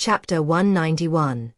Chapter 191.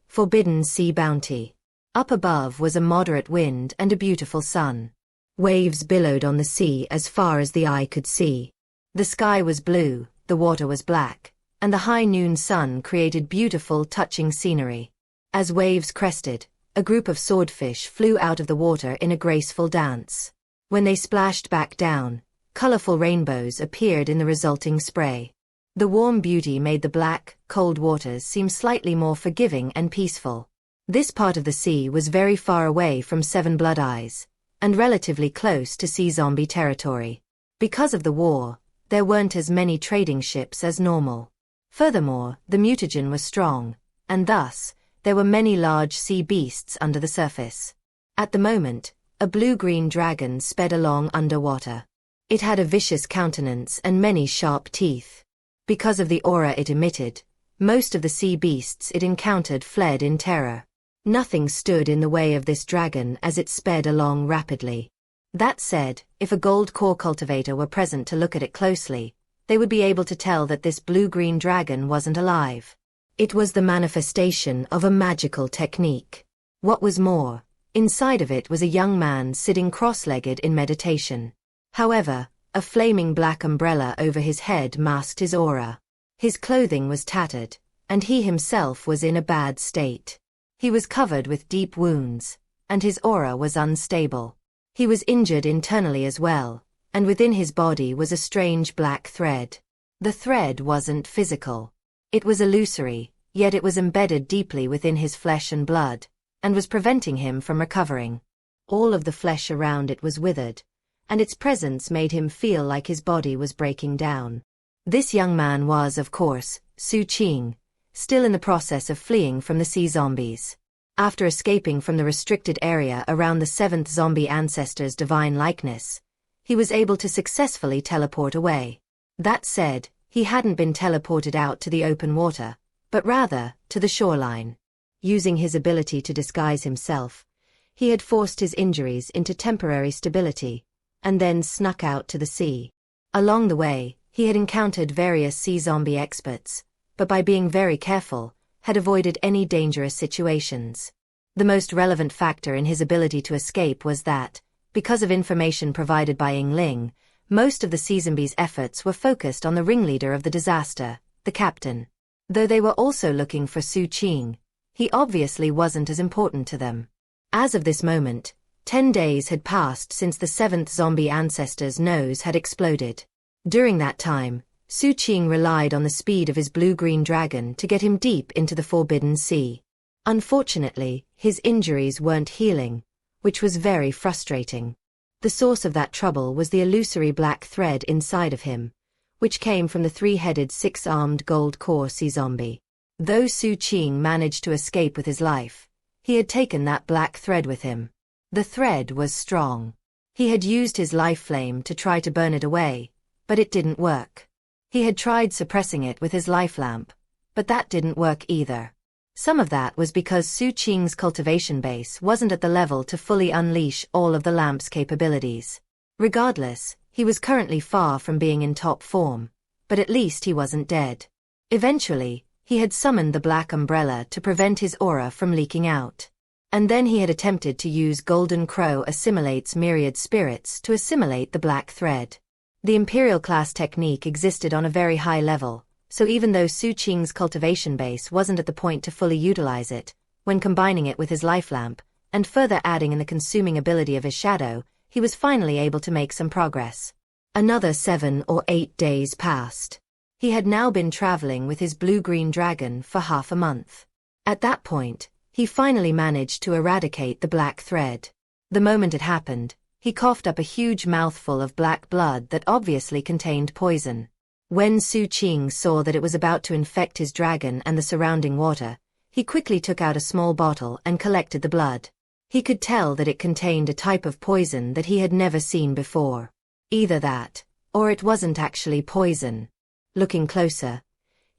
Forbidden Sea Bounty. Up above was a moderate wind and a beautiful sun. Waves billowed on the sea as far as the eye could see. The sky was blue, the water was black, and the high noon sun created beautiful, touching scenery. As waves crested, a group of swordfish flew out of the water in a graceful dance. When they splashed back down, colorful rainbows appeared in the resulting spray. The warm beauty made the black, cold waters seem slightly more forgiving and peaceful. This part of the sea was very far away from Seven Blood Eyes, and relatively close to sea zombie territory. Because of the war, there weren't as many trading ships as normal. Furthermore, the mutagen was strong, and thus, there were many large sea beasts under the surface. At the moment, a blue-green dragon sped along underwater. It had a vicious countenance and many sharp teeth. Because of the aura it emitted, most of the sea beasts it encountered fled in terror. Nothing stood in the way of this dragon as it sped along rapidly. That said, if a gold core cultivator were present to look at it closely, they would be able to tell that this blue-green dragon wasn't alive. It was the manifestation of a magical technique. What was more, inside of it was a young man sitting cross-legged in meditation. However, a flaming black umbrella over his head masked his aura. His clothing was tattered, and he himself was in a bad state. He was covered with deep wounds, and his aura was unstable. He was injured internally as well, and within his body was a strange black thread. The thread wasn't physical. It was illusory, yet it was embedded deeply within his flesh and blood, and was preventing him from recovering. All of the flesh around it was withered, and its presence made him feel like his body was breaking down. This young man was, of course, Xu Qing, still in the process of fleeing from the sea zombies. After escaping from the restricted area around the seventh zombie ancestor's divine likeness, he was able to successfully teleport away. That said, he hadn't been teleported out to the open water, but rather, to the shoreline. Using his ability to disguise himself, he had forced his injuries into temporary stability, and then snuck out to the sea. Along the way, he had encountered various sea zombie experts, but by being very careful, had avoided any dangerous situations. The most relevant factor in his ability to escape was that, because of information provided by Yingling, most of the sea zombies' efforts were focused on the ringleader of the disaster, the captain. Though they were also looking for Xu Qing, he obviously wasn't as important to them. As of this moment, 10 days had passed since the seventh zombie ancestor's nose had exploded. During that time, Xu Qing relied on the speed of his blue-green dragon to get him deep into the Forbidden Sea. Unfortunately, his injuries weren't healing, which was very frustrating. The source of that trouble was the illusory black thread inside of him, which came from the three-headed six-armed gold core sea zombie. Though Xu Qing managed to escape with his life, he had taken that black thread with him. The thread was strong. He had used his life flame to try to burn it away, but it didn't work. He had tried suppressing it with his life lamp, but that didn't work either. Some of that was because Xu Qing's cultivation base wasn't at the level to fully unleash all of the lamp's capabilities. Regardless, he was currently far from being in top form, but at least he wasn't dead. Eventually, he had summoned the black umbrella to prevent his aura from leaking out. And then he had attempted to use Golden Crow assimilates myriad spirits to assimilate the black thread. The Imperial class technique existed on a very high level, so even though Xu Qing's cultivation base wasn't at the point to fully utilize it, when combining it with his life lamp, and further adding in the consuming ability of his shadow, he was finally able to make some progress. Another 7 or 8 days passed. He had now been traveling with his blue-green dragon for half a month. At that point, he finally managed to eradicate the black thread. The moment it happened, he coughed up a huge mouthful of black blood that obviously contained poison. When Xu Qing saw that it was about to infect his dragon and the surrounding water, he quickly took out a small bottle and collected the blood. He could tell that it contained a type of poison that he had never seen before. Either that, or it wasn't actually poison. Looking closer,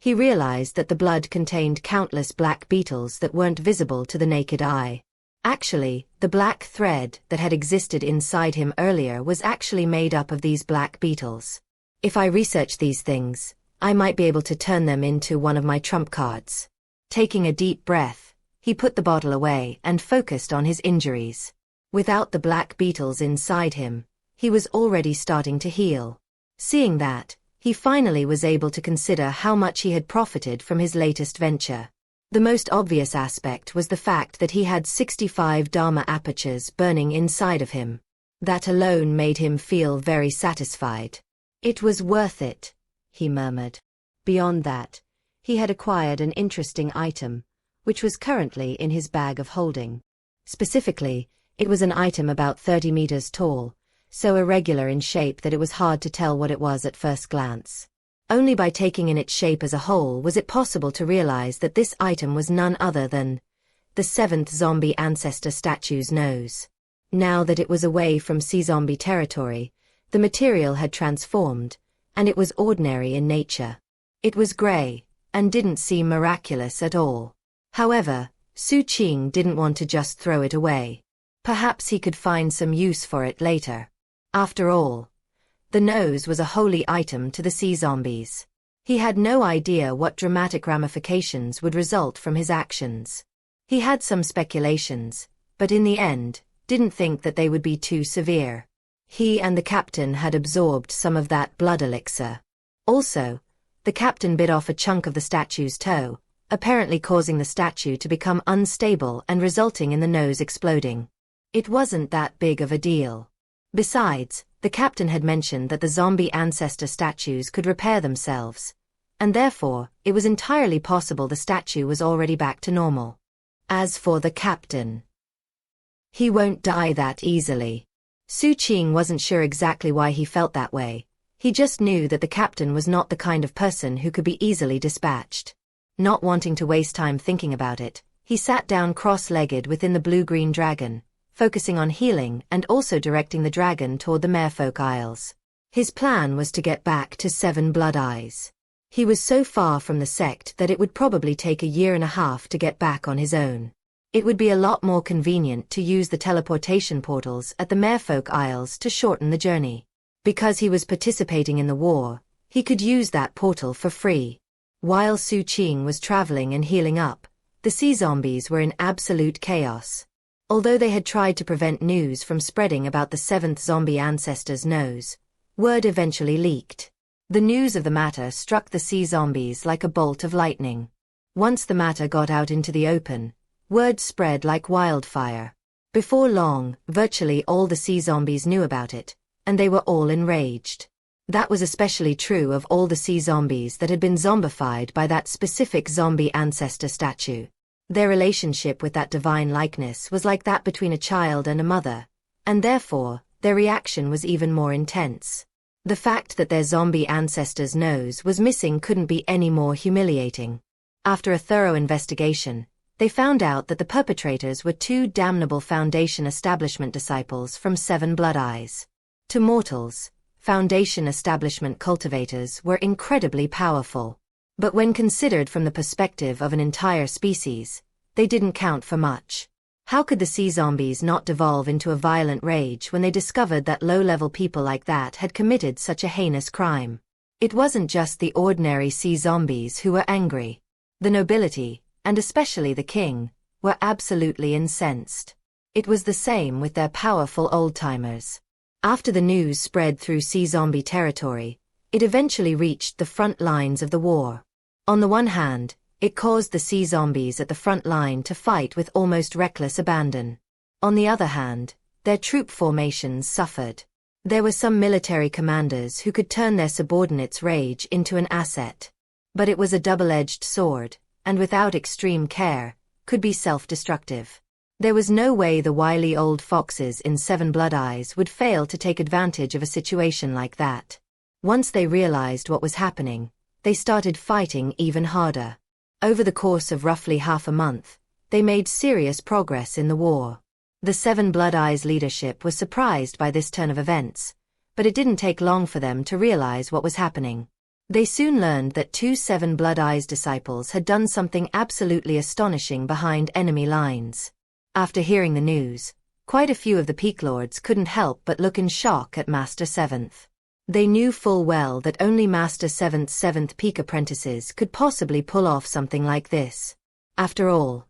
he realized that the blood contained countless black beetles that weren't visible to the naked eye. Actually, the black thread that had existed inside him earlier was actually made up of these black beetles. If I research these things, I might be able to turn them into one of my trump cards. Taking a deep breath, he put the bottle away and focused on his injuries. Without the black beetles inside him, he was already starting to heal. Seeing that, he finally was able to consider how much he had profited from his latest venture. The most obvious aspect was the fact that he had 65 Dharma apertures burning inside of him. That alone made him feel very satisfied. It was worth it, he murmured. Beyond that, he had acquired an interesting item, which was currently in his bag of holding. Specifically, it was an item about 30 meters tall, so irregular in shape that it was hard to tell what it was at first glance. Only by taking in its shape as a whole was it possible to realize that this item was none other than the 7th zombie ancestor statue's nose. Now that it was away from sea zombie territory, the material had transformed, and it was ordinary in nature. It was gray, and didn't seem miraculous at all. However, Xu Qing didn't want to just throw it away. Perhaps he could find some use for it later. After all, the nose was a holy item to the sea zombies. He had no idea what dramatic ramifications would result from his actions. He had some speculations, but in the end, didn't think that they would be too severe. He and the captain had absorbed some of that blood elixir. Also, the captain bit off a chunk of the statue's toe, apparently causing the statue to become unstable and resulting in the nose exploding. It wasn't that big of a deal. Besides, the captain had mentioned that the zombie ancestor statues could repair themselves, and therefore, it was entirely possible the statue was already back to normal. As for the captain, he won't die that easily. Xu Qing wasn't sure exactly why he felt that way. He just knew that the captain was not the kind of person who could be easily dispatched. Not wanting to waste time thinking about it, he sat down cross-legged within the blue-green dragon, focusing on healing and also directing the dragon toward the Merfolk Isles. His plan was to get back to 7 Blood Eyes. He was so far from the sect that it would probably take a year and a half to get back on his own. It would be a lot more convenient to use the teleportation portals at the Merfolk Isles to shorten the journey. Because he was participating in the war, he could use that portal for free. While Xu Qing was traveling and healing up, the sea zombies were in absolute chaos. Although they had tried to prevent news from spreading about the 7th zombie ancestor's nose, word eventually leaked. The news of the matter struck the sea zombies like a bolt of lightning. Once the matter got out into the open, word spread like wildfire. Before long, virtually all the sea zombies knew about it, and they were all enraged. That was especially true of all the sea zombies that had been zombified by that specific zombie ancestor statue. Their relationship with that divine likeness was like that between a child and a mother, and therefore, their reaction was even more intense. The fact that their zombie ancestor's nose was missing couldn't be any more humiliating. After a thorough investigation, they found out that the perpetrators were 2 damnable Foundation Establishment disciples from 7 Blood Eyes. To mortals, Foundation Establishment cultivators were incredibly powerful. But when considered from the perspective of an entire species, they didn't count for much. How could the sea zombies not devolve into a violent rage when they discovered that low-level people like that had committed such a heinous crime? It wasn't just the ordinary sea zombies who were angry. The nobility, and especially the king, were absolutely incensed. It was the same with their powerful old-timers. After the news spread through sea zombie territory, it eventually reached the front lines of the war. On the one hand, it caused the sea zombies at the front line to fight with almost reckless abandon. On the other hand, their troop formations suffered. There were some military commanders who could turn their subordinates' rage into an asset. But it was a double-edged sword, and without extreme care, could be self-destructive. There was no way the wily old foxes in 7 Blood Eyes would fail to take advantage of a situation like that. Once they realized what was happening, they started fighting even harder. Over the course of roughly half a month, they made serious progress in the war. The 7 Blood Eyes leadership was surprised by this turn of events, but it didn't take long for them to realize what was happening. They soon learned that 2 7 Blood Eyes disciples had done something absolutely astonishing behind enemy lines. After hearing the news, quite a few of the Peak Lords couldn't help but look in shock at Master 7th. They knew full well that only Master Seventh's 7th peak apprentices could possibly pull off something like this. After all,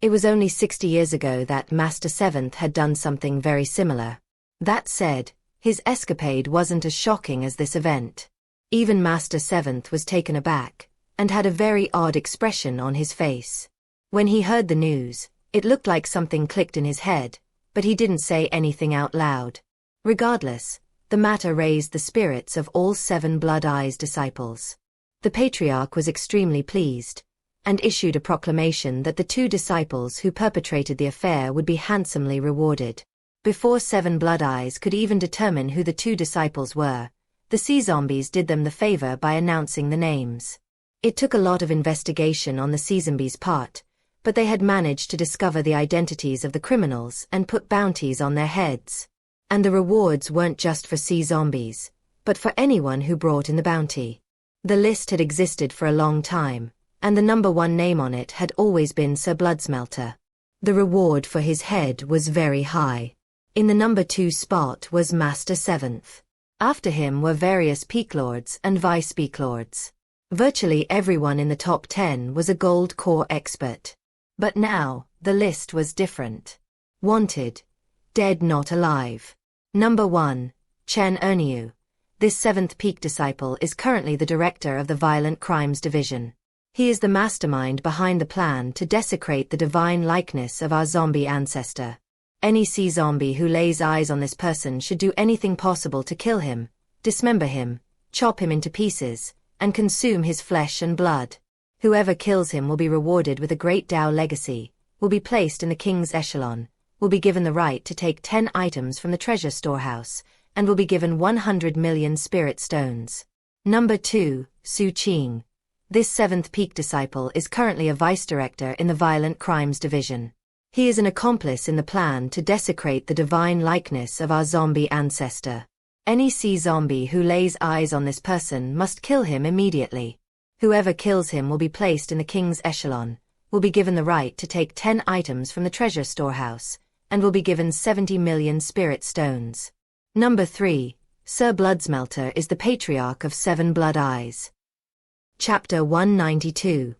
it was only 60 years ago that Master 7th had done something very similar. That said, his escapade wasn't as shocking as this event. Even Master 7th was taken aback, and had a very odd expression on his face. When he heard the news, it looked like something clicked in his head, but he didn't say anything out loud. Regardless, the matter raised the spirits of all 7 Blood Eyes disciples. The Patriarch was extremely pleased, and issued a proclamation that the 2 disciples who perpetrated the affair would be handsomely rewarded. Before 7 Blood Eyes could even determine who the 2 disciples were, the sea zombies did them the favor by announcing the names. It took a lot of investigation on the sea zombies' part, but they had managed to discover the identities of the criminals and put bounties on their heads. And the rewards weren't just for sea zombies, but for anyone who brought in the bounty. The list had existed for a long time, and the number 1 name on it had always been Sir Bloodsmelter. The reward for his head was very high. In the number 2 spot was Master 7th. After him were various Peak Lords and Vice Peak Lords. Virtually everyone in the top 10 was a gold core expert. But now, the list was different. Wanted. Dead not alive. Number 1, Chen Erniu. This 7th Peak disciple is currently the director of the Violent Crimes Division. He is the mastermind behind the plan to desecrate the divine likeness of our zombie ancestor. Any sea zombie who lays eyes on this person should do anything possible to kill him, dismember him, chop him into pieces, and consume his flesh and blood. Whoever kills him will be rewarded with a great Dao legacy, will be placed in the king's echelon, will be given the right to take 10 items from the treasure storehouse, and will be given 100 million spirit stones. Number 2, Xu Qing. This 7th Peak disciple is currently a vice director in the Violent Crimes Division. He is an accomplice in the plan to desecrate the divine likeness of our zombie ancestor. Any sea zombie who lays eyes on this person must kill him immediately. Whoever kills him will be placed in the king's echelon, will be given the right to take 10 items from the treasure storehouse, and will be given 70 million spirit stones. Number 3, Sir Bloodsmelter is the patriarch of 7 Blood Eyes. Chapter 192.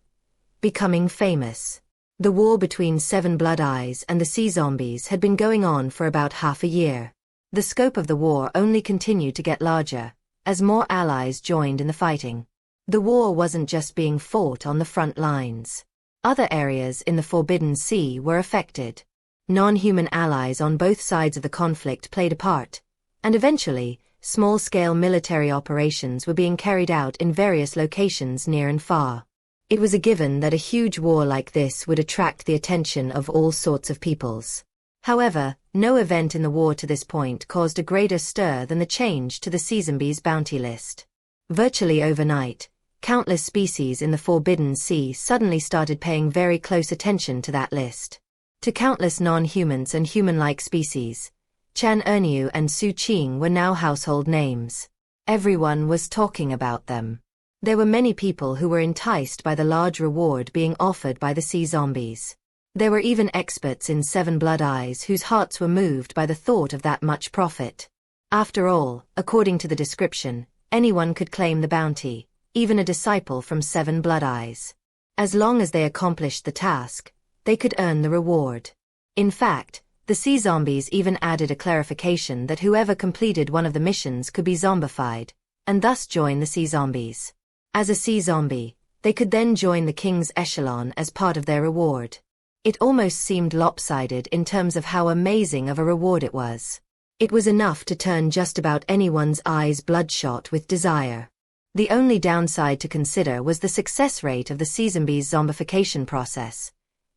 Becoming famous. The war between 7 Blood Eyes and the sea zombies had been going on for about half a year. The scope of the war only continued to get larger, as more allies joined in the fighting. The war wasn't just being fought on the front lines. Other areas in the Forbidden Sea were affected. Non-human allies on both sides of the conflict played a part, and eventually, small-scale military operations were being carried out in various locations near and far. It was a given that a huge war like this would attract the attention of all sorts of peoples. However, no event in the war to this point caused a greater stir than the change to the sea zombies bounty list. Virtually overnight, countless species in the Forbidden Sea suddenly started paying very close attention to that list. To countless non-humans and human-like species, Chen Erniu and Xu Qing were now household names. Everyone was talking about them. There were many people who were enticed by the large reward being offered by the sea zombies. There were even experts in 7 Blood Eyes whose hearts were moved by the thought of that much profit. After all, according to the description, anyone could claim the bounty, even a disciple from 7 Blood Eyes. As long as they accomplished the task, they could earn the reward. In fact, the sea zombies even added a clarification that whoever completed one of the missions could be zombified, and thus join the sea zombies. As a sea zombie, they could then join the king's echelon as part of their reward. It almost seemed lopsided in terms of how amazing of a reward it was. It was enough to turn just about anyone's eyes bloodshot with desire. The only downside to consider was the success rate of the sea zombies' zombification process.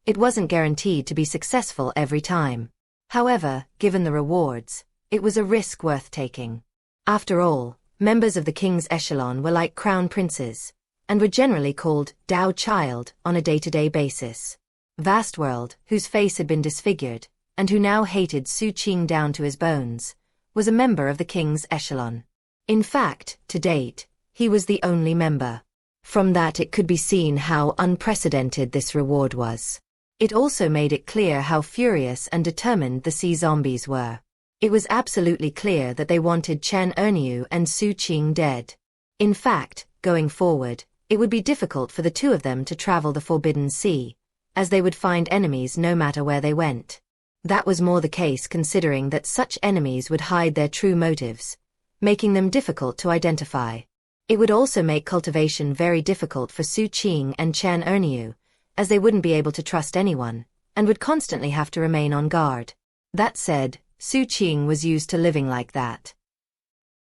It wasn't guaranteed to be successful every time. However, given the rewards, it was a risk worth taking. After all, members of the king's echelon were like crown princes, and were generally called Dao Child on a day-to-day basis. Vastworld, whose face had been disfigured, and who now hated Xu Qing down to his bones, was a member of the king's echelon. In fact, to date, he was the only member. From that it could be seen how unprecedented this reward was. It also made it clear how furious and determined the sea zombies were. It was absolutely clear that they wanted Chen Erniu and Xu Qing dead. In fact, going forward, it would be difficult for the two of them to travel the Forbidden Sea, as they would find enemies no matter where they went. That was more the case considering that such enemies would hide their true motives, making them difficult to identify. It would also make cultivation very difficult for Xu Qing and Chen Erniu, as they wouldn't be able to trust anyone, and would constantly have to remain on guard. That said, Xu Qing was used to living like that.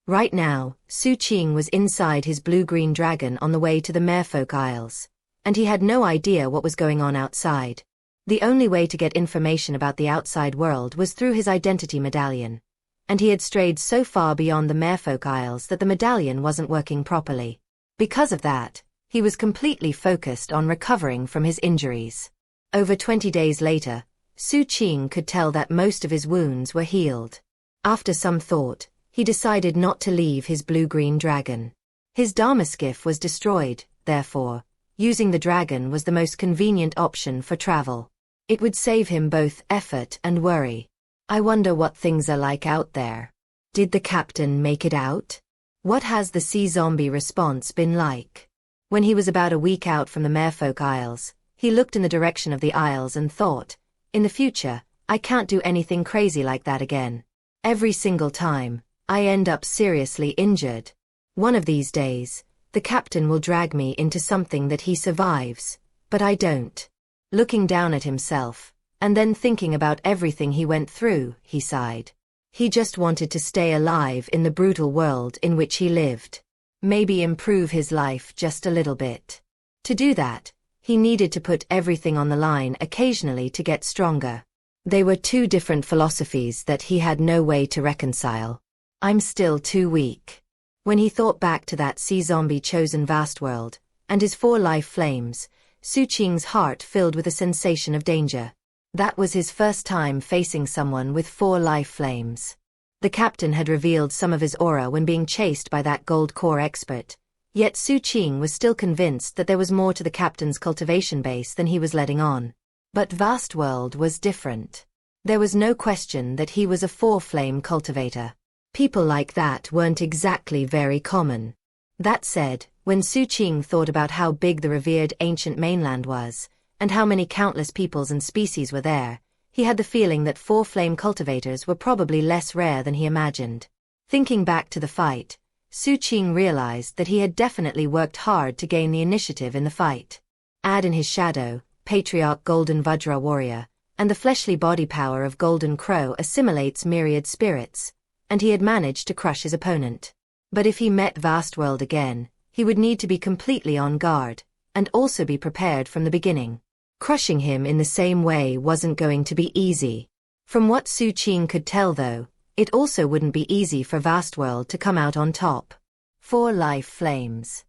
Right now, Xu Qing was inside his blue-green dragon on the way to the Merfolk Isles, and he had no idea what was going on outside. The only way to get information about the outside world was through his identity medallion, and he had strayed so far beyond the Merfolk Isles that the medallion wasn't working properly. Because of that, he was completely focused on recovering from his injuries. Over 20 days later, Xu Qing could tell that most of his wounds were healed. After some thought, he decided not to leave his blue-green dragon. His Dharma skiff was destroyed, therefore, using the dragon was the most convenient option for travel. It would save him both effort and worry. I wonder what things are like out there. Did the captain make it out? What has the sea zombie response been like? When he was about a week out from the Merfolk Isles, he looked in the direction of the Isles and thought, in the future, I can't do anything crazy like that again. Every single time, I end up seriously injured. One of these days, the captain will drag me into something that he survives, but I don't. Looking down at himself, and then thinking about everything he went through, he sighed. He just wanted to stay alive in the brutal world in which he lived. Maybe improve his life just a little bit. To do that, he needed to put everything on the line occasionally to get stronger. They were two different philosophies that he had no way to reconcile. I'm still too weak. When he thought back to that sea zombie chosen vast world, and his 4 life flames, Xu Qing's heart filled with a sensation of danger. That was his first time facing someone with 4 life flames. The captain had revealed some of his aura when being chased by that gold core expert, yet Xu Qing was still convinced that there was more to the captain's cultivation base than he was letting on. But Vast World was different. There was no question that he was a 4-flame cultivator. People like that weren't exactly very common. That said, when Xu Qing thought about how big the revered ancient mainland was, and how many countless peoples and species were there, he had the feeling that 4-flame cultivators were probably less rare than he imagined. Thinking back to the fight, Xu Qing realized that he had definitely worked hard to gain the initiative in the fight. Add in his shadow, Patriarch Golden Vajra Warrior, and the fleshly body power of Golden Crow assimilates myriad spirits, and he had managed to crush his opponent. But if he met Vast World again, he would need to be completely on guard, and also be prepared from the beginning. Crushing him in the same way wasn't going to be easy. From what Xu Qing could tell though, it also wouldn't be easy for Vast World to come out on top. 4 life flames.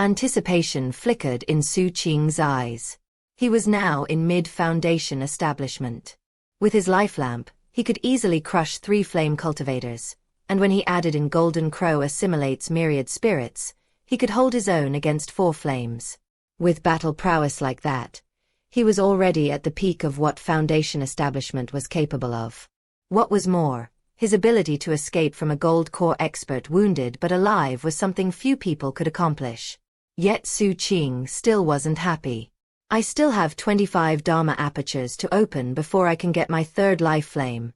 Anticipation flickered in Xu Qing's eyes. He was now in mid-foundation establishment. With his life lamp, he could easily crush 3 flame cultivators, and when he added in Golden Crow assimilates myriad spirits, he could hold his own against 4 flames. With battle prowess like that, he was already at the peak of what Foundation establishment was capable of. What was more, his ability to escape from a gold core expert wounded but alive was something few people could accomplish. Yet Xu Qing still wasn't happy. I still have 25 Dharma apertures to open before I can get my 3rd life flame.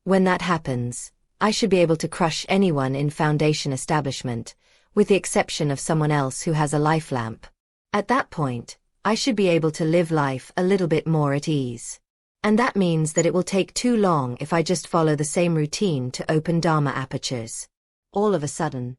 When that happens, I should be able to crush anyone in Foundation establishment, with the exception of someone else who has a life lamp. At that point, I should be able to live life a little bit more at ease. And that means that it will take too long if I just follow the same routine to open Dharma apertures. All of a sudden,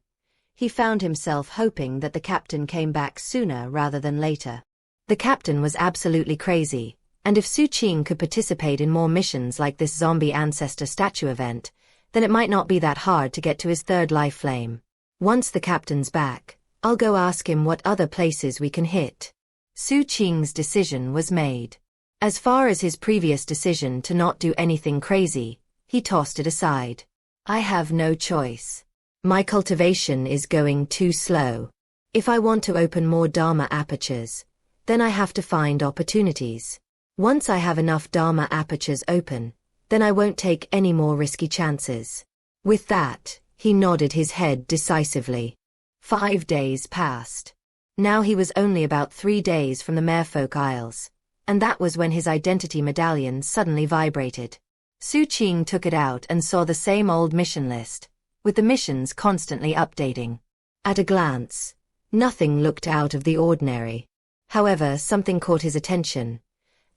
he found himself hoping that the captain came back sooner rather than later. The captain was absolutely crazy, and if Xu Qing could participate in more missions like this zombie ancestor statue event, then it might not be that hard to get to his 3rd life flame. Once the captain's back, I'll go ask him what other places we can hit. Xu Qing's decision was made. As far as his previous decision to not do anything crazy, he tossed it aside. I have no choice. My cultivation is going too slow. If I want to open more Dharma apertures, then I have to find opportunities. Once I have enough Dharma apertures open, then I won't take any more risky chances. With that, he nodded his head decisively. 5 days passed. Now he was only about 3 days from the Merfolk Isles, and that was when his identity medallion suddenly vibrated. Xu Qing took it out and saw the same old mission list, with the missions constantly updating. At a glance, nothing looked out of the ordinary. However, something caught his attention.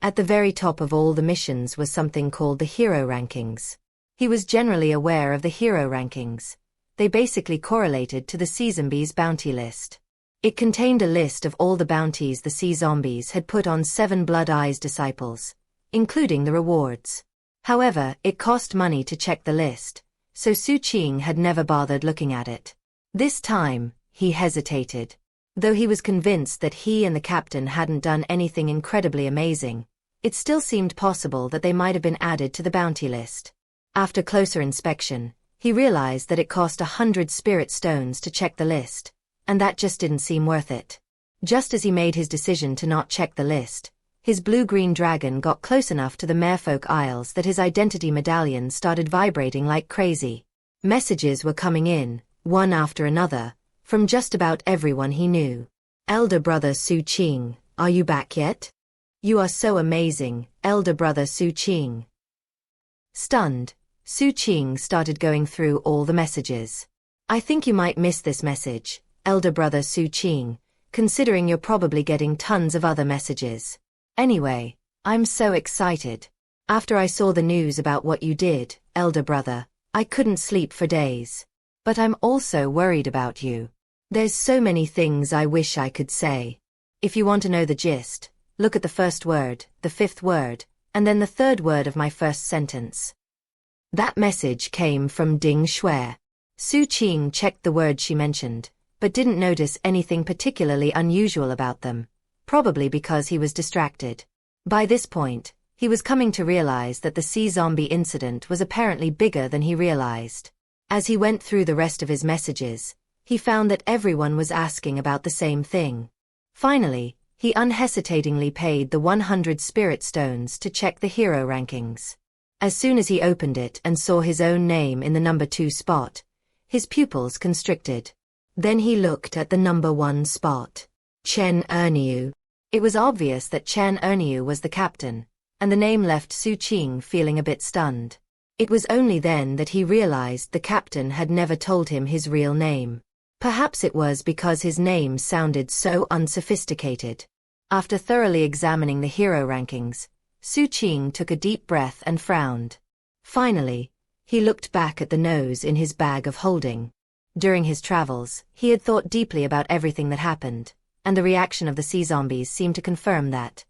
At the very top of all the missions was something called the hero rankings. He was generally aware of the hero rankings. They basically correlated to the sea zombies bounty list. It contained a list of all the bounties the sea zombies had put on 7 Blood Eyes disciples, including the rewards. However, it cost money to check the list, so Xu Qing had never bothered looking at it. This time, he hesitated. Though he was convinced that he and the captain hadn't done anything incredibly amazing, it still seemed possible that they might have been added to the bounty list. After closer inspection, he realized that it cost 100 spirit stones to check the list, and that just didn't seem worth it. Just as he made his decision to not check the list, his blue-green dragon got close enough to the Merfolk Isles that his identity medallion started vibrating like crazy. Messages were coming in, one after another, from just about everyone he knew. Elder brother Xu Qing, are you back yet? You are so amazing, elder brother Xu Qing. Stunned, Xu Qing started going through all the messages. I think you might miss this message, elder brother Xu Qing, considering you're probably getting tons of other messages. Anyway, I'm so excited. After I saw the news about what you did, elder brother, I couldn't sleep for days. But I'm also worried about you. There's so many things I wish I could say. If you want to know the gist, look at the first word, the 5th word, and then the 3rd word of my first sentence. That message came from Ding Shui. Xu Qing checked the words she mentioned, but didn't notice anything particularly unusual about them, probably because he was distracted. By this point, he was coming to realize that the sea zombie incident was apparently bigger than he realized. As he went through the rest of his messages, he found that everyone was asking about the same thing. Finally, he unhesitatingly paid the 100 spirit stones to check the hero rankings. As soon as he opened it and saw his own name in the number 2 spot, his pupils constricted. Then he looked at the number 1 spot. Chen Erniu. It was obvious that Chen Erniu was the captain, and the name left Xu Qing feeling a bit stunned. It was only then that he realized the captain had never told him his real name. Perhaps it was because his name sounded so unsophisticated. After thoroughly examining the hero rankings, Xu Qing took a deep breath and frowned. Finally, he looked back at the nose in his bag of holding. During his travels, he had thought deeply about everything that happened, and the reaction of the sea zombies seemed to confirm that.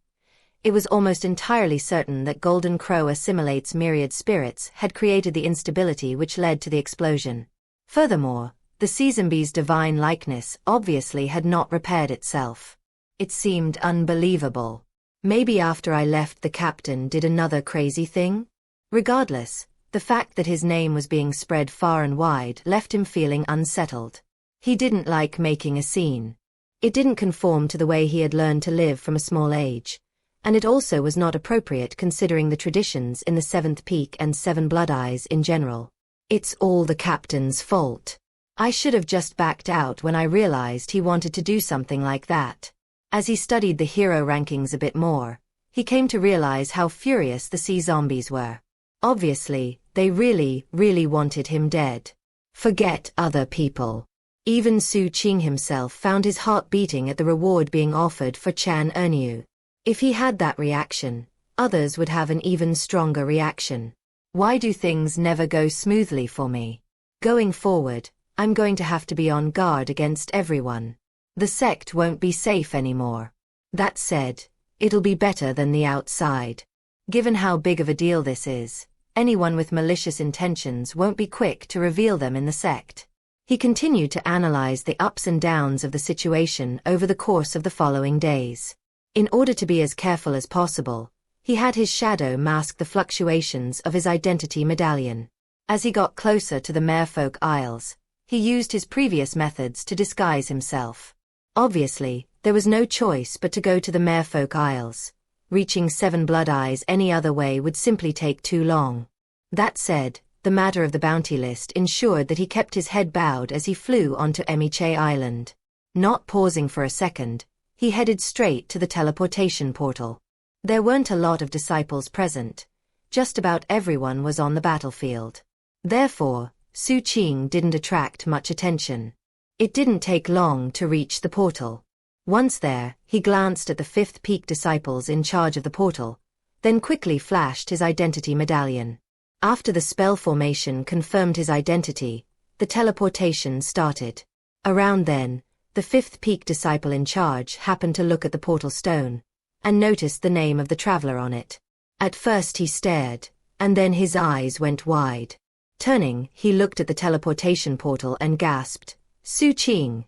It was almost entirely certain that Golden Crow assimilates myriad spirits had created the instability which led to the explosion. Furthermore, the sea zombie's divine likeness obviously had not repaired itself. It seemed unbelievable. Maybe after I left the captain did another crazy thing? Regardless, the fact that his name was being spread far and wide left him feeling unsettled. He didn't like making a scene. It didn't conform to the way he had learned to live from a small age, and it also was not appropriate considering the traditions in the 7th Peak and 7 Blood Eyes in general. It's all the captain's fault. I should have just backed out when I realized he wanted to do something like that. As he studied the hero rankings a bit more, he came to realize how furious the sea zombies were. Obviously, they really wanted him dead. Forget other people. Even Xu Qing himself found his heart beating at the reward being offered for Chen Erniu. If he had that reaction, others would have an even stronger reaction. Why do things never go smoothly for me? Going forward, I'm going to have to be on guard against everyone. The sect won't be safe anymore. That said, it'll be better than the outside. Given how big of a deal this is, anyone with malicious intentions won't be quick to reveal them in the sect. He continued to analyze the ups and downs of the situation over the course of the following days. In order to be as careful as possible, he had his shadow mask the fluctuations of his identity medallion. As he got closer to the Merfolk Isles, he used his previous methods to disguise himself. Obviously, there was no choice but to go to the Merfolk Isles, Reaching 7 blood eyes any other way would simply take too long. That said, the matter of the bounty list ensured that he kept his head bowed as he flew onto Emiche Island. Not pausing for a second, he headed straight to the teleportation portal. There weren't a lot of disciples present. Just about everyone was on the battlefield. Therefore, Xu Qing didn't attract much attention. It didn't take long to reach the portal. Once there, he glanced at the 5th peak disciples in charge of the portal, then quickly flashed his identity medallion. After the spell formation confirmed his identity, the teleportation started. Around then, the 5th peak disciple in charge happened to look at the portal stone, and noticed the name of the traveler on it. At first he stared, and then his eyes went wide. Turning, he looked at the teleportation portal and gasped, "Xu Qing."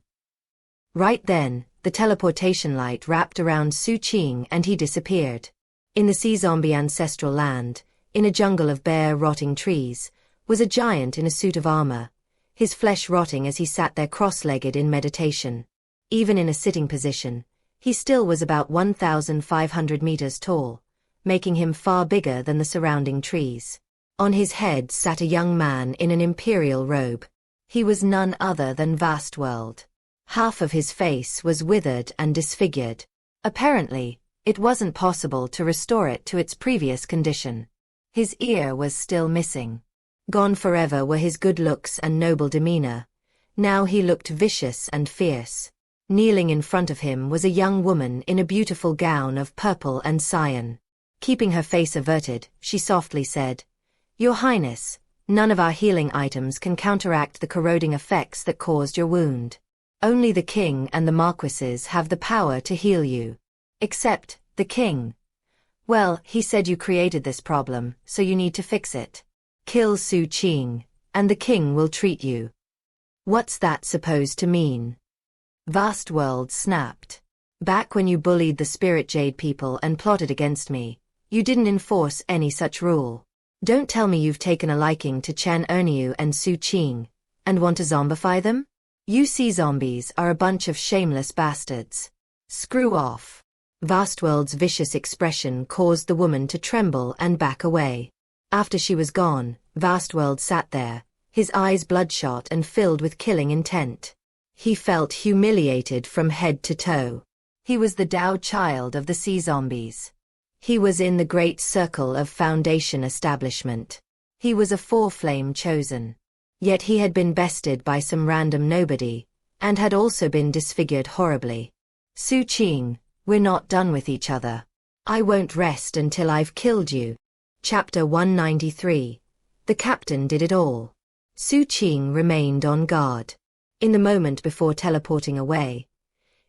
Right then, the teleportation light wrapped around Xu Qing and he disappeared. In the sea zombie ancestral land, in a jungle of bare, rotting trees, was a giant in a suit of armor, his flesh rotting as he sat there cross-legged in meditation. Even in a sitting position, he still was about 1,500 meters tall, making him far bigger than the surrounding trees. On his head sat a young man in an imperial robe. He was none other than Vastworld. Half of his face was withered and disfigured. Apparently, it wasn't possible to restore it to its previous condition. His ear was still missing. Gone forever were his good looks and noble demeanor. Now he looked vicious and fierce. Kneeling in front of him was a young woman in a beautiful gown of purple and cyan. Keeping her face averted, she softly said, "Your Highness, none of our healing items can counteract the corroding effects that caused your wound. Only the king and the marquises have the power to heal you. Except, the king. Well, he said you created this problem, so you need to fix it. Kill Xu Qing, and the king will treat you." What's that supposed to mean? Vastworld snapped. Back when you bullied the Spirit Jade people and plotted against me, you didn't enforce any such rule. Don't tell me you've taken a liking to Chen Erniu and Xu Qing, and want to zombify them? You sea zombies are a bunch of shameless bastards. Screw off. Vastworld's vicious expression caused the woman to tremble and back away. After she was gone, Vastworld sat there, his eyes bloodshot and filled with killing intent. He felt humiliated from head to toe. He was the Dao child of the sea zombies. He was in the great circle of Foundation establishment. He was a four-flame chosen. Yet he had been bested by some random nobody, and had also been disfigured horribly. "Xu Qing, we're not done with each other. I won't rest until I've killed you." Chapter 193. The captain did it all. Xu Qing remained on guard. In the moment before teleporting away,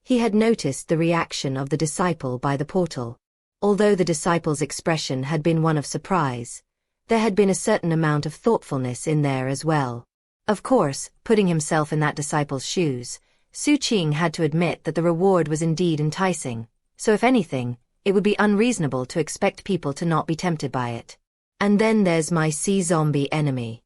he had noticed the reaction of the disciple by the portal. Although the disciple's expression had been one of surprise, there had been a certain amount of thoughtfulness in there as well. Of course, putting himself in that disciple's shoes, Xu Qing had to admit that the reward was indeed enticing, so if anything, it would be unreasonable to expect people to not be tempted by it. And then there's my sea zombie enemy.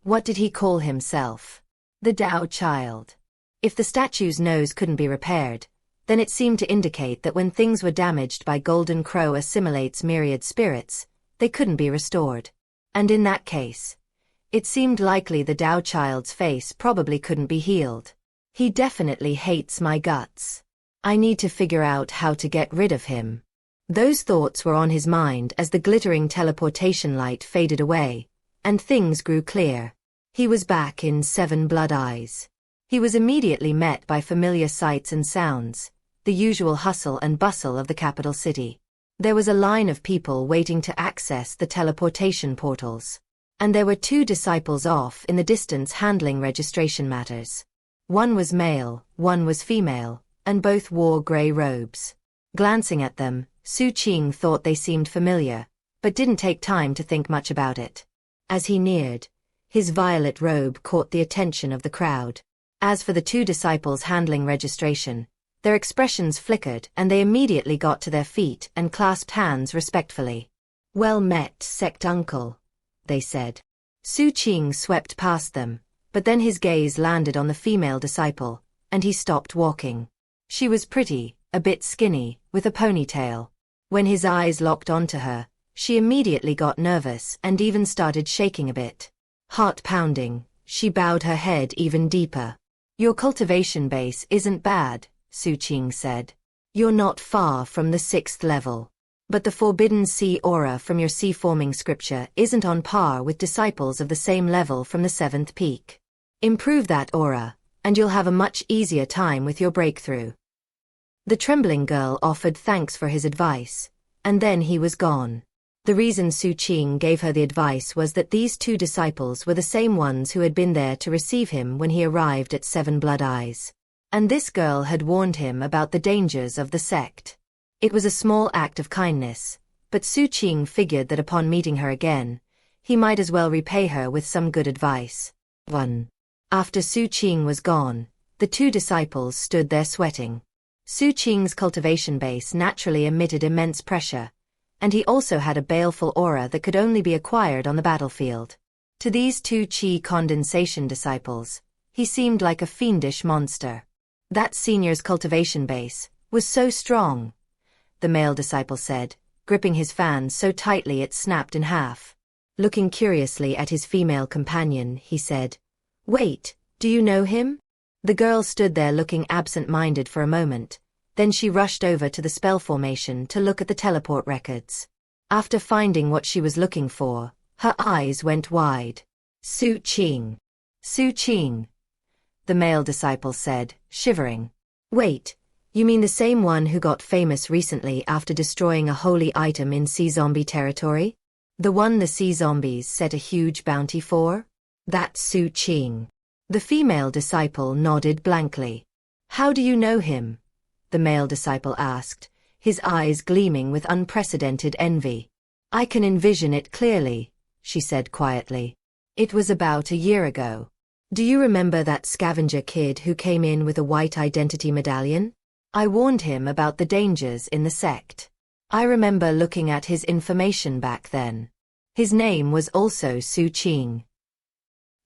What did he call himself? The Dao Child. If the statue's nose couldn't be repaired, then it seemed to indicate that when things were damaged by Golden Crow assimilates myriad spirits, they couldn't be restored. And in that case, it seemed likely the Dao Child's face probably couldn't be healed. He definitely hates my guts. I need to figure out how to get rid of him. Those thoughts were on his mind as the glittering teleportation light faded away, and things grew clear. He was back in 7 blood eyes. He was immediately met by familiar sights and sounds, the usual hustle and bustle of the capital city. There was a line of people waiting to access the teleportation portals. And there were 2 disciples off in the distance handling registration matters. One was male, one was female, and both wore grey robes. Glancing at them, Xu Qing thought they seemed familiar, but didn't take time to think much about it. As he neared, his violet robe caught the attention of the crowd. As for the 2 disciples handling registration, their expressions flickered and they immediately got to their feet and clasped hands respectfully. "Well met, sect uncle," they said. Xu Qing swept past them, but then his gaze landed on the female disciple, and he stopped walking. She was pretty, a bit skinny, with a ponytail. When his eyes locked onto her, she immediately got nervous and even started shaking a bit. Heart pounding, she bowed her head even deeper. Your cultivation base isn't bad, Xu Qing said. You're not far from the 6th level. But the forbidden sea aura from your sea-forming scripture isn't on par with disciples of the same level from the 7th peak. Improve that aura, and you'll have a much easier time with your breakthrough. The trembling girl offered thanks for his advice, and then he was gone. The reason Xu Qing gave her the advice was that these 2 disciples were the same ones who had been there to receive him when he arrived at 7 Blood Eyes. And this girl had warned him about the dangers of the sect. It was a small act of kindness, but Xu Qing figured that upon meeting her again, he might as well repay her with some good advice. 1. After Xu Qing was gone, the 2 disciples stood there sweating. Xu Qing's cultivation base naturally emitted immense pressure, and he also had a baleful aura that could only be acquired on the battlefield. To these 2 Qi condensation disciples, he seemed like a fiendish monster. That senior's cultivation base was so strong, the male disciple said, gripping his fan so tightly it snapped in half. Looking curiously at his female companion, he said, "Wait, do you know him?" The girl stood there looking absent-minded for a moment, then she rushed over to the spell formation to look at the teleport records. After finding what she was looking for, her eyes went wide. "Xu Qing. Xu Qing," the male disciple said, shivering. "Wait, you mean the same one who got famous recently after destroying a holy item in sea zombie territory? The one the sea zombies set a huge bounty for? That's Xu Qing." The female disciple nodded blankly. "How do you know him?" the male disciple asked, his eyes gleaming with unprecedented envy. "I can envision it clearly," she said quietly. "It was about a year ago. Do you remember that scavenger kid who came in with a white identity medallion? I warned him about the dangers in the sect. I remember looking at his information back then. His name was also Xu Qing."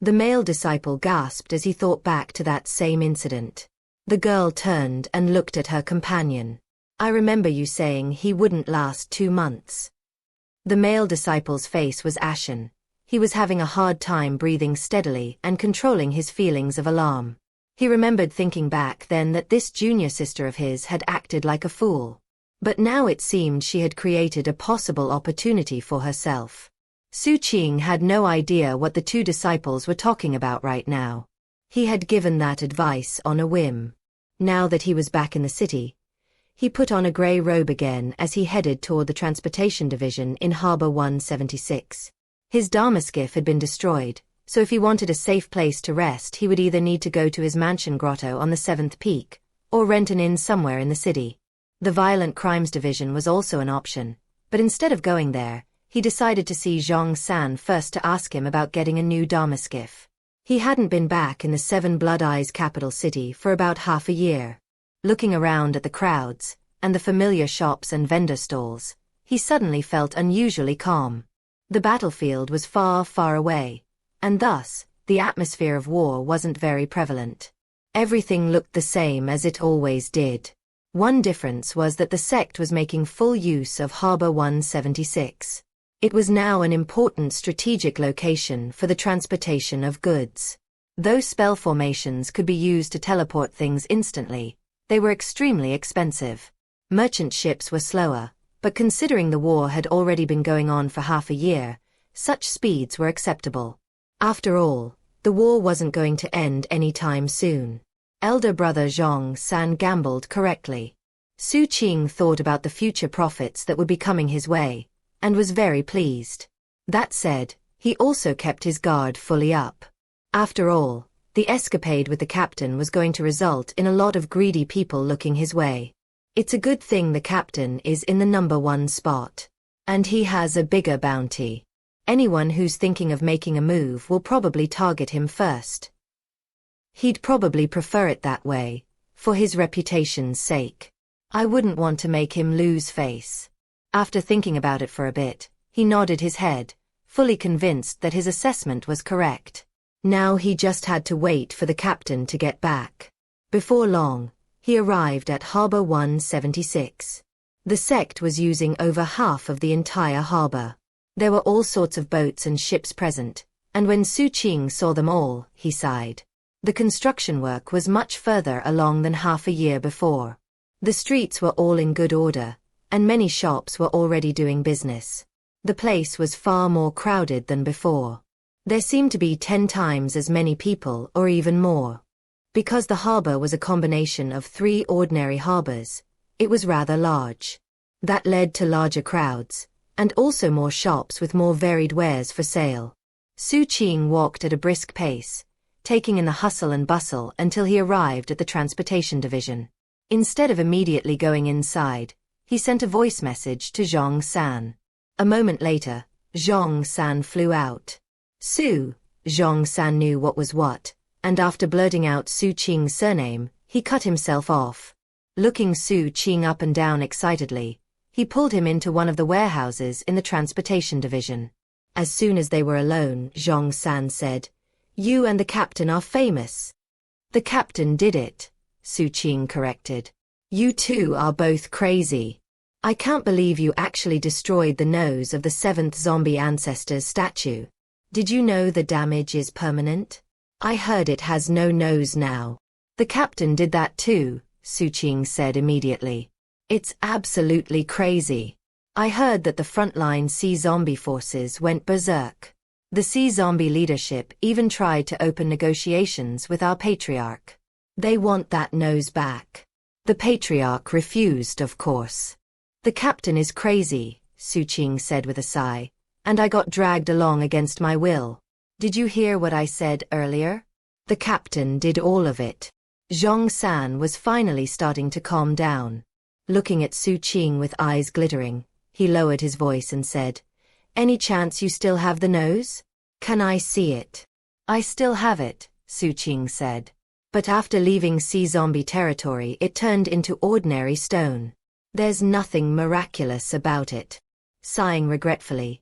The male disciple gasped as he thought back to that same incident. The girl turned and looked at her companion. "I remember you saying he wouldn't last 2 months." The male disciple's face was ashen. He was having a hard time breathing steadily and controlling his feelings of alarm. He remembered thinking back then that this junior sister of his had acted like a fool. But now it seemed she had created a possible opportunity for herself. Xu Qing had no idea what the 2 disciples were talking about right now. He had given that advice on a whim. Now that he was back in the city, he put on a gray robe again as he headed toward the transportation division in Harbor 176. His Dharma skiff had been destroyed, so if he wanted a safe place to rest he would either need to go to his mansion grotto on the 7th peak, or rent an inn somewhere in the city. The Violent Crimes Division was also an option, but instead of going there, he decided to see Zhang San first to ask him about getting a new Dharma skiff. He hadn't been back in the 7 Blood Eyes capital city for about half a year. Looking around at the crowds, and the familiar shops and vendor stalls, he suddenly felt unusually calm. The battlefield was far, far away, and thus, the atmosphere of war wasn't very prevalent. Everything looked the same as it always did. One difference was that the sect was making full use of Harbor 176. It was now an important strategic location for the transportation of goods. Though spell formations could be used to teleport things instantly, they were extremely expensive. Merchant ships were slower, but considering the war had already been going on for half a year, such speeds were acceptable. After all, the war wasn't going to end anytime soon. Elder brother Zhang San gambled correctly. Xu Qing thought about the future profits that would be coming his way, and was very pleased. That said, he also kept his guard fully up. After all, the escapade with the captain was going to result in a lot of greedy people looking his way. It's a good thing the captain is in the #1 spot. And he has a bigger bounty. Anyone who's thinking of making a move will probably target him first. He'd probably prefer it that way, for his reputation's sake. I wouldn't want to make him lose face. After thinking about it for a bit, he nodded his head, fully convinced that his assessment was correct. Now he just had to wait for the captain to get back. Before long, he arrived at Harbor 176. The sect was using over half of the entire harbor. There were all sorts of boats and ships present, and when Xu Qing saw them all, he sighed. The construction work was much further along than half a year before. The streets were all in good order, and many shops were already doing business. The place was far more crowded than before. There seemed to be 10 times as many people or even more. Because the harbor was a combination of 3 ordinary harbors, it was rather large. That led to larger crowds, and also more shops with more varied wares for sale. Xu Qing walked at a brisk pace, taking in the hustle and bustle until he arrived at the transportation division. Instead of immediately going inside, he sent a voice message to Zhong San. A moment later, Zhong San flew out. Su, Zhong San knew what was what, and after blurting out Xu Qing's surname, he cut himself off. Looking Xu Qing up and down excitedly, he pulled him into one of the warehouses in the transportation division. As soon as they were alone, Zhong San said, "You and the captain are famous." "The captain did it," Xu Qing corrected. "You two are both crazy. I can't believe you actually destroyed the nose of the 7th zombie ancestor's statue. Did you know the damage is permanent? I heard it has no nose now." "The captain did that too," Xu Qing said immediately. "It's absolutely crazy. I heard that the frontline sea zombie forces went berserk. The sea zombie leadership even tried to open negotiations with our patriarch. They want that nose back. The patriarch refused, of course." "The captain is crazy," Xu Qing said with a sigh, "and I got dragged along against my will. Did you hear what I said earlier? The captain did all of it." Zhong San was finally starting to calm down. Looking at Xu Qing with eyes glittering, he lowered his voice and said, "Any chance you still have the nose? Can I see it?" "I still have it," Xu Qing said. "But after leaving sea zombie territory it turned into ordinary stone. There's nothing miraculous about it." Sighing regretfully,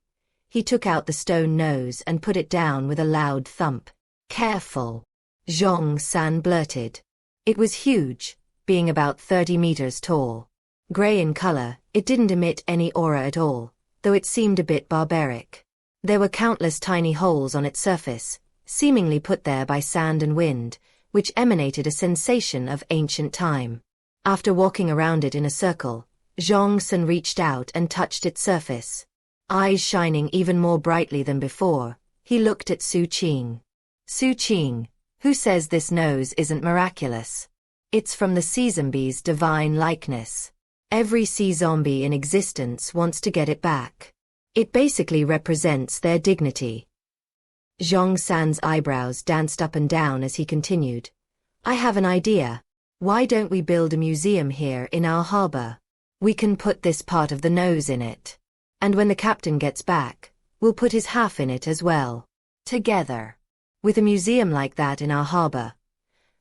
he took out the stone nose and put it down with a loud thump. "Careful," Zhong San blurted. It was huge, being about 30 meters tall. Gray in color, it didn't emit any aura at all, though it seemed a bit barbaric. There were countless tiny holes on its surface, seemingly put there by sand and wind, which emanated a sensation of ancient time. After walking around it in a circle, Zhong San reached out and touched its surface. Eyes shining even more brightly than before, he looked at Xu Qing. "Xu Qing, who says this nose isn't miraculous? It's from the sea zombie's divine likeness. Every sea zombie in existence wants to get it back. It basically represents their dignity." Zhong San's eyebrows danced up and down as he continued. "I have an idea. Why don't we build a museum here in our harbor? We can put this part of the nose in it. And when the captain gets back, we'll put his half in it as well. Together. With a museum like that in our harbor,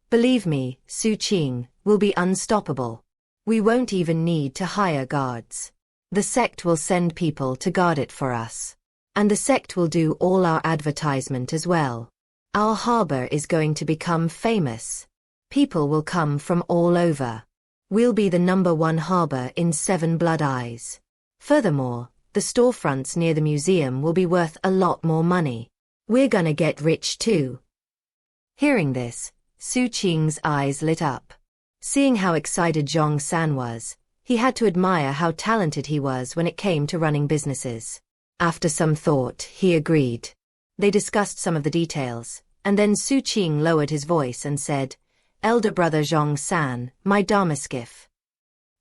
believe me, Xu Qing, we'll be unstoppable. We won't even need to hire guards. The sect will send people to guard it for us. And the sect will do all our advertisement as well. Our harbor is going to become famous. People will come from all over. We'll be the #1 harbor in 7 Blood Eyes. Furthermore, the storefronts near the museum will be worth a lot more money. We're gonna get rich too." Hearing this, Xu Qing's eyes lit up. Seeing how excited Zhong San was, he had to admire how talented he was when it came to running businesses. After some thought, he agreed. They discussed some of the details, and then Xu Qing lowered his voice and said, "Elder brother Zhong San, my Dharmaskiff."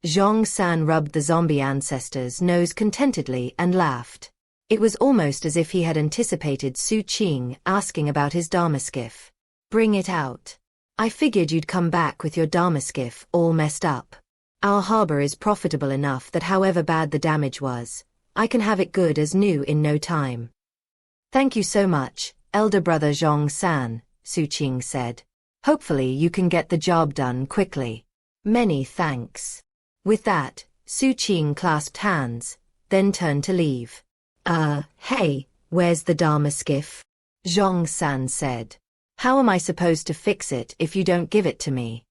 Zhong San rubbed the zombie ancestor's nose contentedly and laughed. It was almost as if he had anticipated Xu Qing asking about his Dharmaskiff. "Bring it out. I figured you'd come back with your Dharmaskiff all messed up. Our harbor is profitable enough that however bad the damage was, I can have it good as new in no time." "Thank you so much, elder brother Zhong San," Xu Qing said. "Hopefully you can get the job done quickly." "Many thanks." With that, Xu Qing clasped hands, then turned to leave. Hey, where's the Dharmaskiff?" Zhong San said. "How am I supposed to fix it if you don't give it to me?"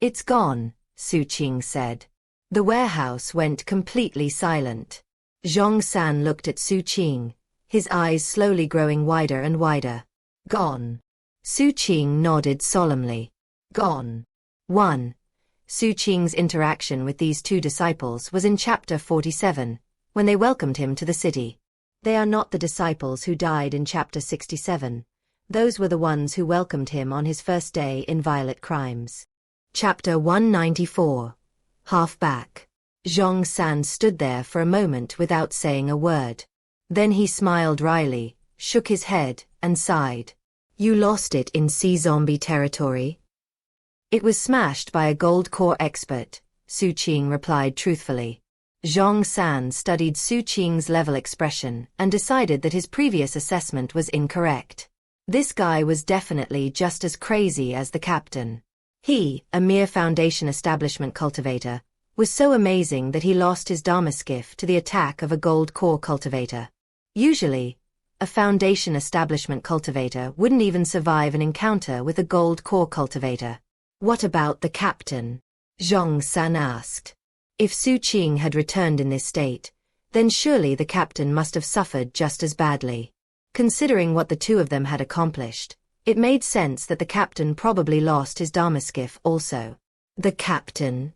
"It's gone," Xu Qing said. The warehouse went completely silent. Zhong San looked at Xu Qing, his eyes slowly growing wider and wider. Gone. Xu Qing nodded solemnly. Gone. 1. Xu Qing's interaction with these two disciples was in chapter 47, when they welcomed him to the city. They are not the disciples who died in chapter 67. Those were the ones who welcomed him on his first day in Violent Crimes. Chapter 194. Half back. Zhong San stood there for a moment without saying a word. Then he smiled wryly, shook his head, and sighed. You lost it in sea zombie territory? It was smashed by a gold core expert, Xu Qing replied truthfully. Zhong San studied Xu Qing's level expression and decided that his previous assessment was incorrect. This guy was definitely just as crazy as the captain. He, a mere Foundation establishment cultivator, was so amazing that he lost his Dharma skiff to the attack of a gold core cultivator. Usually, a Foundation establishment cultivator wouldn't even survive an encounter with a gold core cultivator. What about the captain? Zhong San asked. If Xu Qing had returned in this state, then surely the captain must have suffered just as badly. Considering what the two of them had accomplished, it made sense that the captain probably lost his Dharma skiff also. The captain?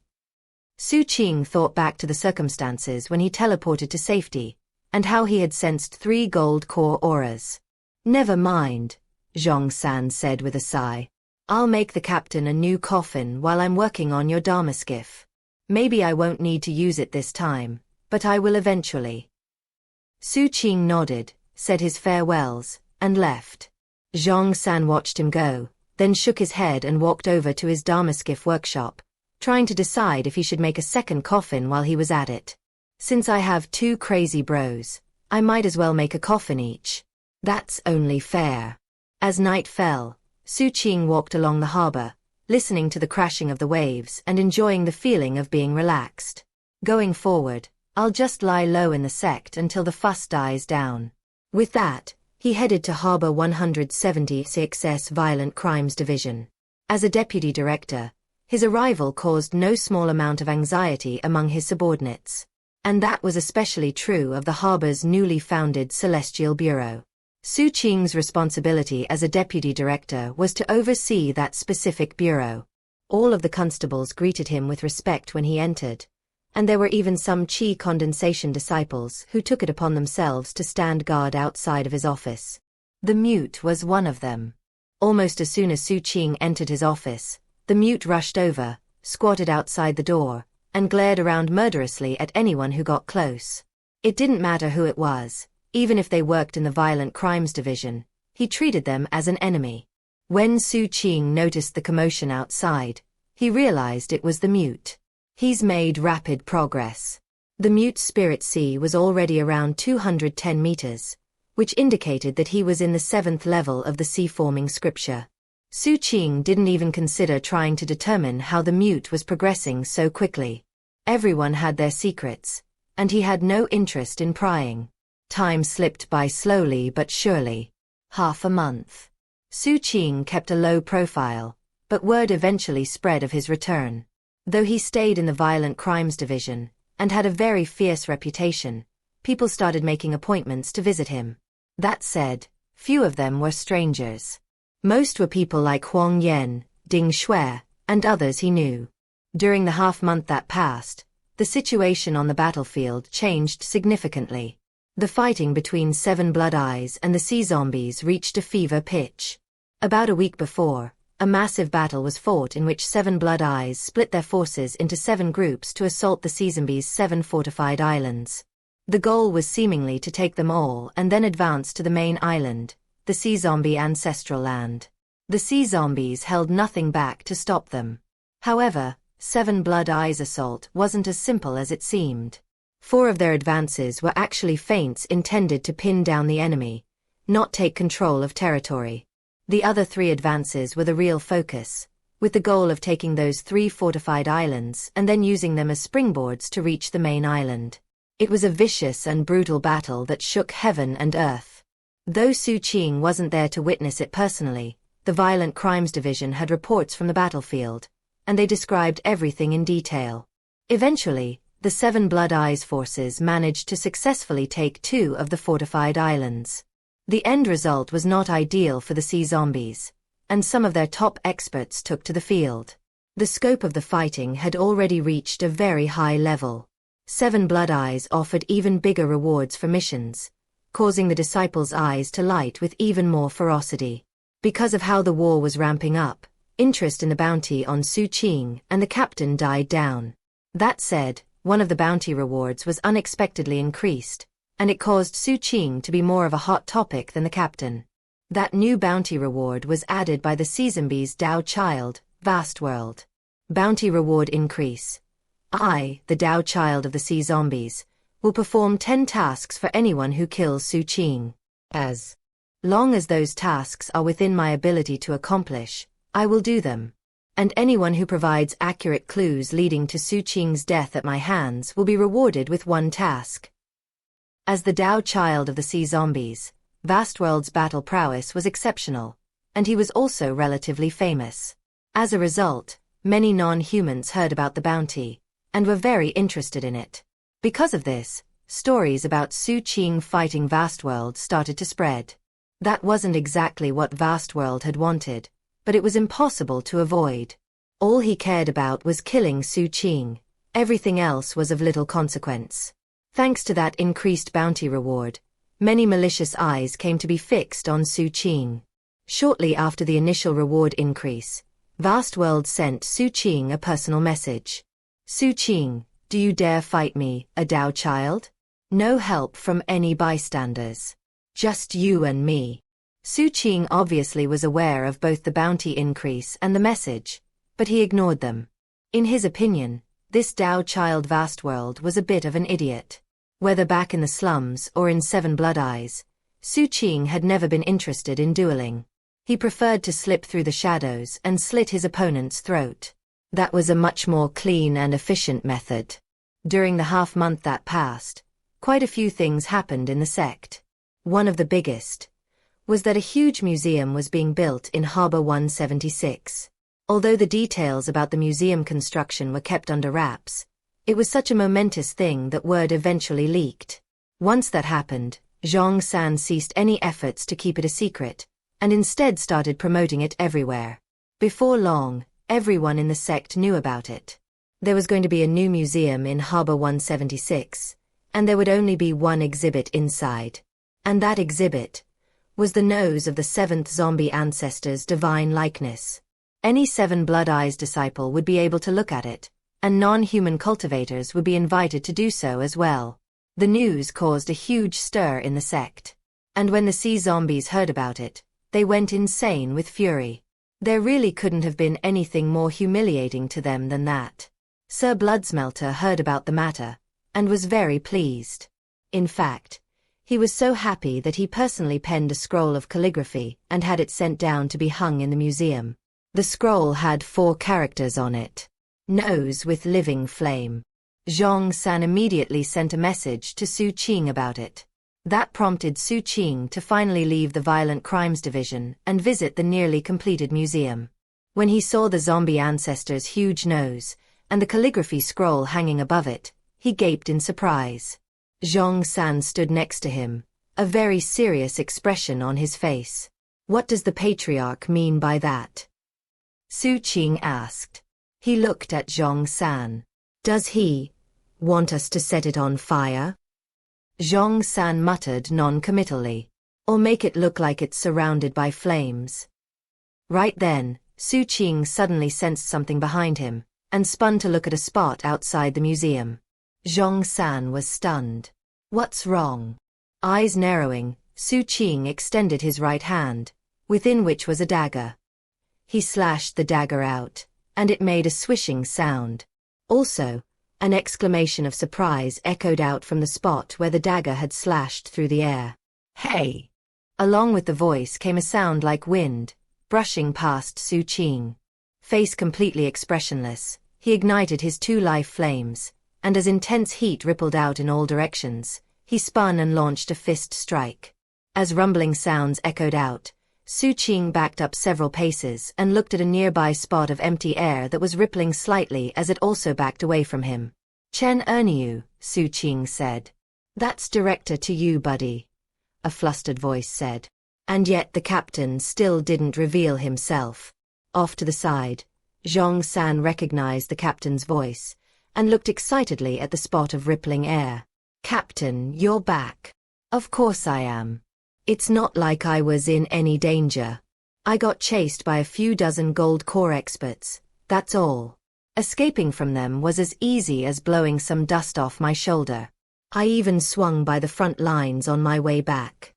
Xu Qing thought back to the circumstances when he teleported to safety, and how he had sensed 3 gold core auras. Never mind, Zhong San said with a sigh. I'll make the captain a new coffin while I'm working on your Dharma skiff. Maybe I won't need to use it this time, but I will eventually. Xu Qing nodded, said his farewells, and left. Zhong San watched him go, then shook his head and walked over to his Dharma skiff workshop, trying to decide if he should make a second coffin while he was at it. Since I have 2 crazy bros, I might as well make a coffin each. That's only fair. As night fell, Xu Qing walked along the harbor, listening to the crashing of the waves and enjoying the feeling of being relaxed. Going forward, I'll just lie low in the sect until the fuss dies down. With that, he headed to Harbor 176's Violent Crimes Division. As a deputy director, his arrival caused no small amount of anxiety among his subordinates. And that was especially true of the harbor's newly founded Celestial Bureau. Xu Qing's responsibility as a deputy director was to oversee that specific bureau. All of the constables greeted him with respect when he entered, and there were even some Qi condensation disciples who took it upon themselves to stand guard outside of his office. The mute was one of them. Almost as soon as Xu Qing entered his office, the mute rushed over, squatted outside the door, and glared around murderously at anyone who got close. It didn't matter who it was, even if they worked in the Violent Crimes Division, he treated them as an enemy. When Xu Qing noticed the commotion outside, he realized it was the mute. He's made rapid progress. The mute's spirit sea was already around 210 meters, which indicated that he was in the 7th level of the sea-forming scripture. Xu Qing didn't even consider trying to determine how the mute was progressing so quickly. Everyone had their secrets, and he had no interest in prying. Time slipped by slowly but surely. Half a month. Xu Qing kept a low profile, but word eventually spread of his return. Though he stayed in the Violent Crimes Division, and had a very fierce reputation, people started making appointments to visit him. That said, few of them were strangers. Most were people like Huang Yan, Ding Shui, and others he knew. During the half-month that passed, the situation on the battlefield changed significantly. The fighting between 7 Blood Eyes and the sea zombies reached a fever pitch. About a week before, a massive battle was fought in which 7 Blood Eyes split their forces into 7 groups to assault the sea zombies' 7 fortified islands. The goal was seemingly to take them all and then advance to the main island, the sea zombie ancestral land. The sea zombies held nothing back to stop them. However, 7 Blood Eyes' assault wasn't as simple as it seemed. 4 of their advances were actually feints intended to pin down the enemy, not take control of territory. The other 3 advances were the real focus, with the goal of taking those 3 fortified islands and then using them as springboards to reach the main island. It was a vicious and brutal battle that shook heaven and earth. Though Xu Qing wasn't there to witness it personally, the Violent Crimes Division had reports from the battlefield, and they described everything in detail. Eventually, the Seven Blood Eyes forces managed to successfully take 2 of the fortified islands. The end result was not ideal for the sea zombies, and some of their top experts took to the field. The scope of the fighting had already reached a very high level. 7 Blood Eyes offered even bigger rewards for missions, causing the disciples' eyes to light with even more ferocity. Because of how the war was ramping up, interest in the bounty on Xu Qing and the captain died down. That said, one of the bounty rewards was unexpectedly increased, and it caused Xu Qing to be more of a hot topic than the captain. That new bounty reward was added by the Sea Zombies' Dao Child, Vast World. Bounty reward increase. I, the Dao Child of the Sea Zombies, will perform 10 tasks for anyone who kills Xu Qing. As long as those tasks are within my ability to accomplish, I will do them. And anyone who provides accurate clues leading to Xu Qing's death at my hands will be rewarded with 1 task. As the Dao Child of the Sea Zombies, Vastworld's battle prowess was exceptional, and he was also relatively famous. As a result, many non-humans heard about the bounty, and were very interested in it. Because of this, stories about Xu Qing fighting Vastworld started to spread. That wasn't exactly what Vastworld had wanted, but it was impossible to avoid. All he cared about was killing Xu Qing. Everything else was of little consequence. Thanks to that increased bounty reward, many malicious eyes came to be fixed on Xu Qing. Shortly after the initial reward increase, Vastworld sent Xu Qing a personal message. Xu Qing, do you dare fight me, a Dao Child? No help from any bystanders. Just you and me. Xu Qing obviously was aware of both the bounty increase and the message, but he ignored them. In his opinion, this Dao Child Vastworld was a bit of an idiot. Whether back in the slums or in 7 Blood Eyes, Xu Qing had never been interested in dueling. He preferred to slip through the shadows and slit his opponent's throat. That was a much more clean and efficient method. During the half-month that passed, quite a few things happened in the sect. One of the biggest was that a huge museum was being built in Harbor 176. Although the details about the museum construction were kept under wraps, it was such a momentous thing that word eventually leaked. Once that happened, Xianxia ceased any efforts to keep it a secret, and instead started promoting it everywhere. Before long, everyone in the sect knew about it. There was going to be a new museum in Harbor 176, and there would only be one exhibit inside. And that exhibit was the nose of the 7th zombie ancestor's divine likeness. Any 7 Blood Eyes disciple would be able to look at it, and non-human cultivators would be invited to do so as well. The news caused a huge stir in the sect. And when the sea zombies heard about it, they went insane with fury. There really couldn't have been anything more humiliating to them than that. Sir Bloodsmelter heard about the matter, and was very pleased. In fact, he was so happy that he personally penned a scroll of calligraphy and had it sent down to be hung in the museum. The scroll had 4 characters on it. Nose with living flame. Xianxia immediately sent a message to Xu Qing about it. That prompted Xu Qing to finally leave the Violent Crimes Division and visit the nearly completed museum. When he saw the zombie ancestor's huge nose, and the calligraphy scroll hanging above it, he gaped in surprise. Xianxia stood next to him, a very serious expression on his face. What does the patriarch mean by that? Xu Qing asked. He looked at Xianxia. Does he want us to set it on fire? Xianxia muttered non-committally. Or make it look like it's surrounded by flames. Right then, Xu Qing suddenly sensed something behind him, and spun to look at a spot outside the museum. Xianxia was stunned. What's wrong? Eyes narrowing, Xu Qing extended his right hand, within which was a dagger. He slashed the dagger out, and it made a swishing sound. Also, an exclamation of surprise echoed out from the spot where the dagger had slashed through the air. Hey! Along with the voice came a sound like wind, brushing past Xu Qing. Face completely expressionless, he ignited his 2 life flames, and as intense heat rippled out in all directions, he spun and launched a fist strike. As rumbling sounds echoed out, Xu Qing backed up several paces and looked at a nearby spot of empty air that was rippling slightly as it also backed away from him. Chen Erniu, Xu Qing said. That's director to you, buddy, a flustered voice said. And yet the captain still didn't reveal himself. Off to the side, Zhong San recognized the captain's voice and looked excitedly at the spot of rippling air. Captain, you're back. Of course I am. It's not like I was in any danger. I got chased by a few dozen gold core experts, that's all. Escaping from them was as easy as blowing some dust off my shoulder. I even swung by the front lines on my way back.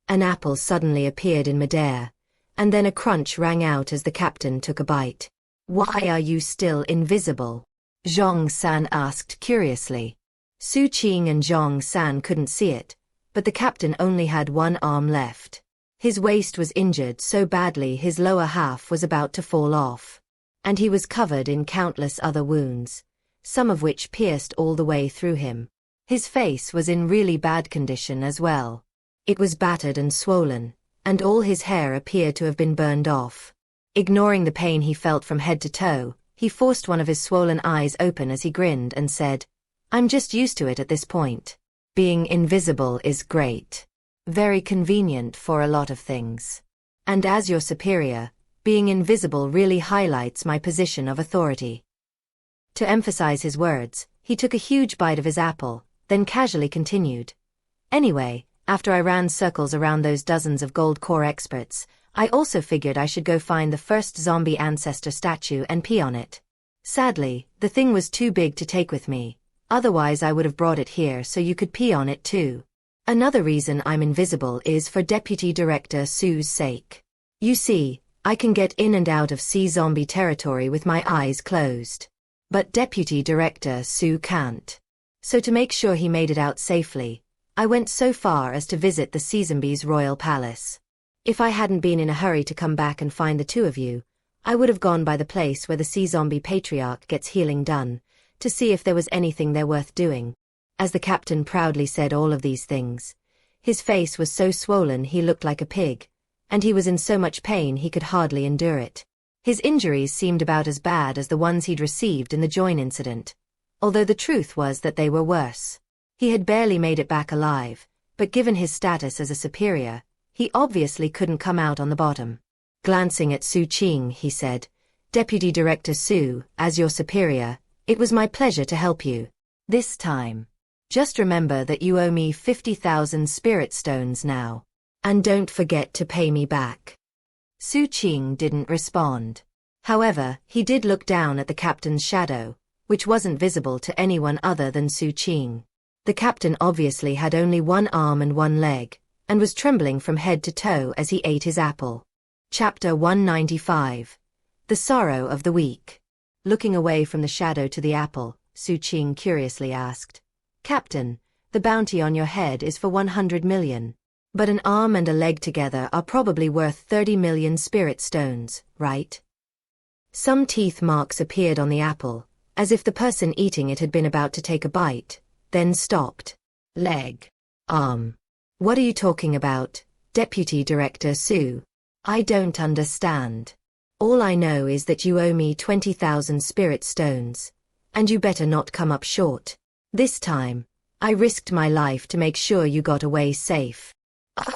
An apple suddenly appeared in midair, and then a crunch rang out as the captain took a bite. Why are you still invisible? Zhong San asked curiously. Xu Qing and Zhong San couldn't see it, but the captain only had one arm left. His waist was injured so badly his lower half was about to fall off. And he was covered in countless other wounds, some of which pierced all the way through him. His face was in really bad condition as well. It was battered and swollen, and all his hair appeared to have been burned off. Ignoring the pain he felt from head to toe, he forced one of his swollen eyes open as he grinned and said, I'm just used to it at this point. Being invisible is great. Very convenient for a lot of things. And as your superior, being invisible really highlights my position of authority. To emphasize his words, he took a huge bite of his apple, then casually continued. Anyway, after I ran circles around those dozens of gold core experts, I also figured I should go find the first zombie ancestor statue and pee on it. Sadly, the thing was too big to take with me, otherwise I would have brought it here so you could pee on it too. Another reason I'm invisible is for Deputy Director Su's sake. You see, I can get in and out of sea zombie territory with my eyes closed. But Deputy Director Su can't. So to make sure he made it out safely, I went so far as to visit the Sea Zombies' royal palace. If I hadn't been in a hurry to come back and find the two of you, I would have gone by the place where the sea zombie patriarch gets healing done, to see if there was anything there worth doing. As the captain proudly said all of these things, his face was so swollen he looked like a pig, and he was in so much pain he could hardly endure it. His injuries seemed about as bad as the ones he'd received in the join incident, although the truth was that they were worse. He had barely made it back alive, but given his status as a superior, he obviously couldn't come out on the bottom. Glancing at Xu Qing, he said, Deputy Director Su, as your superior, it was my pleasure to help you. This time. Just remember that you owe me 50,000 spirit stones now. And don't forget to pay me back. Xu Qing didn't respond. However, he did look down at the captain's shadow, which wasn't visible to anyone other than Xu Qing. The captain obviously had only one arm and one leg, and was trembling from head to toe as he ate his apple. Chapter 195. The Sorrow of the Weak. Looking away from the shadow to the apple, Xu Qing curiously asked, Captain, the bounty on your head is for 100 million. But an arm and a leg together are probably worth 30 million spirit stones, right? Some teeth marks appeared on the apple, as if the person eating it had been about to take a bite, then stopped. Leg. Arm. What are you talking about, Deputy Director Su? I don't understand. All I know is that you owe me 20,000 spirit stones, and you better not come up short. This time, I risked my life to make sure you got away safe.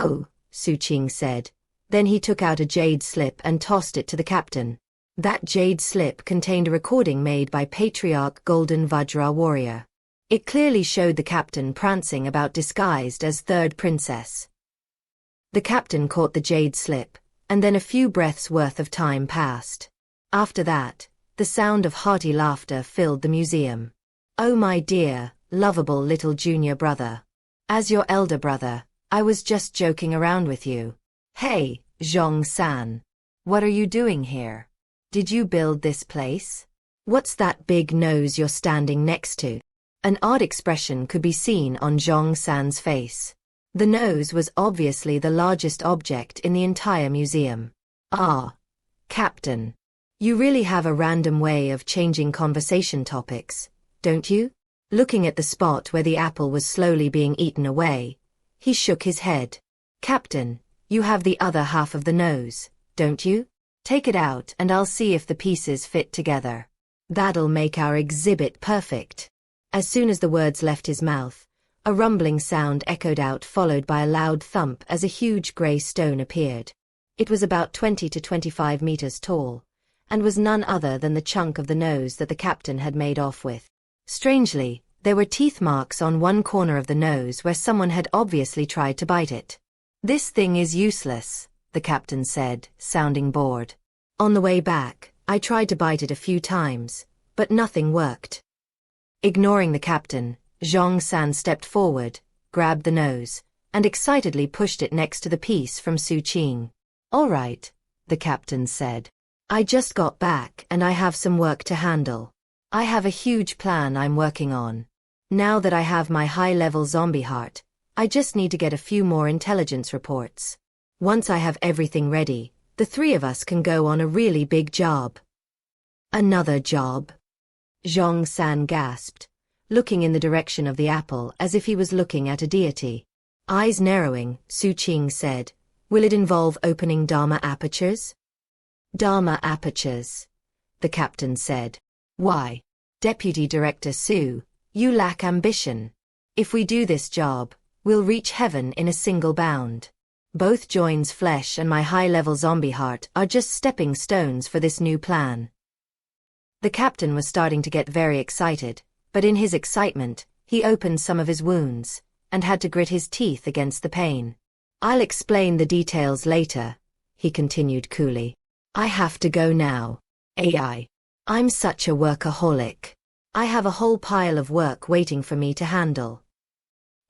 Oh, Xu Qing said. Then he took out a jade slip and tossed it to the captain. That jade slip contained a recording made by Patriarch Golden Vajra Warrior. It clearly showed the captain prancing about disguised as third princess. The captain caught the jade slip, and then a few breaths worth of time passed. After that, the sound of hearty laughter filled the museum. Oh my dear, lovable little junior brother. As your elder brother, I was just joking around with you. Hey, Zhong San. What are you doing here? Did you build this place? What's that big nose you're standing next to? An odd expression could be seen on Zhong San's face. The nose was obviously the largest object in the entire museum. Ah, Captain. You really have a random way of changing conversation topics, don't you? Looking at the spot where the apple was slowly being eaten away, he shook his head. Captain, You have the other half of the nose, don't you? Take it out and I'll see if the pieces fit together. That'll make our exhibit perfect. As soon as the words left his mouth, a rumbling sound echoed out, followed by a loud thump as a huge grey stone appeared. It was about 20 to 25 meters tall, and was none other than the chunk of the nose that the captain had made off with. Strangely, there were teeth marks on one corner of the nose where someone had obviously tried to bite it. "This thing is useless," the captain said, sounding bored. "On the way back, I tried to bite it a few times, but nothing worked." Ignoring the captain, Xianxia stepped forward, grabbed the nose, and excitedly pushed it next to the piece from Xu Qing. "All right," the captain said. "I just got back and I have some work to handle. I have a huge plan I'm working on. Now that I have my high-level zombie heart, I just need to get a few more intelligence reports. Once I have everything ready, the three of us can go on a really big job." "Another job?" Xianxia gasped, looking in the direction of the apple as if he was looking at a deity. Eyes narrowing, Xu Qing said, "Will it involve opening Dharma apertures?" "Dharma apertures," the captain said. "Why? Deputy Director Su, you lack ambition. If we do this job, we'll reach heaven in a single bound. Both Join's flesh and my high-level zombie heart are just stepping stones for this new plan." The captain was starting to get very excited, but in his excitement, he opened some of his wounds, and had to grit his teeth against the pain. "I'll explain the details later," he continued coolly. "I have to go now. I'm such a workaholic. I have a whole pile of work waiting for me to handle."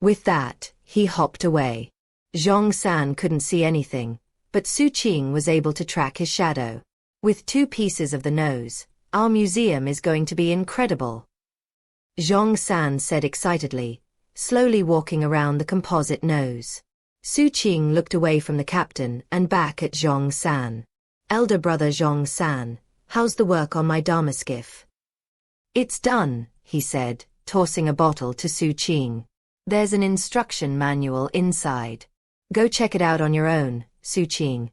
With that, he hopped away. Xianxia couldn't see anything, but Xu Qing was able to track his shadow. "With 2 pieces of the nose, our museum is going to be incredible," Xianxia said excitedly, slowly walking around the composite nose. Xu Qing looked away from the captain and back at Xianxia. "Elder brother Xianxia, how's the work on my Dharma skiff?" "It's done," he said, tossing a bottle to Xu Qing. "There's an instruction manual inside. Go check it out on your own, Xu Qing.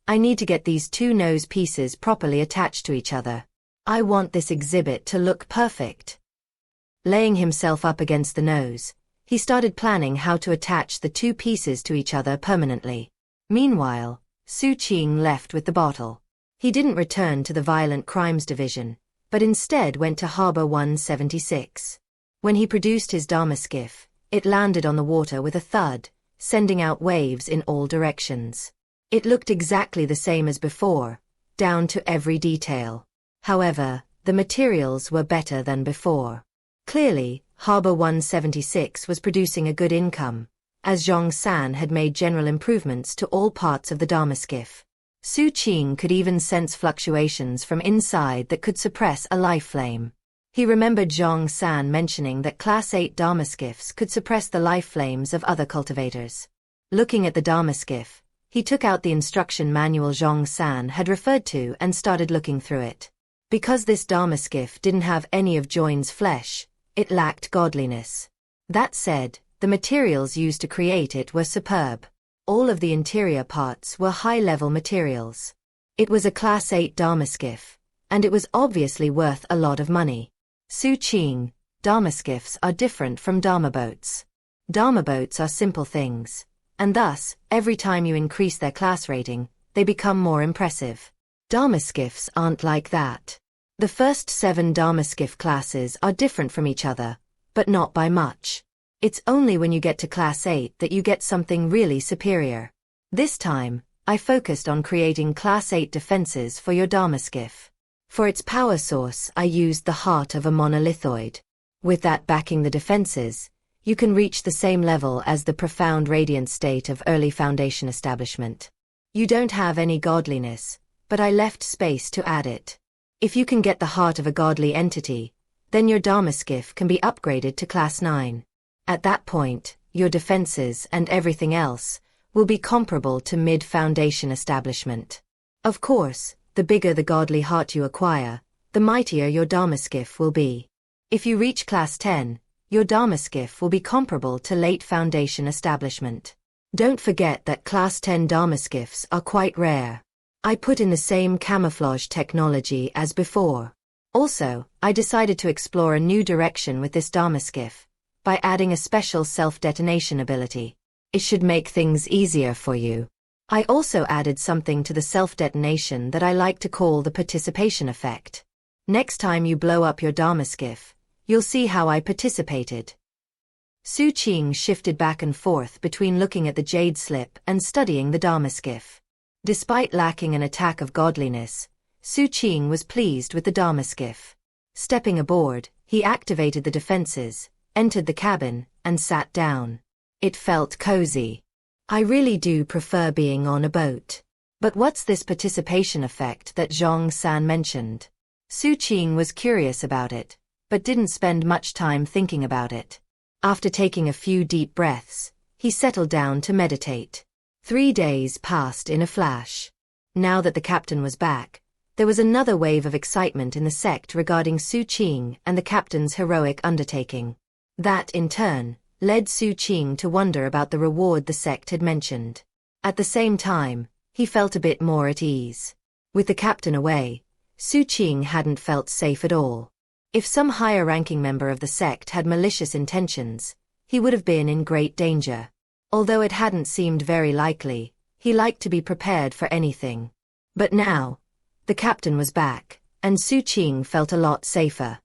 I need to get these 2 nose pieces properly attached to each other. I want this exhibit to look perfect." Laying himself up against the nose, he started planning how to attach the 2 pieces to each other permanently. Meanwhile, Xu Qing left with the bottle. He didn't return to the Violent Crimes Division, but instead went to Harbor 176. When he produced his Dharma skiff, it landed on the water with a thud, sending out waves in all directions. It looked exactly the same as before, down to every detail. However, the materials were better than before. Clearly, Harbor 176 was producing a good income, as Xianxia had made general improvements to all parts of the Dharma skiff. Xu Qing could even sense fluctuations from inside that could suppress a life flame. He remembered Xianxia mentioning that Class 8 Dharma skiffs could suppress the life flames of other cultivators. Looking at the Dharma skiff, he took out the instruction manual Xianxia had referred to and started looking through it. Because this Dharma skiff didn't have any of Join's flesh, it lacked godliness. That said, the materials used to create it were superb. All of the interior parts were high-level materials. It was a Class 8 Dharma skiff, and it was obviously worth a lot of money. Xu Qing, Dharma skiffs are different from Dharma boats. Dharma boats are simple things, and thus, every time you increase their class rating, they become more impressive. Dharma skiffs aren't like that. The first 7 Dharma skiff classes are different from each other, but not by much. It's only when you get to Class 8 that you get something really superior. This time, I focused on creating Class 8 defenses for your Dharma skiff. For its power source, I used the heart of a monolithoid. With that backing the defenses, you can reach the same level as the profound radiant state of early Foundation establishment. You don't have any godliness, but I left space to add it. If you can get the heart of a godly entity, then your Dharma skiff can be upgraded to Class 9. At that point, your defenses and everything else will be comparable to mid-Foundation establishment. Of course, the bigger the godly heart you acquire, the mightier your Dharma skiff will be. If you reach Class 10, your Dharma skiff will be comparable to late Foundation establishment. Don't forget that Class 10 Dharmaskiffs are quite rare. I put in the same camouflage technology as before. Also, I decided to explore a new direction with this Dharmaskiff by adding a special self-detonation ability. It should make things easier for you. I also added something to the self-detonation that I like to call the participation effect. Next time you blow up your Dharmaskiff, you'll see how I participated. Xu Qing shifted back and forth between looking at the jade slip and studying the Dharmaskiff. Despite lacking an attack of godliness, Xu Qing was pleased with the Dharmaskiff. Stepping aboard, he activated the defenses, entered the cabin, and sat down. It felt cozy. I really do prefer being on a boat. But what's this participation effect that Zhang-san mentioned? Xu Qing was curious about it, but didn't spend much time thinking about it. After taking a few deep breaths, he settled down to meditate. 3 days passed in a flash. Now that the captain was back, there was another wave of excitement in the sect regarding Xu Qing and the captain's heroic undertaking. That, in turn, led Xu Qing to wonder about the reward the sect had mentioned. At the same time, he felt a bit more at ease. With the captain away, Xu Qing hadn't felt safe at all. If some higher-ranking member of the sect had malicious intentions, he would have been in great danger. Although it hadn't seemed very likely, he liked to be prepared for anything. But now, the captain was back, and Xu Qing felt a lot safer.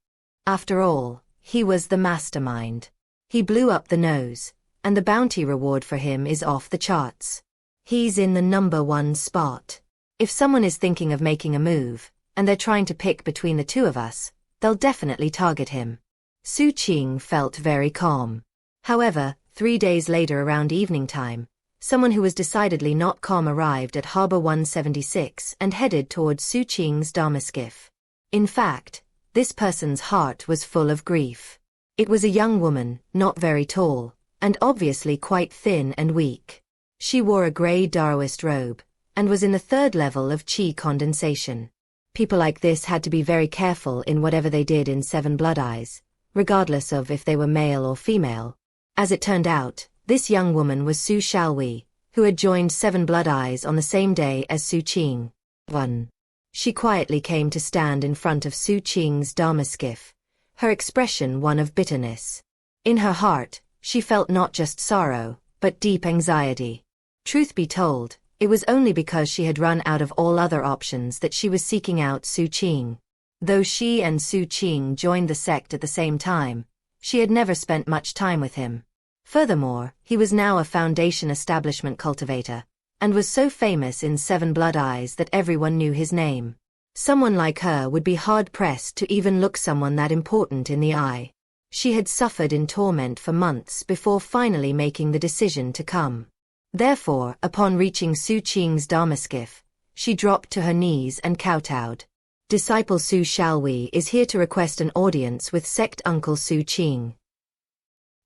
After all, he was the mastermind. He blew up the nose, and the bounty reward for him is off the charts. He's in the #1 spot. If someone is thinking of making a move, and they're trying to pick between the two of us, they'll definitely target him. Xu Qing felt very calm. However, 3 days later around evening time, someone who was decidedly not calm arrived at Harbor 176 and headed towards Xu Qing's Dharmaskiff. In fact, this person's heart was full of grief. It was a young woman, not very tall, and obviously quite thin and weak. She wore a grey Daoist robe, and was in the 3rd level of qi condensation. People like this had to be very careful in whatever they did in Seven Blood Eyes, regardless of if they were male or female. As it turned out, this young woman was Su Xiaowei, who had joined Seven Blood Eyes on the same day as Xu Qing. 1. She quietly came to stand in front of Xu Qing's Dharmaskiff, her expression one of bitterness. In her heart, she felt not just sorrow, but deep anxiety. Truth be told, it was only because she had run out of all other options that she was seeking out Xu Qing. Though she and Xu Qing joined the sect at the same time, she had never spent much time with him. Furthermore, he was now a Foundation establishment cultivator, and was so famous in Seven Blood Eyes that everyone knew his name. Someone like her would be hard-pressed to even look someone that important in the eye. She had suffered in torment for months before finally making the decision to come. Therefore, upon reaching Xu Qing's Dharmaskiff, she dropped to her knees and kowtowed. Disciple Su Xiaowei is here to request an audience with sect uncle Xu Qing.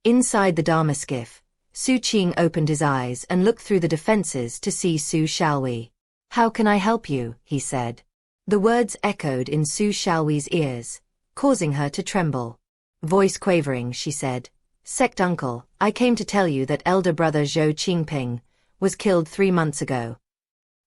Inside the Dharmaskiff, Xu Qing opened his eyes and looked through the defenses to see Su Xiaowei. "How can I help you?" he said. The words echoed in Su Xiaowei's ears, causing her to tremble. Voice quavering, she said, "Sect uncle, I came to tell you that elder brother Zhou Qingping was killed 3 months ago."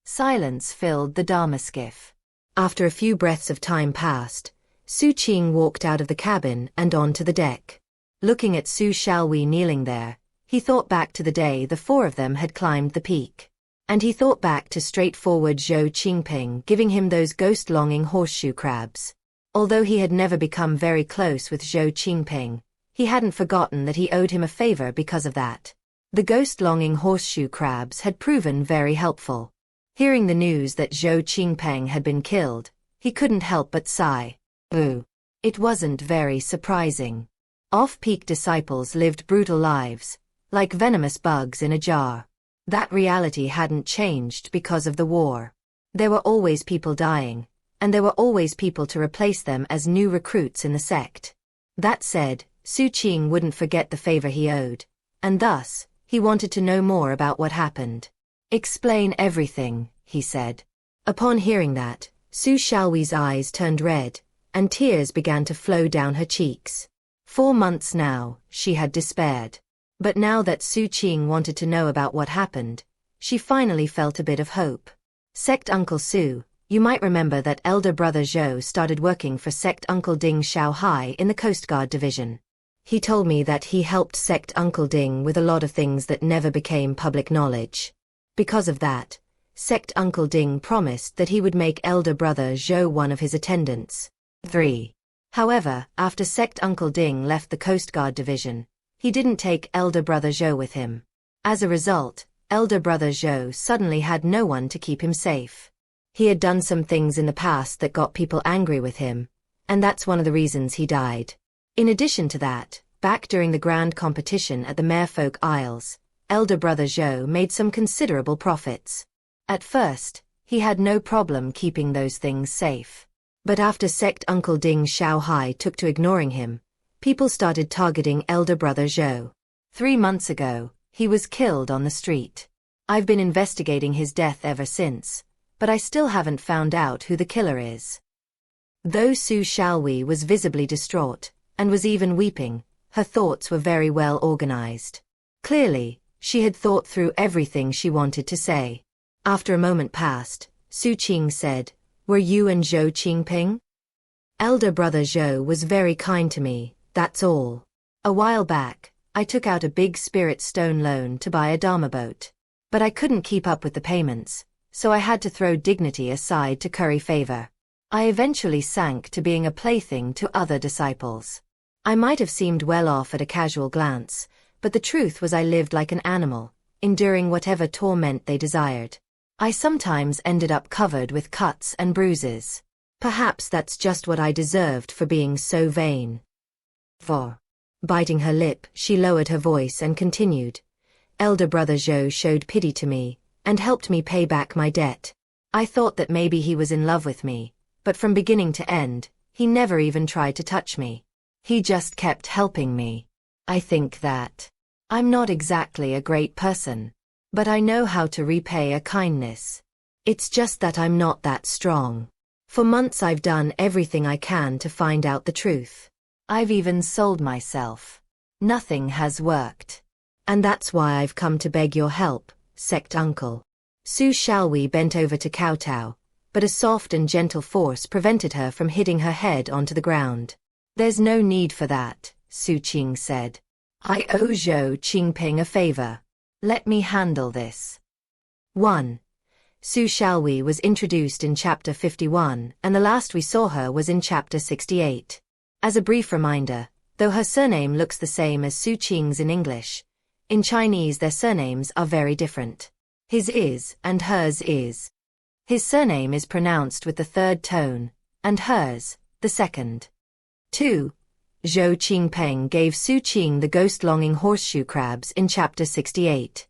Silence filled the Dharmaskiff. After a few breaths of time passed, Xu Qing walked out of the cabin and onto the deck. Looking at Su Xiaowei kneeling there, he thought back to the day the 4 of them had climbed the peak. And he thought back to straightforward Zhou Qingping giving him those ghost-longing horseshoe crabs. Although he had never become very close with Zhou Qingping, he hadn't forgotten that he owed him a favor because of that. The ghost-longing horseshoe crabs had proven very helpful. Hearing the news that Zhou Qingping had been killed, he couldn't help but sigh. Ooh. It wasn't very surprising. Off-peak disciples lived brutal lives, like venomous bugs in a jar. That reality hadn't changed because of the war. There were always people dying, and there were always people to replace them as new recruits in the sect. That said, Xu Qing wouldn't forget the favor he owed, and thus, he wanted to know more about what happened. "Explain everything," he said. Upon hearing that, Su Xiaowei's eyes turned red, and tears began to flow down her cheeks. 4 months now, she had despaired. But now that Xu Qing wanted to know about what happened, she finally felt a bit of hope. Sect Uncle Su, you might remember that elder brother Zhou started working for Sect Uncle Ding Xiaohai in the Coast Guard division. He told me that he helped Sect Uncle Ding with a lot of things that never became public knowledge. Because of that, Sect Uncle Ding promised that he would make elder brother Zhou one of his attendants. 3. However, after Sect Uncle Ding left the Coast Guard division, he didn't take elder brother Zhou with him. As a result, elder brother Zhou suddenly had no one to keep him safe. He had done some things in the past that got people angry with him, and that's one of the reasons he died. In addition to that, back during the grand competition at the Merfolk Isles, elder brother Zhou made some considerable profits. At first, he had no problem keeping those things safe. But after Sect Uncle Ding Xiaohai took to ignoring him, people started targeting elder brother Zhou. 3 months ago, he was killed on the street. I've been investigating his death ever since, but I still haven't found out who the killer is. Though Su Xiaowei was visibly distraught, and was even weeping, her thoughts were very well organized. Clearly, she had thought through everything she wanted to say. After a moment passed, Xu Qing said, "Were you and Zhou Qingping?" "Elder brother Zhou was very kind to me, that's all. A while back, I took out a big spirit stone loan to buy a Dharma boat. But I couldn't keep up with the payments, so I had to throw dignity aside to curry favor. I eventually sank to being a plaything to other disciples. I might have seemed well off at a casual glance, but the truth was I lived like an animal, enduring whatever torment they desired. I sometimes ended up covered with cuts and bruises. Perhaps that's just what I deserved for being so vain." For, biting her lip, she lowered her voice and continued, "Elder brother Zhou showed pity to me, and helped me pay back my debt. I thought that maybe he was in love with me, but from beginning to end, he never even tried to touch me. He just kept helping me. I think that I'm not exactly a great person, but I know how to repay a kindness. It's just that I'm not that strong. For months I've done everything I can to find out the truth. I've even sold myself. Nothing has worked. And that's why I've come to beg your help, Sect Uncle." Su Xiaowei bent over to kowtow, but a soft and gentle force prevented her from hitting her head onto the ground. "There's no need for that," Xu Qing said. "I owe Zhou Qingping a favor. Let me handle this." 1. Su Xiaowei was introduced in Chapter 51, and the last we saw her was in Chapter 68. As a brief reminder, though her surname looks the same as Xu Qing's in English, in Chinese their surnames are very different. His is, and hers is. His surname is pronounced with the third tone, and hers, the second. 2. Zhou Qingpeng gave Xu Qing the ghost-longing horseshoe crabs in Chapter 68.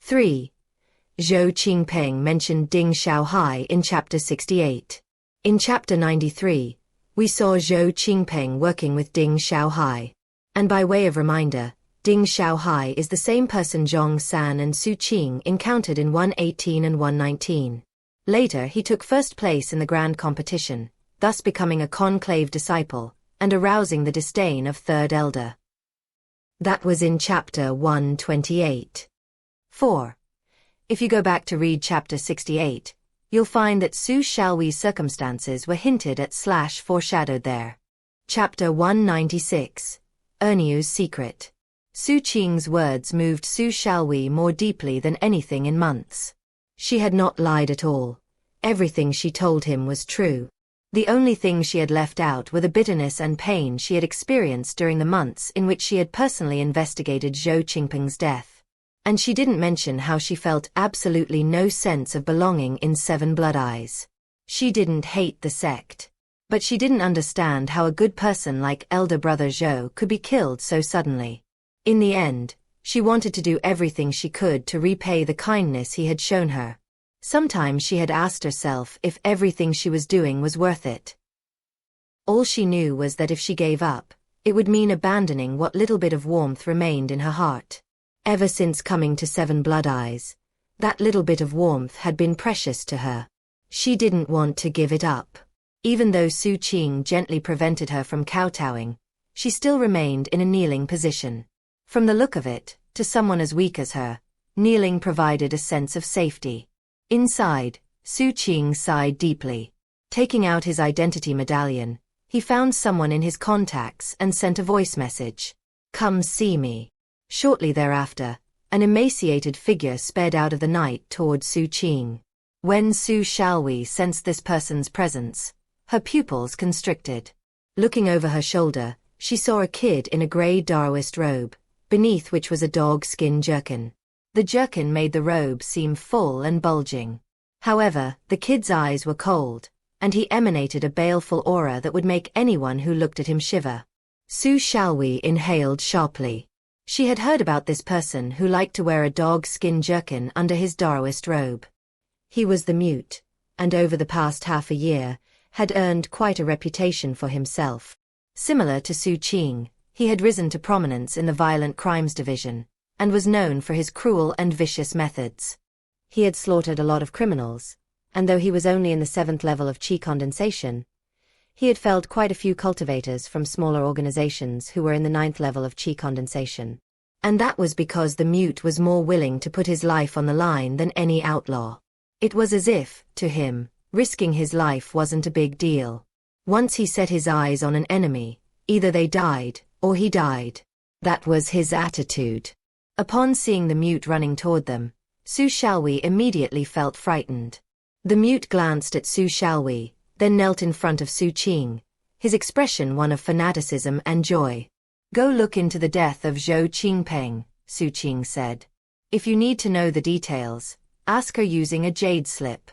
3. Zhou Qingpeng mentioned Ding Xiaohai in Chapter 68. In Chapter 93, we saw Zhou Qingpeng working with Ding Xiaohai. And by way of reminder, Ding Xiaohai is the same person Zhong San and Xu Qing encountered in 118 and 119. Later he took first place in the grand competition, thus becoming a conclave disciple, and arousing the disdain of Third Elder. That was in Chapter 128. 4. If you go back to read Chapter 68, you'll find that Su Xiaowei's circumstances were hinted at / foreshadowed there. Chapter 196. Erniu's Secret. Xu Qing's words moved Su Xiaowei more deeply than anything in months. She had not lied at all. Everything she told him was true. The only thing she had left out were the bitterness and pain she had experienced during the months in which she had personally investigated Zhou Qingpeng's death. And she didn't mention how she felt absolutely no sense of belonging in Seven Blood Eyes. She didn't hate the sect. But she didn't understand how a good person like elder brother Zhou could be killed so suddenly. In the end, she wanted to do everything she could to repay the kindness he had shown her. Sometimes she had asked herself if everything she was doing was worth it. All she knew was that if she gave up, it would mean abandoning what little bit of warmth remained in her heart. Ever since coming to Seven Blood Eyes, that little bit of warmth had been precious to her. She didn't want to give it up. Even though Xu Qing gently prevented her from kowtowing, she still remained in a kneeling position. From the look of it, To someone as weak as her, kneeling provided a sense of safety. Inside, Xu Qing sighed deeply. Taking out his identity medallion, he found someone in his contacts and sent a voice message. "Come see me." Shortly thereafter, an emaciated figure sped out of the night toward Xu Qing. When Xu Xiaohui sensed this person's presence, her pupils constricted. Looking over her shoulder, she saw a kid in a grey Daoist robe, beneath which was a dog-skin jerkin. The jerkin made the robe seem full and bulging. However, the kid's eyes were cold, and he emanated a baleful aura that would make anyone who looked at him shiver. Xu Xiaohui inhaled sharply. She had heard about this person who liked to wear a dog-skin jerkin under his Daoist robe. He was the mute, and over the past half a year, had earned quite a reputation for himself. Similar to Xu Qing, he had risen to prominence in the Violent Crimes Division, and was known for his cruel and vicious methods. He had slaughtered a lot of criminals, and though he was only in the 7th level of Qi condensation, he had felled quite a few cultivators from smaller organizations who were in the 9th level of Qi condensation. And that was because the mute was more willing to put his life on the line than any outlaw. It was as if, to him, risking his life wasn't a big deal. Once he set his eyes on an enemy, either they died, or he died. That was his attitude. Upon seeing the mute running toward them, Xu Xiaohui immediately felt frightened. The mute glanced at Xu Xiaohui, then knelt in front of Xu Qing, his expression one of fanaticism and joy. "Go look into the death of Zhou Qingpeng," Xu Qing said. "If you need to know the details, ask her using a jade slip."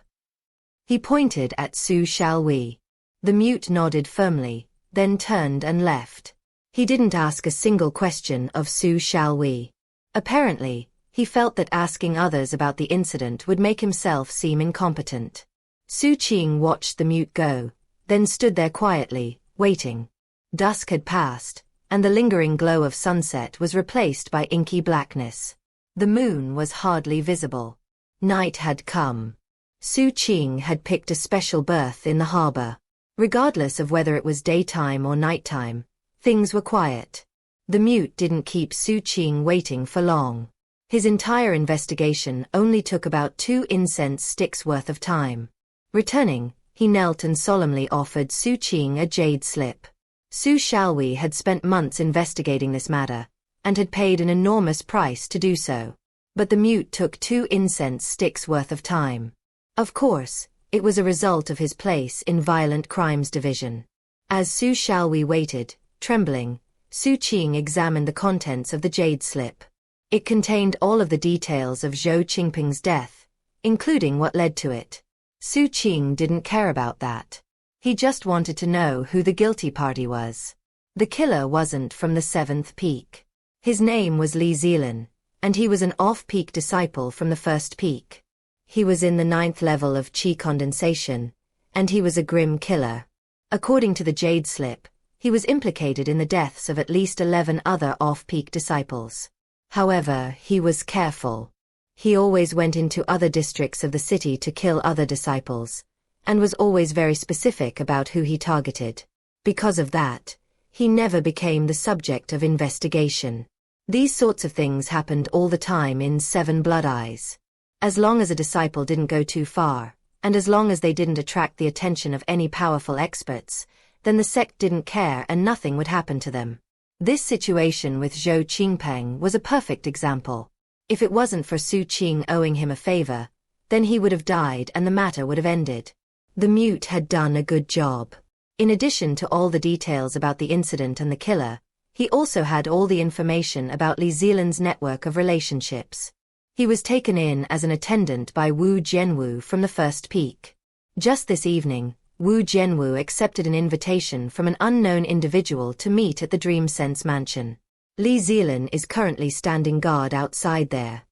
He pointed at Xu Xiaohui. The mute nodded firmly, then turned and left. He didn't ask a single question of Xu Xiaohui. Apparently, he felt that asking others about the incident would make himself seem incompetent. Xu Qing watched the mute go, then stood there quietly, waiting. Dusk had passed, and the lingering glow of sunset was replaced by inky blackness. The moon was hardly visible. Night had come. Xu Qing had picked a special berth in the harbor. Regardless of whether it was daytime or nighttime, things were quiet. The mute didn't keep Xu Qing waiting for long. His entire investigation only took about 2 incense sticks worth of time. Returning, he knelt and solemnly offered Xu Qing a jade slip. Xu Xiaohui had spent months investigating this matter, and had paid an enormous price to do so. But the mute took 2 incense sticks worth of time. Of course, it was a result of his place in Violent Crimes Division. As Xu Xiaohui waited, trembling, Xu Qing examined the contents of the jade slip. It contained all of the details of Zhou Qingping's death, including what led to it. Xu Qing didn't care about that. He just wanted to know who the guilty party was. The killer wasn't from the 7th peak. His name was Li Zilan, and he was an off-peak disciple from the 1st peak. He was in the 9th level of Qi condensation, and he was a grim killer. According to the jade slip, he was implicated in the deaths of at least 11 other off-peak disciples. However, he was careful. He always went into other districts of the city to kill other disciples, and was always very specific about who he targeted. Because of that, he never became the subject of investigation. These sorts of things happened all the time in 7 Blood Eyes. As long as a disciple didn't go too far, and as long as they didn't attract the attention of any powerful experts, then the sect didn't care and nothing would happen to them. This situation with Zhou Qingpeng was a perfect example. If it wasn't for Xu Qing owing him a favor, then he would have died and the matter would have ended. The mute had done a good job. In addition to all the details about the incident and the killer, he also had all the information about Li Zilan's network of relationships. He was taken in as an attendant by Wu Jianwu from the 1st peak. Just this evening, Wu Jianwu accepted an invitation from an unknown individual to meet at the Dream Sense mansion. Li Zilan is currently standing guard outside there.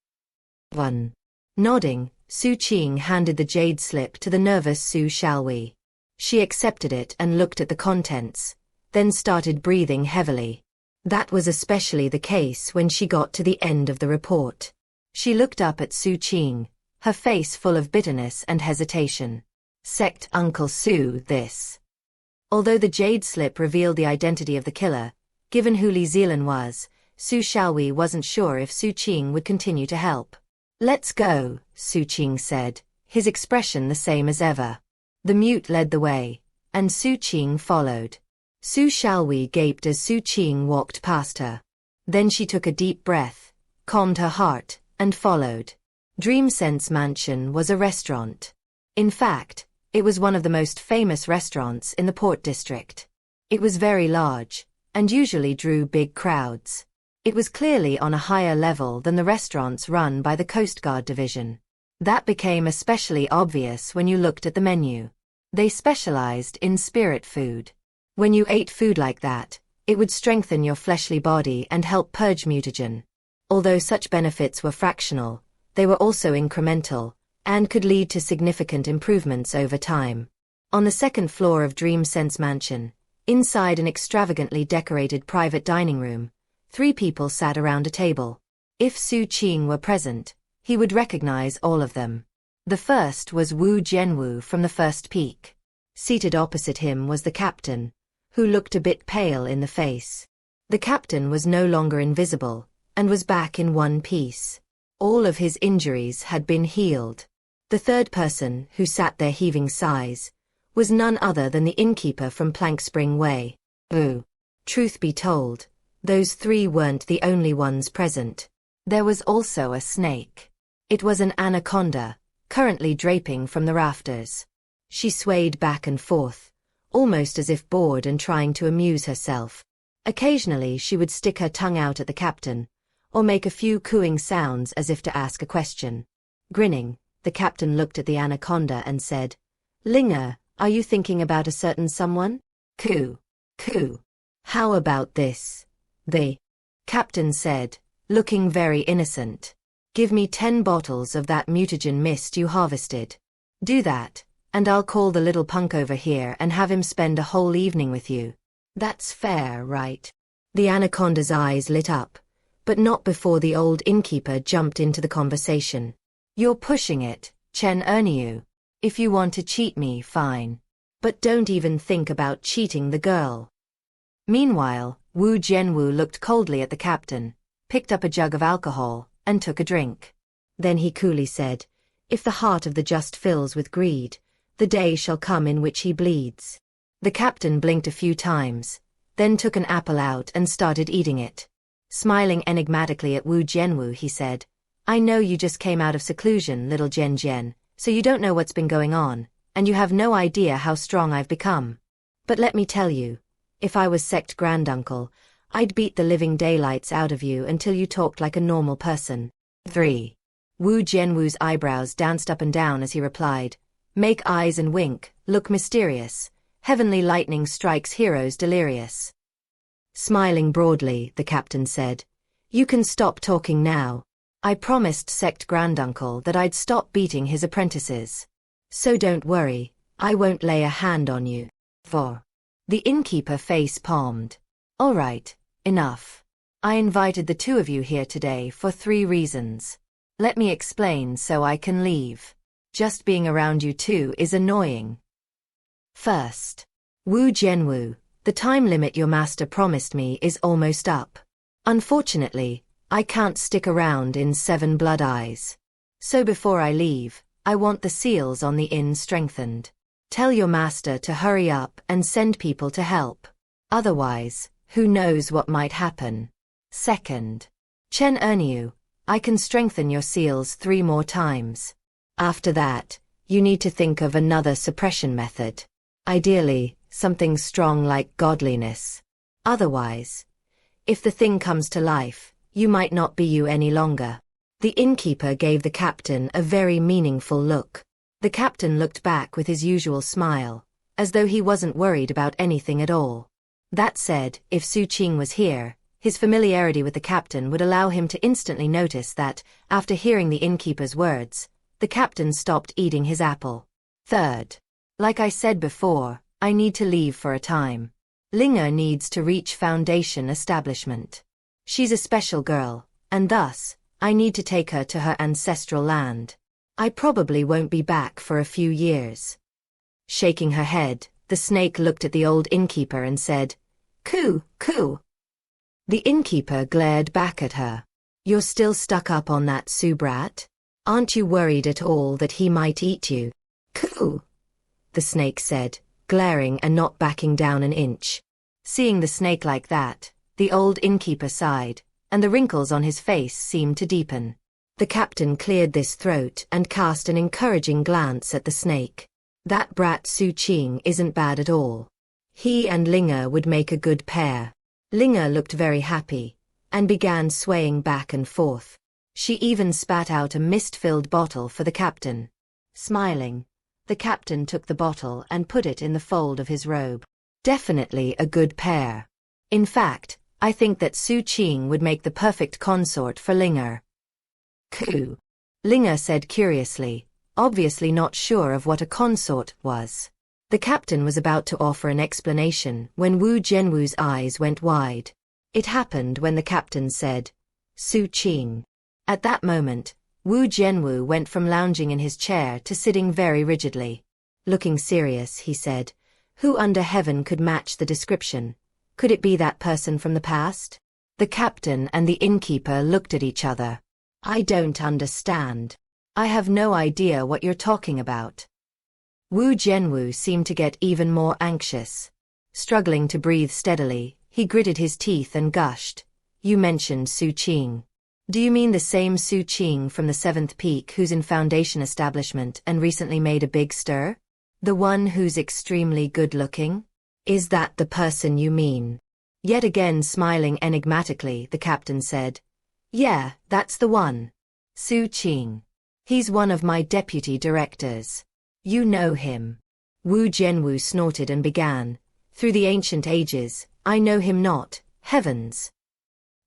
1. Nodding, Xu Qing handed the jade slip to the nervous Xu Xiaohui. She accepted it and looked at the contents, then started breathing heavily. That was especially the case when she got to the end of the report. She looked up at Xu Qing, her face full of bitterness and hesitation. Sect Uncle Xu, this. Although the jade slip revealed the identity of the killer, given who Li Zilan was, Xu Xiaowei wasn't sure if Xu Qing would continue to help. "Let's go," Xu Qing said, his expression the same as ever. The mute led the way, and Xu Qing followed. Xu Xiaowei gaped as Xu Qing walked past her. Then she took a deep breath, calmed her heart, and followed. Dream Sense Mansion was a restaurant. In fact, it was one of the most famous restaurants in the Port District. It was very large, and usually drew big crowds. It was clearly on a higher level than the restaurants run by the Coast Guard Division. That became especially obvious when you looked at the menu. They specialized in spirit food. When you ate food like that, it would strengthen your fleshly body and help purge mutagen. Although such benefits were fractional, they were also incremental, and could lead to significant improvements over time. On the second floor of Dream Sense Mansion, inside an extravagantly decorated private dining room, 3 people sat around a table. If Xu Qing were present, he would recognize all of them. The first was Wu Jianwu from the first peak. Seated opposite him was the captain, who looked a bit pale in the face. The captain was no longer invisible, and was back in one piece. All of his injuries had been healed. The third person, who sat there heaving sighs, was none other than the innkeeper from Plank Spring Way. Boo. Truth be told, those 3 weren't the only ones present. There was also a snake. It was an anaconda, currently draping from the rafters. She swayed back and forth, almost as if bored and trying to amuse herself. Occasionally she would stick her tongue out at the captain, or make a few cooing sounds as if to ask a question. Grinning, the captain looked at the anaconda and said, "Linger, are you thinking about a certain someone?" "Coo. Coo. How about this?" The captain said, looking very innocent. "Give me 10 bottles of that mutagen mist you harvested. Do that, and I'll call the little punk over here and have him spend a whole evening with you. That's fair, right?" The anaconda's eyes lit up, but not before the old innkeeper jumped into the conversation. "You're pushing it, Chen Erniu. If you want to cheat me, fine. But don't even think about cheating the girl." Meanwhile, Wu Jianwu looked coldly at the captain, picked up a jug of alcohol, and took a drink. Then he coolly said, "If the heart of the just fills with greed, the day shall come in which he bleeds." The captain blinked a few times, then took an apple out and started eating it. Smiling enigmatically at Wu Jianwu, he said, "I know you just came out of seclusion, little Gen, so you don't know what's been going on, and you have no idea how strong I've become. But let me tell you, if I was sect granduncle, I'd beat the living daylights out of you until you talked like a normal person." 3. Wu Jianwu's eyebrows danced up and down as he replied, "Make eyes and wink, look mysterious. Heavenly lightning strikes heroes delirious." Smiling broadly, the captain said, "You can stop talking now. I promised sect granduncle that I'd stop beating his apprentices. So don't worry, I won't lay a hand on you." 4. The innkeeper face palmed. "All right, enough. I invited the 2 of you here today for 3 reasons. Let me explain so I can leave. Just being around you 2 is annoying. First, Wu Jianwu, the time limit your master promised me is almost up. Unfortunately, I can't stick around in 7 Blood Eyes. So before I leave, I want the seals on the inn strengthened. Tell your master to hurry up and send people to help. Otherwise, who knows what might happen. Second, Chen Erniu, I can strengthen your seals 3 more times. After that, you need to think of another suppression method. Ideally, something strong like godliness. Otherwise, if the thing comes to life, you might not be you any longer." The innkeeper gave the captain a very meaningful look. The captain looked back with his usual smile, as though he wasn't worried about anything at all. That said, if Xu Qing was here, his familiarity with the captain would allow him to instantly notice that, after hearing the innkeeper's words, the captain stopped eating his apple. Third, like I said before, I need to leave for a time. Linger needs to reach Foundation establishment. She's a special girl, and thus, I need to take her to her ancestral land. I probably won't be back for a few years." Shaking her head, the snake looked at the old innkeeper and said, "Coo, coo." The innkeeper glared back at her. You're still stuck up on that Su brat? Aren't you worried at all that he might eat you? Coo! The snake said, glaring and not backing down an inch. Seeing the snake like that, the old innkeeper sighed, and the wrinkles on his face seemed to deepen. The captain cleared his throat and cast an encouraging glance at the snake. That brat Xu Qing isn't bad at all. He and Linga would make a good pair. Linga looked very happy, and began swaying back and forth. She even spat out a mist-filled bottle for the captain. Smiling, the captain took the bottle and put it in the fold of his robe. Definitely a good pair. In fact, I think that Xu Qing would make the perfect consort for Linga. Coo! Linga said curiously, obviously not sure of what a consort was. The captain was about to offer an explanation when Wu Jianwu's eyes went wide. It happened when the captain said, Xu Qing. At that moment, Wu Jianwu went from lounging in his chair to sitting very rigidly. Looking serious, he said, who under heaven could match the description? Could it be that person from the past? The captain and the innkeeper looked at each other. I don't understand. I have no idea what you're talking about. Wu Jianwu seemed to get even more anxious. Struggling to breathe steadily, he gritted his teeth and gushed. You mentioned Xu Qing. Do you mean the same Xu Qing from the 7th Peak who's in Foundation establishment and recently made a big stir? The one who's extremely good-looking? Is that the person you mean? Yet again smiling enigmatically, the captain said, Yeah, that's the one. Xu Qing. He's one of my deputy directors. You know him. Wu Jianwu snorted and began, Through the ancient ages, I know him not, heavens.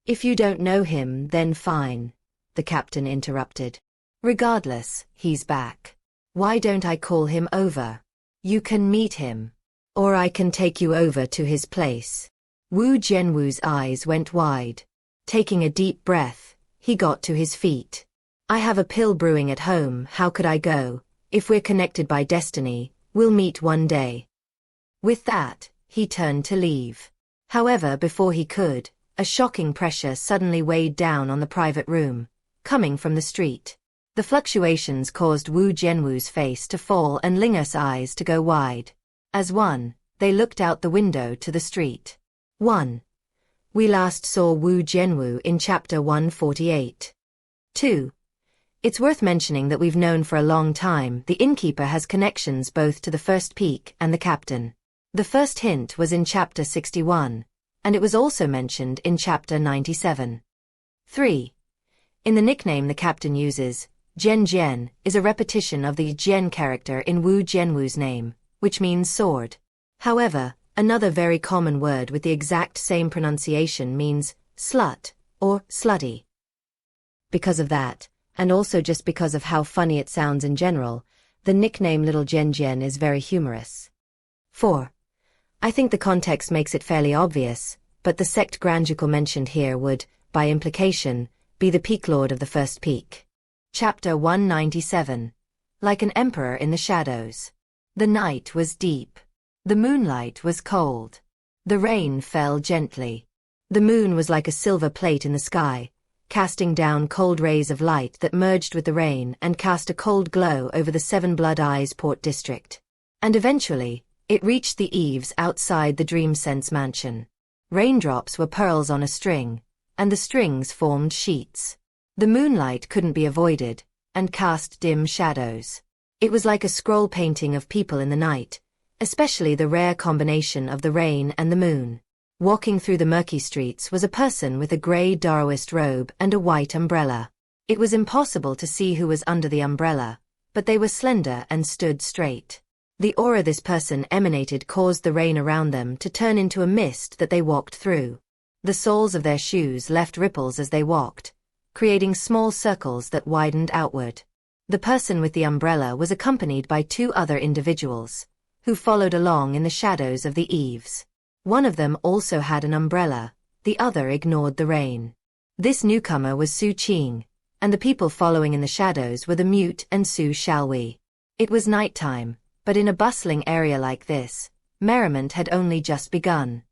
If you don't know him, then fine, the captain interrupted. Regardless, he's back. Why don't I call him over? You can meet him. Or I can take you over to his place. Wu Jianwu's eyes went wide. Taking a deep breath, he got to his feet. I have a pill brewing at home, how could I go? If we're connected by destiny, we'll meet one day. With that, he turned to leave. However, before he could, a shocking pressure suddenly weighed down on the private room, coming from the street. The fluctuations caused Wu Jianwu's face to fall and Linga's eyes to go wide. As one, they looked out the window to the street. 1. We last saw Wu Jianwu in chapter 148. 2. It's worth mentioning that we've known for a long time the innkeeper has connections both to the 1st Peak and the captain. The first hint was in chapter 61, and it was also mentioned in chapter 97. 3. In the nickname the captain uses, Gen is a repetition of the Gen character in Wu Jianwu's name, which means sword. However, another very common word with the exact same pronunciation means slut or slutty. Because of that, and also just because of how funny it sounds in general, the nickname Little Gen is very humorous. 4. I think the context makes it fairly obvious, but the sect Granjucal mentioned here would, by implication, be the Peak Lord of the 1st Peak. Chapter 197. Like an emperor in the shadows. The night was deep. The moonlight was cold. The rain fell gently. The moon was like a silver plate in the sky, casting down cold rays of light that merged with the rain and cast a cold glow over the Seven Blood Eyes Port District. And eventually, it reached the eaves outside the Dream Sense mansion. Raindrops were pearls on a string, and the strings formed sheets. The moonlight couldn't be avoided, and cast dim shadows. It was like a scroll painting of people in the night, especially the rare combination of the rain and the moon. Walking through the murky streets was a person with a grey Daoist robe and a white umbrella. It was impossible to see who was under the umbrella, but they were slender and stood straight. The aura this person emanated caused the rain around them to turn into a mist that they walked through. The soles of their shoes left ripples as they walked, creating small circles that widened outward. The person with the umbrella was accompanied by 2 other individuals, who followed along in the shadows of the eaves. One of them also had an umbrella, the other ignored the rain. This newcomer was Xu Qing, and the people following in the shadows were the mute and Su Xiaohui. It was nighttime, but in a bustling area like this, merriment had only just begun.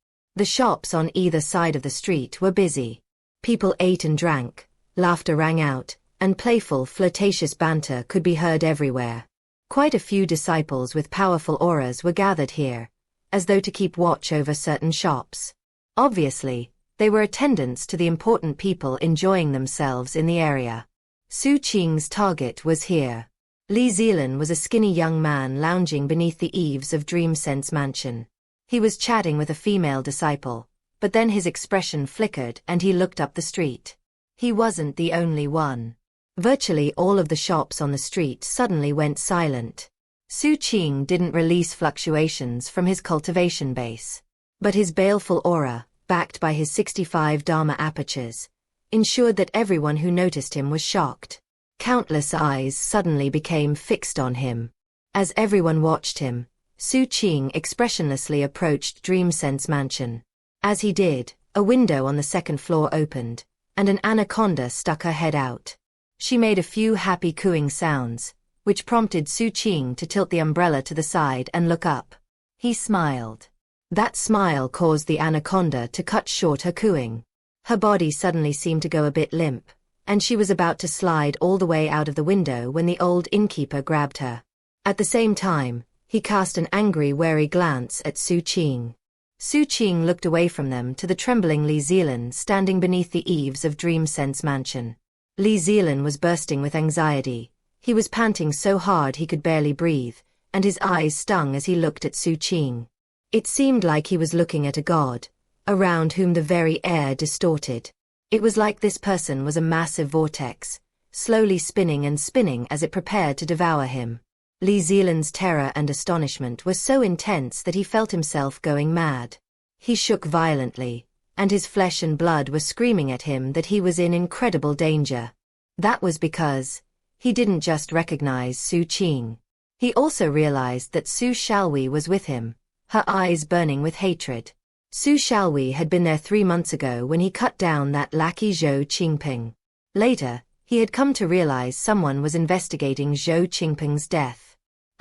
The shops on either side of the street were busy. People ate and drank, laughter rang out, and playful, flirtatious banter could be heard everywhere. Quite a few disciples with powerful auras were gathered here, as though to keep watch over certain shops. Obviously, they were attendants to the important people enjoying themselves in the area. Xu Qing's target was here. Li Zilan was a skinny young man lounging beneath the eaves of Dreamsense Mansion. He was chatting with a female disciple, but then his expression flickered and he looked up the street. He wasn't the only one. Virtually all of the shops on the street suddenly went silent. Xu Qing didn't release fluctuations from his cultivation base. But his baleful aura, backed by his 65 Dharma apertures, ensured that everyone who noticed him was shocked. Countless eyes suddenly became fixed on him. As everyone watched him, Xu Qing expressionlessly approached Dreamsense Mansion. As he did, a window on the second floor opened, and an anaconda stuck her head out. She made a few happy cooing sounds, which prompted Xu Qing to tilt the umbrella to the side and look up. He smiled. That smile caused the anaconda to cut short her cooing. Her body suddenly seemed to go a bit limp, and she was about to slide all the way out of the window when the old innkeeper grabbed her. At the same time, he cast an angry, wary glance at Xu Qing. Xu Qing looked away from them to the trembling Li Zilan standing beneath the eaves of Dreamsense Mansion. Li Zilan was bursting with anxiety. He was panting so hard he could barely breathe, and his eyes stung as he looked at Xu Qing. It seemed like he was looking at a god, around whom the very air distorted. It was like this person was a massive vortex, slowly spinning and spinning as it prepared to devour him. Li Zilan's terror and astonishment were so intense that he felt himself going mad. He shook violently, and his flesh and blood were screaming at him that he was in incredible danger. That was because he didn't just recognize Xu Qing. He also realized that Xu Xiaohui was with him, her eyes burning with hatred. Xu Xiaohui had been there 3 months ago when he cut down that lackey Zhou Qingping. Later, he had come to realize someone was investigating Zhou Qingping's death.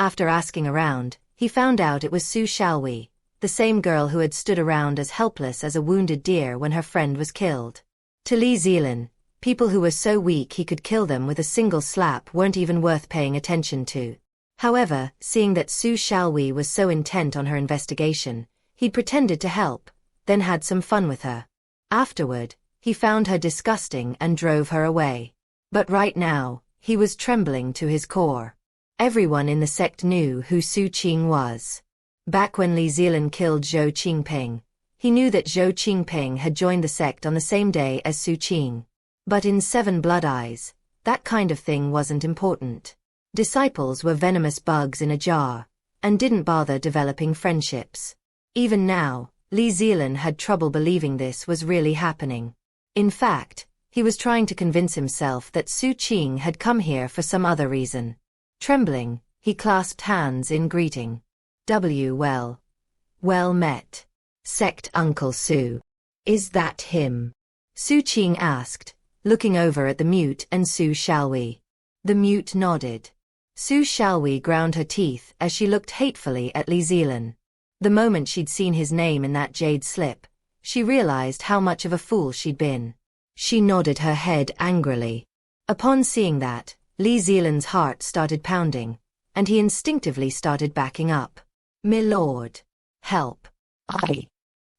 After asking around, he found out it was Xu Xiaohui, the same girl who had stood around as helpless as a wounded deer when her friend was killed. To Li Zilan, people who were so weak he could kill them with a single slap weren't even worth paying attention to. However, seeing that Xu Xiaohui was so intent on her investigation, he pretended to help, then had some fun with her. Afterward, he found her disgusting and drove her away. But right now, he was trembling to his core. Everyone in the sect knew who Xu Qing was. Back when Li Zilan killed Zhou Qingping, he knew that Zhou Qingping had joined the sect on the same day as Xu Qing. But in Seven Blood Eyes, that kind of thing wasn't important. Disciples were venomous bugs in a jar, and didn't bother developing friendships. Even now, Li Zilan had trouble believing this was really happening. In fact, he was trying to convince himself that Xu Qing had come here for some other reason. Trembling, he clasped hands in greeting. Well met. Sect Uncle Xu. Is that him? Xu Qing asked, looking over at the mute and Xu Xiaohui. The mute nodded. Xu Xiaohui ground her teeth as she looked hatefully at Li Zilan. The moment she'd seen his name in that jade slip, she realized how much of a fool she'd been. She nodded her head angrily. Upon seeing that, Li Zilan's heart started pounding, and he instinctively started backing up. "My lord, help.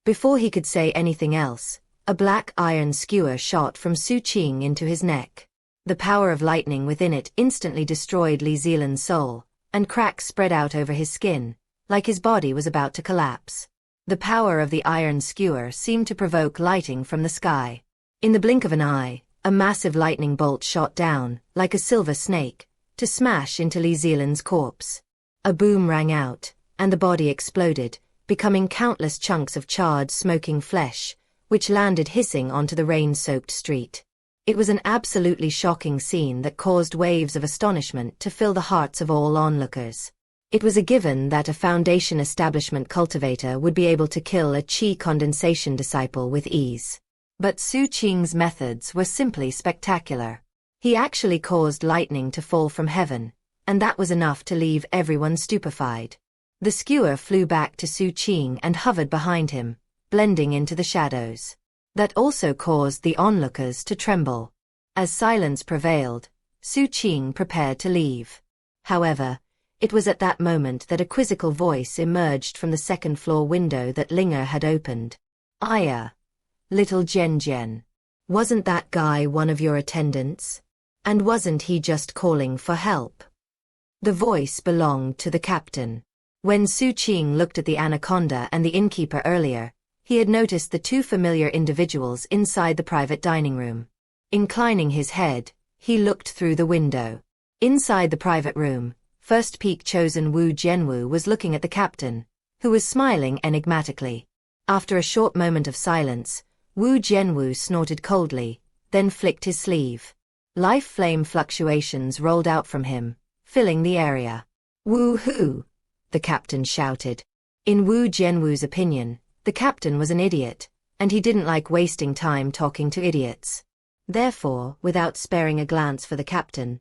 Before he could say anything else, a black iron skewer shot from Xu Qing into his neck. The power of lightning within it instantly destroyed Li Zilan's soul, and cracks spread out over his skin, like his body was about to collapse. The power of the iron skewer seemed to provoke lighting from the sky. In the blink of an eye, a massive lightning bolt shot down, like a silver snake, to smash into Li Zilan's corpse. A boom rang out, and the body exploded, becoming countless chunks of charred, smoking flesh, which landed hissing onto the rain-soaked street. It was an absolutely shocking scene that caused waves of astonishment to fill the hearts of all onlookers. It was a given that a Foundation establishment cultivator would be able to kill a Qi condensation disciple with ease. But Xu Qing's methods were simply spectacular. He actually caused lightning to fall from heaven, and that was enough to leave everyone stupefied. The skewer flew back to Xu Qing and hovered behind him, blending into the shadows. That also caused the onlookers to tremble. As silence prevailed, Xu Qing prepared to leave. However, it was at that moment that a quizzical voice emerged from the second-floor window that Linger had opened. "Aya, little Gen. Wasn't that guy one of your attendants? And wasn't he just calling for help?" The voice belonged to the captain. When Xu Qing looked at the anaconda and the innkeeper earlier, he had noticed the two familiar individuals inside the private dining room. Inclining his head, he looked through the window. Inside the private room, First Peak chosen Wu Jianwu was looking at the captain, who was smiling enigmatically. After a short moment of silence, Wu Jianwu snorted coldly, then flicked his sleeve. Life flame fluctuations rolled out from him, filling the area. "Woo-hoo!" the captain shouted. In Wu Jianwu's opinion, the captain was an idiot, and he didn't like wasting time talking to idiots. Therefore, without sparing a glance for the captain,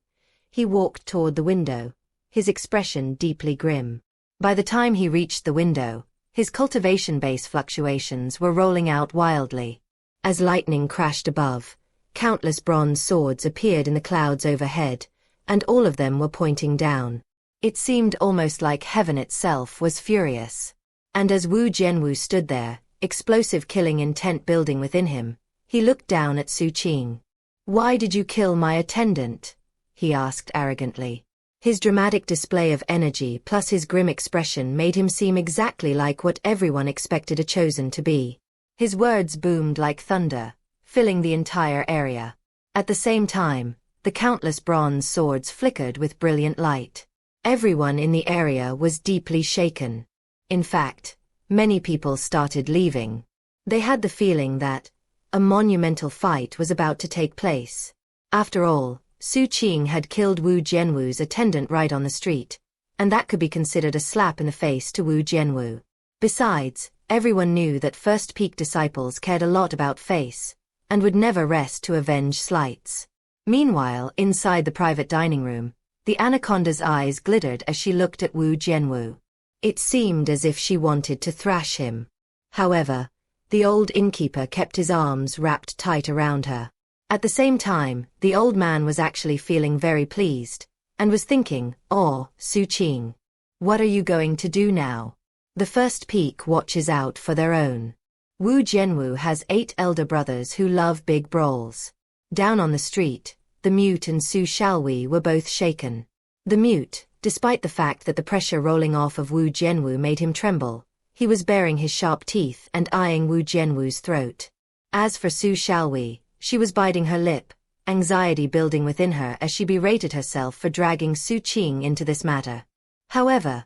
he walked toward the window, his expression deeply grim. By the time he reached the window, his cultivation base fluctuations were rolling out wildly. As lightning crashed above, countless bronze swords appeared in the clouds overhead, and all of them were pointing down. It seemed almost like heaven itself was furious. And as Wu Jianwu stood there, explosive killing intent building within him, he looked down at Xu Qing. "Why did you kill my attendant?" he asked arrogantly. His dramatic display of energy plus his grim expression made him seem exactly like what everyone expected a chosen to be. His words boomed like thunder, filling the entire area. At the same time, the countless bronze swords flickered with brilliant light. Everyone in the area was deeply shaken. In fact, many people started leaving. They had the feeling that a monumental fight was about to take place. After all, Xu Qing had killed Wu Jianwu's attendant right on the street, and that could be considered a slap in the face to Wu Jianwu. Besides, everyone knew that First Peak disciples cared a lot about face, and would never rest to avenge slights. Meanwhile, inside the private dining room, the anaconda's eyes glittered as she looked at Wu Jianwu. It seemed as if she wanted to thrash him. However, the old innkeeper kept his arms wrapped tight around her. At the same time, the old man was actually feeling very pleased, and was thinking, "Oh, Xu Qing, what are you going to do now?" The First Peak watches out for their own. Wu Jianwu has 8 elder brothers who love big brawls. Down on the street, the Mute and Su Xiaowei were both shaken. The Mute, despite the fact that the pressure rolling off of Wu Jianwu made him tremble, he was baring his sharp teeth and eyeing Wu Jianwu's throat. As for Su Xiaowei, she was biting her lip, anxiety building within her as she berated herself for dragging Xu Qing into this matter. However,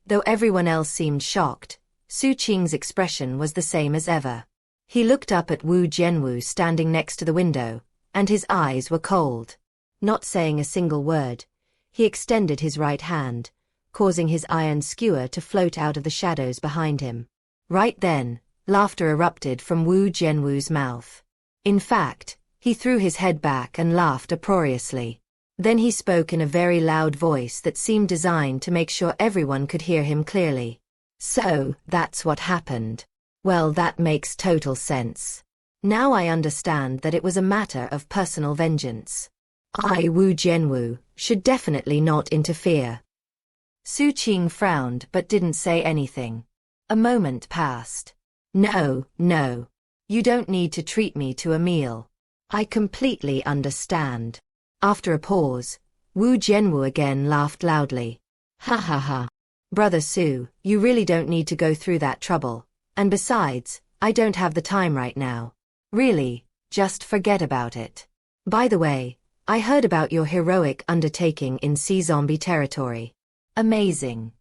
though everyone else seemed shocked, Xu Qing's expression was the same as ever. He looked up at Wu Jianwu standing next to the window, and his eyes were cold. Not saying a single word, he extended his right hand, causing his iron skewer to float out of the shadows behind him. Right then, laughter erupted from Wu Jianwu's mouth. In fact, he threw his head back and laughed uproariously. Then he spoke in a very loud voice that seemed designed to make sure everyone could hear him clearly. "So, that's what happened. Well, that makes total sense. Now I understand that it was a matter of personal vengeance. I, Wu Jianwu, should definitely not interfere." Xu Qing frowned but didn't say anything. A moment passed. No, you don't need to treat me to a meal. I completely understand." After a pause, Wu Jianwu again laughed loudly. "Ha ha ha. Brother Su, you really don't need to go through that trouble, and besides, I don't have the time right now. Really, just forget about it. By the way, I heard about your heroic undertaking in Sea Zombie territory. Amazing."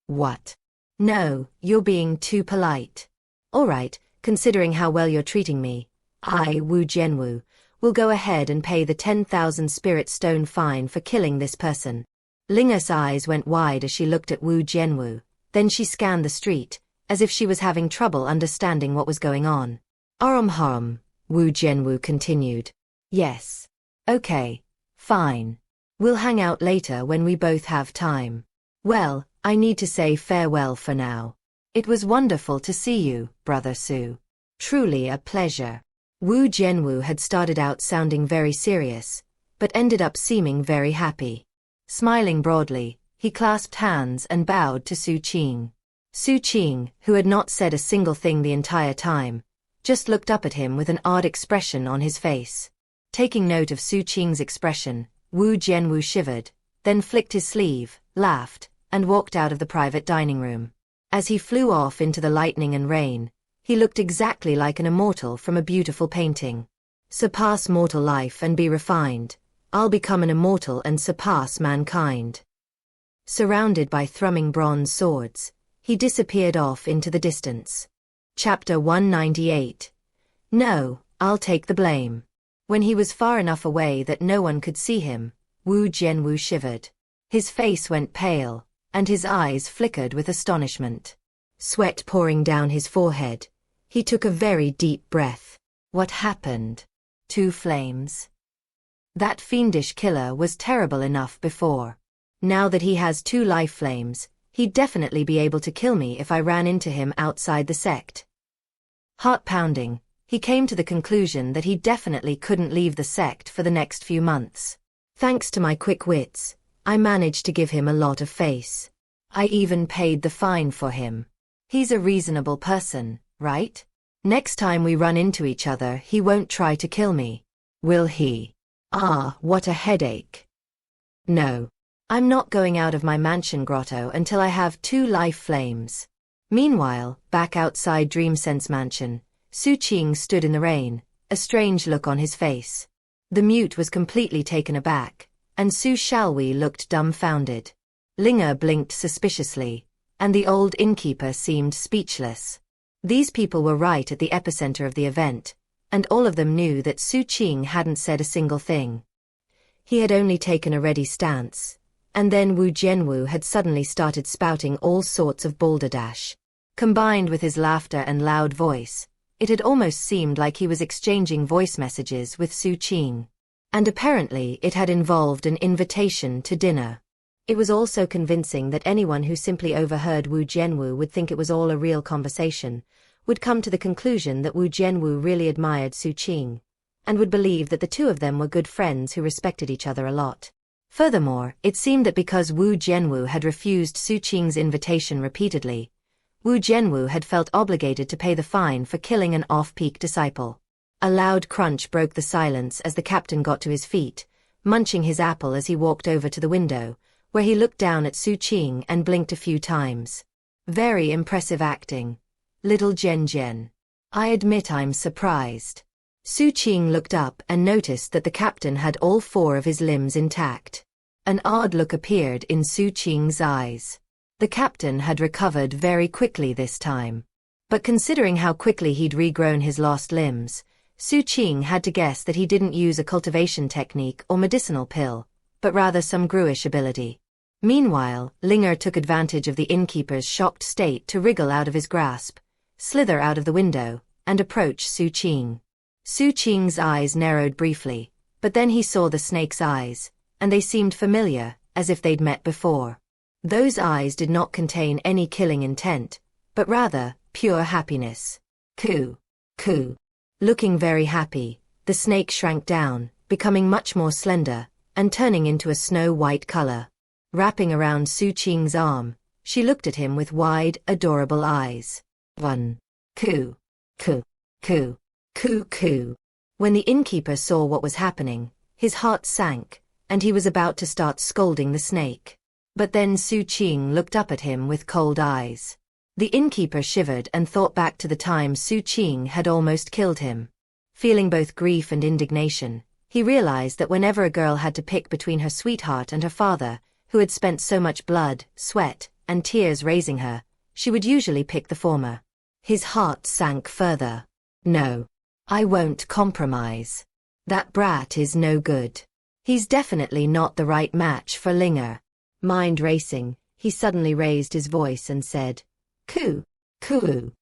"What? No, you're being too polite. Alright, considering how well you're treating me, I, Wu Jianwu, will go ahead and pay the 10,000 spirit stone fine for killing this person." Linger's eyes went wide as she looked at Wu Jianwu, then she scanned the street, as if she was having trouble understanding what was going on. Harum, Wu Jianwu continued. "Yes. Okay, fine. We'll hang out later when we both have time. Well, I need to say farewell for now. It was wonderful to see you, Brother Su. Truly a pleasure. Wu Jianwu had started out sounding very serious, but ended up seeming very happy. Smiling broadly, he clasped hands and bowed to Xu Qing. Xu Qing, who had not said a single thing the entire time, just looked up at him with an odd expression on his face. Taking note of Xu Qing's expression, Wu Jianwu shivered, then flicked his sleeve, laughed, and walked out of the private dining room. As he flew off into the lightning and rain, he looked exactly like an immortal from a beautiful painting. Surpass mortal life and be refined. I'll become an immortal and surpass mankind. Surrounded by thrumming bronze swords, he disappeared off into the distance. Chapter 198. No, I'll take the blame. When he was far enough away that no one could see him, Wu Jianwu shivered. His face went pale, and his eyes flickered with astonishment. Sweat pouring down his forehead, he took a very deep breath. What happened? 2 flames. That fiendish killer was terrible enough before. Now that he has 2 life flames, he'd definitely be able to kill me if I ran into him outside the sect. Heart pounding, he came to the conclusion that he definitely couldn't leave the sect for the next few months. Thanks to my quick wits, I managed to give him a lot of face. I even paid the fine for him. He's a reasonable person, right? Next time we run into each other, he won't try to kill me. Will he? Ah, what a headache. No. I'm not going out of my mansion grotto until I have 2 life flames. Meanwhile, back outside Dreamsense Mansion, Xu Qing stood in the rain, a strange look on his face. The mute was completely taken aback, and Su Xiaowei looked dumbfounded. Linger blinked suspiciously, and the old innkeeper seemed speechless. These people were right at the epicenter of the event, and all of them knew that Xu Qing hadn't said a single thing. He had only taken a ready stance, and then Wu Jianwu had suddenly started spouting all sorts of balderdash. Combined with his laughter and loud voice, it had almost seemed like he was exchanging voice messages with Xu Qing. And apparently it had involved an invitation to dinner. It was also convincing that anyone who simply overheard Wu Jianwu would think it was all a real conversation, would come to the conclusion that Wu Jianwu really admired Xu Qing, and would believe that the 2 of them were good friends who respected each other a lot. Furthermore, it seemed that because Wu Jianwu had refused Xu Qing's invitation repeatedly, Wu Jianwu had felt obligated to pay the fine for killing an off-peak disciple. A loud crunch broke the silence as the captain got to his feet, munching his apple as he walked over to the window, where he looked down at Xu Qing and blinked a few times. Very impressive acting. Little Gen. I admit I'm surprised. Xu Qing looked up and noticed that the captain had all 4 of his limbs intact. An odd look appeared in Xu Qing's eyes. The captain had recovered very quickly this time. But considering how quickly he'd regrown his lost limbs, Xu Qing had to guess that he didn't use a cultivation technique or medicinal pill, but rather some Gruish ability. Meanwhile, Linger took advantage of the innkeeper's shocked state to wriggle out of his grasp, slither out of the window, and approach Xu Qing. Xu Qing's eyes narrowed briefly, but then he saw the snake's eyes, and they seemed familiar, as if they'd met before. Those eyes did not contain any killing intent, but rather, pure happiness. Coo. Coo. Looking very happy, the snake shrank down, becoming much more slender, and turning into a snow-white color. Wrapping around Xu Qing's arm, she looked at him with wide, adorable eyes. 1. Coo. Coo. Coo. Coo coo. When the innkeeper saw what was happening, his heart sank, and he was about to start scolding the snake. But then Xu Qing looked up at him with cold eyes. The innkeeper shivered and thought back to the time Xu Qing had almost killed him. Feeling both grief and indignation, he realized that whenever a girl had to pick between her sweetheart and her father, who had spent so much blood, sweat, and tears raising her, she would usually pick the former. His heart sank further. No. I won't compromise. That brat is no good. He's definitely not the right match for Linger. Mind racing, he suddenly raised his voice and said, Coo. Coo.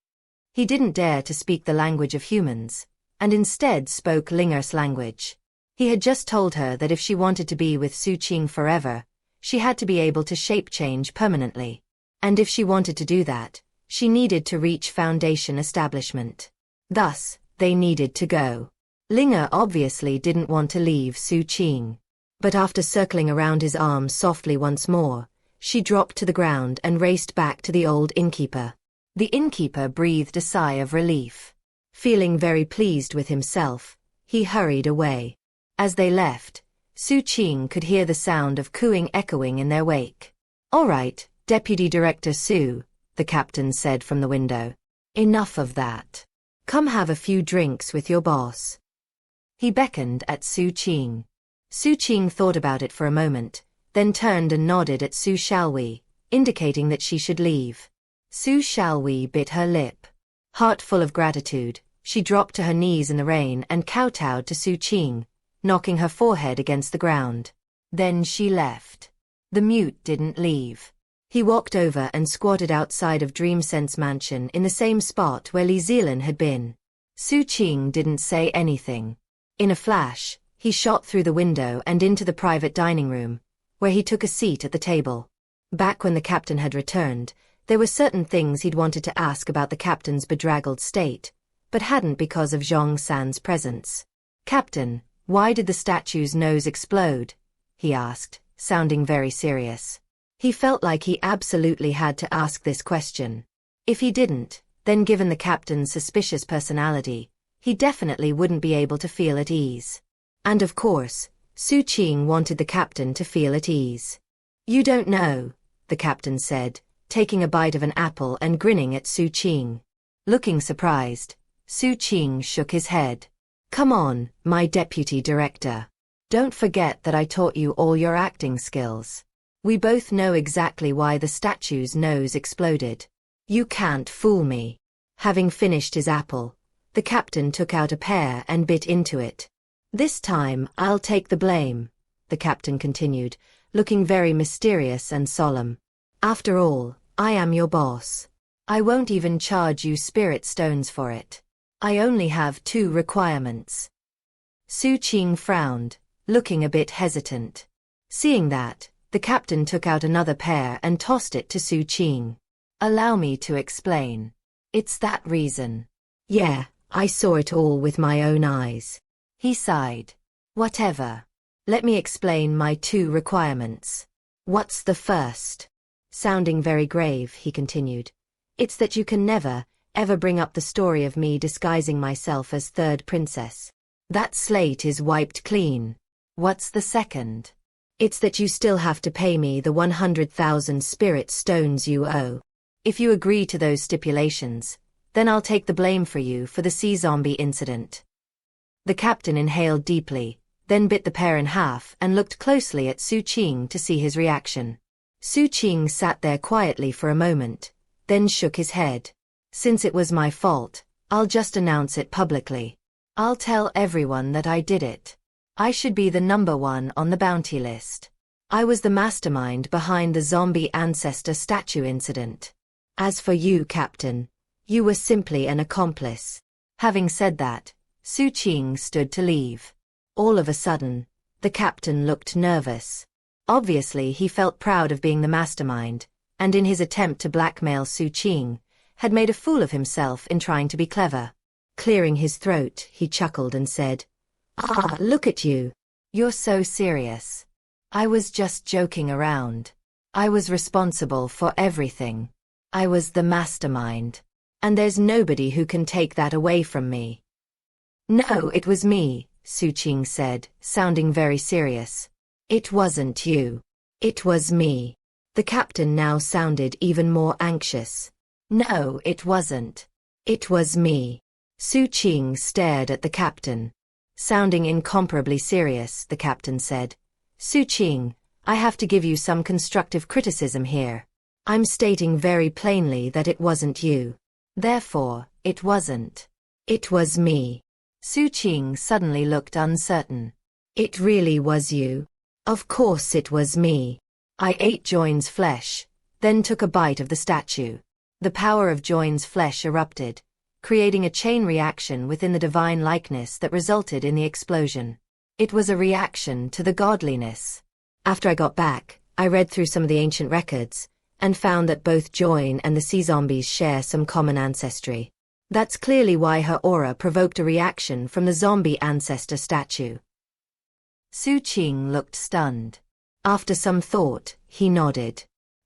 He didn't dare to speak the language of humans, and instead spoke Linger's language. He had just told her that if she wanted to be with Xu Qing forever, she had to be able to shape change permanently. And if she wanted to do that, She needed to reach Foundation establishment. Thus, they needed to go. Linga obviously didn't want to leave Xu Qing. But after circling around his arm softly once more, she dropped to the ground and raced back to the old innkeeper. The innkeeper breathed a sigh of relief. Feeling very pleased with himself, he hurried away. As they left, Xu Qing could hear the sound of cooing echoing in their wake. "All right, Deputy Director Xu," the captain said from the window. "Enough of that. Come have a few drinks with your boss." He beckoned at Xu Qing. Xu Qing thought about it for a moment, then turned and nodded at Xu Xiaowei, indicating that she should leave. Xu Xiaowei bit her lip. Heart full of gratitude, she dropped to her knees in the rain and kowtowed to Xu Qing, knocking her forehead against the ground. Then she left. The mute didn't leave. He walked over and squatted outside of Dreamsense Mansion in the same spot where Li Zilan had been. Xu Qing didn't say anything. In a flash, he shot through the window and into the private dining room, where he took a seat at the table. Back when the captain had returned, there were certain things he'd wanted to ask about the captain's bedraggled state, but hadn't because of Zhong San's presence. "Captain, why did the statue's nose explode?" he asked, sounding very serious. He felt like he absolutely had to ask this question. If he didn't, then given the captain's suspicious personality, he definitely wouldn't be able to feel at ease. And of course, Xu Qing wanted the captain to feel at ease. "You don't know," the captain said, taking a bite of an apple and grinning at Xu Qing. Looking surprised, Xu Qing shook his head. "Come on, my deputy director. Don't forget that I taught you all your acting skills. We both know exactly why the statue's nose exploded. You can't fool me." Having finished his apple, the captain took out a pear and bit into it. "This time I'll take the blame," the captain continued, looking very mysterious and solemn. "After all, I am your boss. I won't even charge you spirit stones for it. I only have 2 requirements." Xu Qing frowned, looking a bit hesitant. Seeing that, the captain took out another pear and tossed it to Xu Qing. "Allow me to explain. It's that reason." "Yeah, I saw it all with my own eyes." He sighed. "Whatever. Let me explain my 2 requirements. What's the first?" Sounding very grave, he continued. "It's that you can never, ever bring up the story of me disguising myself as third princess. That slate is wiped clean." "What's the second?" "It's that you still have to pay me the 100,000 spirit stones you owe. If you agree to those stipulations, then I'll take the blame for you for the sea zombie incident." The captain inhaled deeply, then bit the pear in half and looked closely at Xu Qing to see his reaction. Xu Qing sat there quietly for a moment, then shook his head. "Since it was my fault, I'll just announce it publicly. I'll tell everyone that I did it. I should be the number 1 on the bounty list. I was the mastermind behind the zombie ancestor statue incident. As for you, Captain, you were simply an accomplice." Having said that, Xu Qing stood to leave. All of a sudden, the captain looked nervous. Obviously he felt proud of being the mastermind, and in his attempt to blackmail Xu Qing, had made a fool of himself in trying to be clever. Clearing his throat, he chuckled and said, "Ah, look at you. You're so serious. I was just joking around. I was responsible for everything. I was the mastermind. And there's nobody who can take that away from me." "No, it was me," Xu Qing said, sounding very serious. "It wasn't you. It was me." The captain now sounded even more anxious. "No, it wasn't. It was me." Xu Qing stared at the captain. Sounding incomparably serious, the captain said, "Xu Qing, I have to give you some constructive criticism here. I'm stating very plainly that it wasn't you. Therefore, it wasn't. It was me." Xu Qing suddenly looked uncertain. "It really was you?" "Of course it was me. I ate Join's flesh, then took a bite of the statue. The power of Join's flesh erupted, creating a chain reaction within the divine likeness that resulted in the explosion. It was a reaction to the godliness. After I got back, I read through some of the ancient records, and found that both Join and the sea zombies share some common ancestry. That's clearly why her aura provoked a reaction from the zombie ancestor statue. Xu Qing looked stunned. After some thought, he nodded.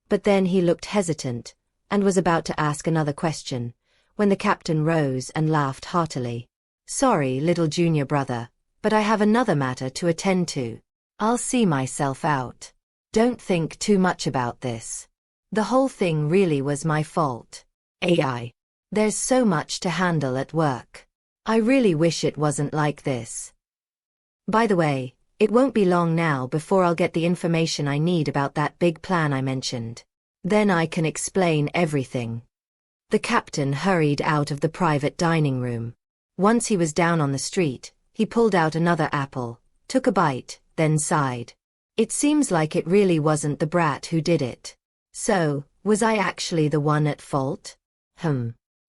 But then he looked hesitant, and was about to ask another question, when the captain rose and laughed heartily. Sorry, little junior brother, but I have another matter to attend to. I'll see myself out. Don't think too much about this. The whole thing really was my fault. AI. There's so much to handle at work. I really wish it wasn't like this. By the way, it won't be long now before I'll get the information I need about that big plan I mentioned. Then I can explain everything. The captain hurried out of the private dining room. Once he was down on the street, he pulled out another apple, took a bite, then sighed. It seems like it really wasn't the brat who did it. So, was I actually the one at fault?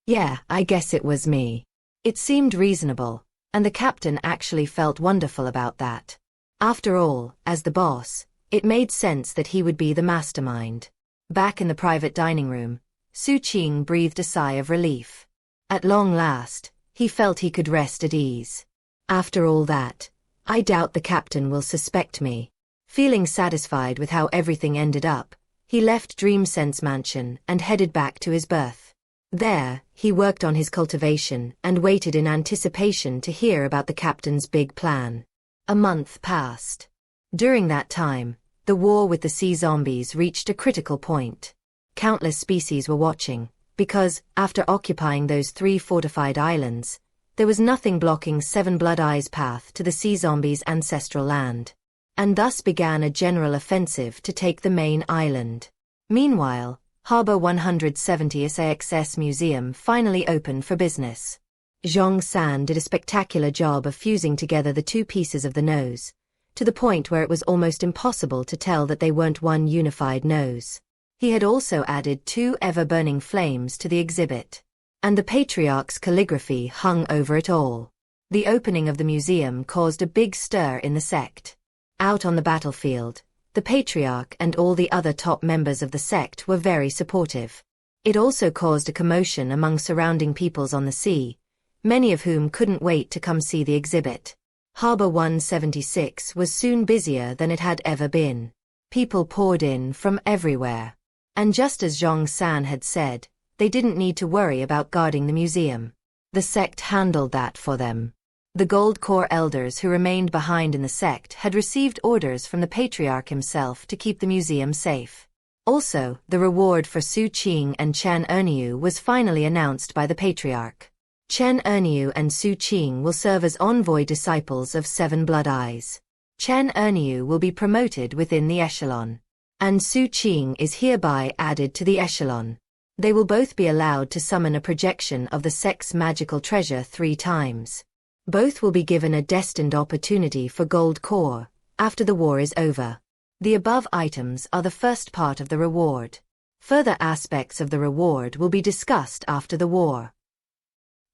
Yeah, I guess it was me. It seemed reasonable, and the captain actually felt wonderful about that. After all, as the boss, it made sense that he would be the mastermind. Back in the private dining room, Xu Qing breathed a sigh of relief. At long last, he felt he could rest at ease. After all that, I doubt the captain will suspect me. Feeling satisfied with how everything ended up, he left Dreamsense Mansion and headed back to his berth. There, he worked on his cultivation and waited in anticipation to hear about the captain's big plan. A month passed. During that time, the war with the sea zombies reached a critical point. Countless species were watching, because, after occupying those 3 fortified islands, there was nothing blocking Seven Blood Eye's path to the sea zombies' ancestral land. And thus began a general offensive to take the main island. Meanwhile, Harbor 170 SAXS Museum finally opened for business. Zhong San did a spectacular job of fusing together the 2 pieces of the nose, to the point where it was almost impossible to tell that they weren't one unified nose. He had also added 2 ever-burning flames to the exhibit. And the Patriarch's calligraphy hung over it all. The opening of the museum caused a big stir in the sect. Out on the battlefield, the Patriarch and all the other top members of the sect were very supportive. It also caused a commotion among surrounding peoples on the sea, many of whom couldn't wait to come see the exhibit. Harbor 176 was soon busier than it had ever been. People poured in from everywhere. And just as Zhong San had said, they didn't need to worry about guarding the museum. The sect handled that for them. The Gold Core elders who remained behind in the sect had received orders from the Patriarch himself to keep the museum safe. Also, the reward for Xu Qing and Chen Erniu was finally announced by the Patriarch. Chen Erniu and Xu Qing will serve as envoy disciples of Seven Blood Eyes. Chen Erniu will be promoted within the echelon. And Xu Qing is hereby added to the echelon. They will both be allowed to summon a projection of the sect's magical treasure 3 times. Both will be given a destined opportunity for Gold Core, after the war is over. The above items are the first part of the reward. Further aspects of the reward will be discussed after the war.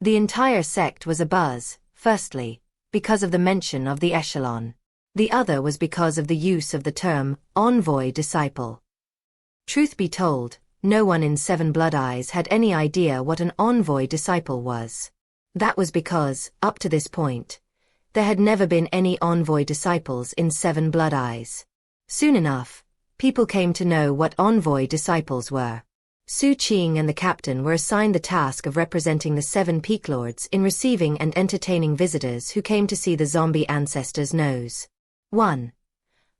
The entire sect was abuzz, firstly, because of the mention of the echelon. The other was because of the use of the term, envoy disciple. Truth be told, no one in Seven Blood Eyes had any idea what an envoy disciple was. That was because, up to this point, there had never been any envoy disciples in Seven Blood Eyes. Soon enough, people came to know what envoy disciples were. Xu Qing and the captain were assigned the task of representing the 7 Peak Lords in receiving and entertaining visitors who came to see the zombie ancestor's nose. 1.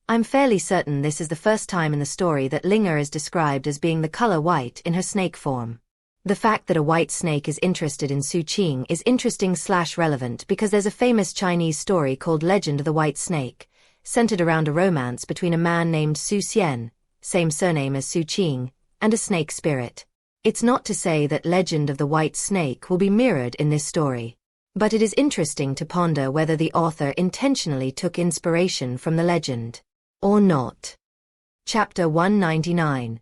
I'm fairly certain this is the first time in the story that Linger is described as being the color white in her snake form. The fact that a white snake is interested in Xu Qing is interesting/relevant because there's a famous Chinese story called Legend of the White Snake, centered around a romance between a man named Su Xian, same surname as Xu Qing, and a snake spirit. It's not to say that Legend of the White Snake will be mirrored in this story, but it is interesting to ponder whether the author intentionally took inspiration from the legend, or not. Chapter 199.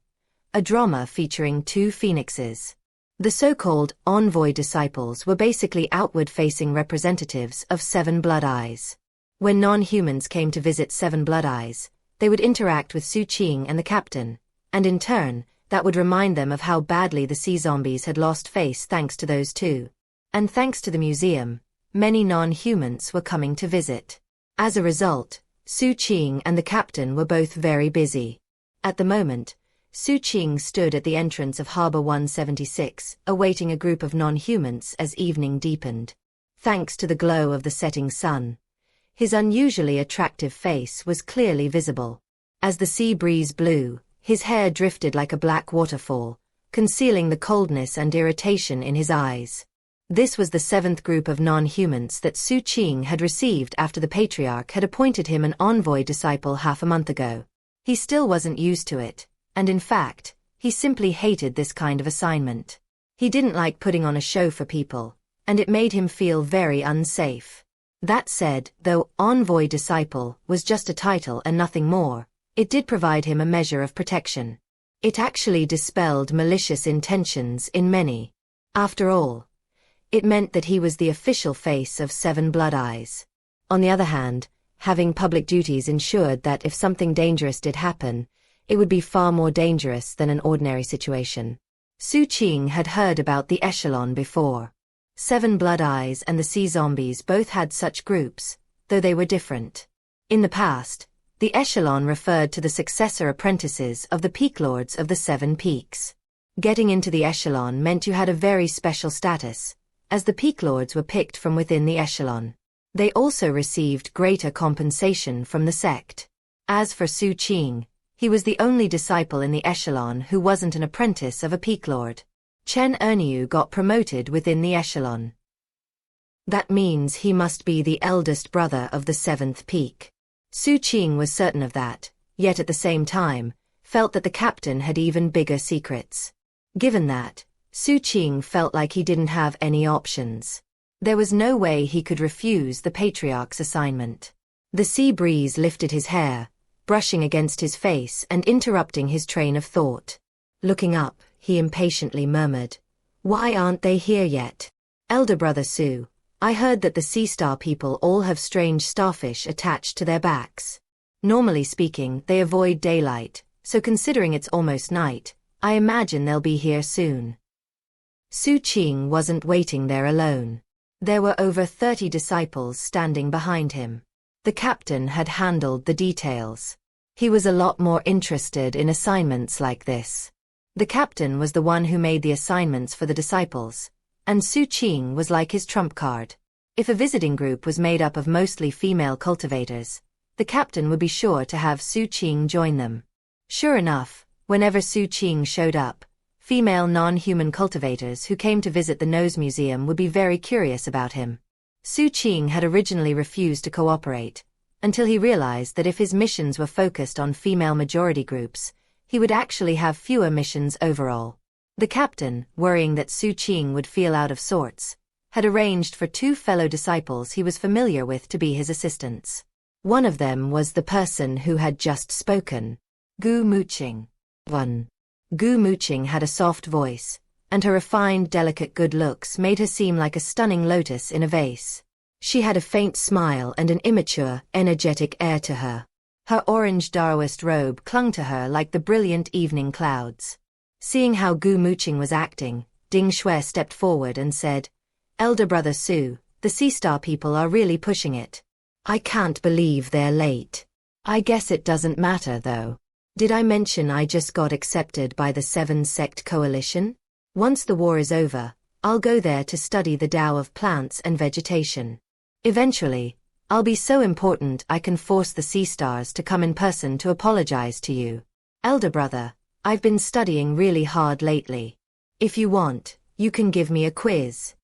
A drama featuring 2 phoenixes. The so-called envoy disciples were basically outward-facing representatives of Seven Blood Eyes. When non-humans came to visit Seven Blood Eyes, they would interact with Xu Qing and the captain, and in turn, that would remind them of how badly the sea zombies had lost face thanks to those two. And thanks to the museum, many non-humans were coming to visit. As a result, Xu Qing and the captain were both very busy. At the moment, Xu Qing stood at the entrance of Harbor 176, awaiting a group of non-humans as evening deepened. Thanks to the glow of the setting sun, his unusually attractive face was clearly visible. As the sea breeze blew, his hair drifted like a black waterfall, concealing the coldness and irritation in his eyes. This was the 7th group of non-humans that Xu Qing had received after the Patriarch had appointed him an envoy disciple half a month ago. He still wasn't used to it, and in fact, he simply hated this kind of assignment. He didn't like putting on a show for people, and it made him feel very unsafe. That said, though envoy disciple was just a title and nothing more, it did provide him a measure of protection. It actually dispelled malicious intentions in many. After all, it meant that he was the official face of 7 Blood Eyes. On the other hand, having public duties ensured that if something dangerous did happen, it would be far more dangerous than an ordinary situation. Xu Qing had heard about the Echelon before. 7 Blood Eyes and the Sea Zombies both had such groups, though they were different. In the past, the Echelon referred to the successor apprentices of the Peak Lords of the 7 Peaks. Getting into the Echelon meant you had a very special status, as the Peak Lords were picked from within the Echelon. They also received greater compensation from the sect. As for Xu Qing, he was the only disciple in the Echelon who wasn't an apprentice of a Peak Lord. Chen Erniu got promoted within the Echelon. That means he must be the eldest brother of the 7th Peak. Xu Qing was certain of that, yet at the same time, felt that the captain had even bigger secrets. Given that, Xu Qing felt like he didn't have any options. There was no way he could refuse the Patriarch's assignment. The sea breeze lifted his hair, brushing against his face and interrupting his train of thought. Looking up, he impatiently murmured, "Why aren't they here yet? Elder brother Xu, I heard that the Sea Star people all have strange starfish attached to their backs. Normally speaking, they avoid daylight, so considering it's almost night, I imagine they'll be here soon." Xu Qing wasn't waiting there alone. There were over 30 disciples standing behind him. The captain had handled the details. He was a lot more interested in assignments like this. The captain was the one who made the assignments for the disciples, and Xu Qing was like his trump card. If a visiting group was made up of mostly female cultivators, the captain would be sure to have Xu Qing join them. Sure enough, whenever Xu Qing showed up, female non-human cultivators who came to visit the Nose Museum would be very curious about him. Xu Qing had originally refused to cooperate, until he realized that if his missions were focused on female majority groups, he would actually have fewer missions overall. The captain, worrying that Xu Qing would feel out of sorts, had arranged for 2 fellow disciples he was familiar with to be his assistants. One of them was the person who had just spoken, Gu Muqing. 1. Gu Muqing had a soft voice, and her refined, delicate good looks made her seem like a stunning lotus in a vase. She had a faint smile and an immature, energetic air to her. Her orange Daoist robe clung to her like the brilliant evening clouds. Seeing how Gu Muqing was acting, Ding Shui stepped forward and said, "Elder brother Xu, the Sea Star people are really pushing it. I can't believe they're late. I guess it doesn't matter though. Did I mention I just got accepted by the 7-sect coalition? Once the war is over, I'll go there to study the Tao of plants and vegetation. Eventually, I'll be so important I can force the Sea Stars to come in person to apologize to you. Elder brother, I've been studying really hard lately. If you want, you can give me a quiz."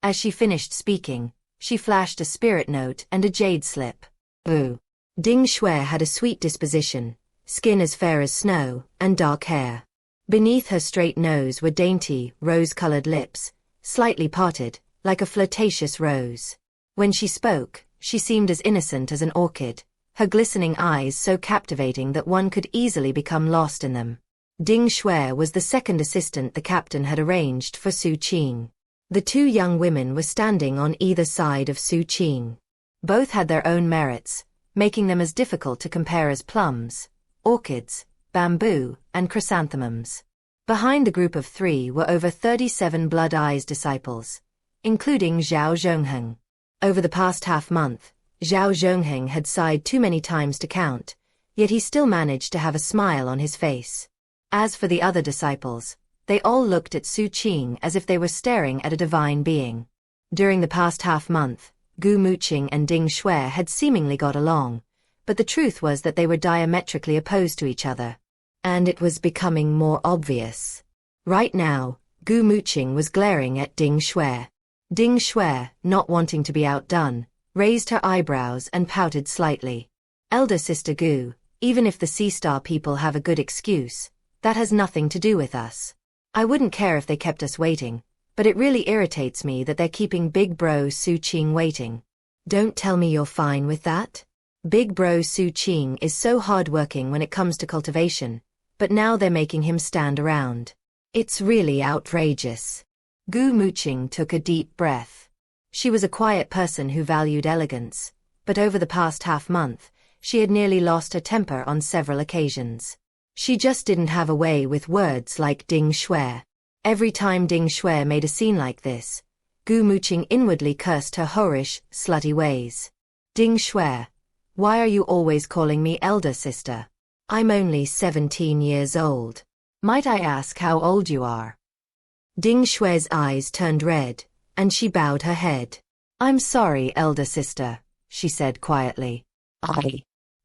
As she finished speaking, she flashed a spirit note and a jade slip. Boo. Ding Shui had a sweet disposition, skin as fair as snow, and dark hair. Beneath her straight nose were dainty, rose-colored lips, slightly parted, like a flirtatious rose. When she spoke, she seemed as innocent as an orchid, her glistening eyes so captivating that one could easily become lost in them. Ding Shui was the second assistant the captain had arranged for Xu Qing. The 2 young women were standing on either side of Xu Qing. Both had their own merits, making them as difficult to compare as plums, orchids, bamboo, and chrysanthemums. Behind the group of 3 were over 37 Blood Eyes disciples, including Zhao Zhongheng. Over the past half-month, Zhao Zhongheng had sighed too many times to count, yet he still managed to have a smile on his face. As for the other disciples, they all looked at Xu Qing as if they were staring at a divine being. During the past half-month, Gu Muqing and Ding Xue had seemingly got along, but the truth was that they were diametrically opposed to each other. And it was becoming more obvious. Right now, Gu Muqing was glaring at Ding Xue. Ding Xue, not wanting to be outdone, raised her eyebrows and pouted slightly. Elder sister Gu, even if the Sea Star people have a good excuse, that has nothing to do with us. I wouldn't care if they kept us waiting, but it really irritates me that they're keeping Big Bro Xu Qing waiting. Don't tell me you're fine with that? Big Bro Xu Qing is so hardworking when it comes to cultivation, but now they're making him stand around. It's really outrageous. Gu Muqing took a deep breath. She was a quiet person who valued elegance, but over the past half-month, she had nearly lost her temper on several occasions. She just didn't have a way with words like Ding Xue. Every time Ding Xue made a scene like this, Gu Muqing inwardly cursed her whorish, slutty ways. Ding Xue, why are you always calling me elder sister? I'm only 17 years old. Might I ask how old you are? Ding Xue's eyes turned red, and she bowed her head. I'm sorry, elder sister, she said quietly.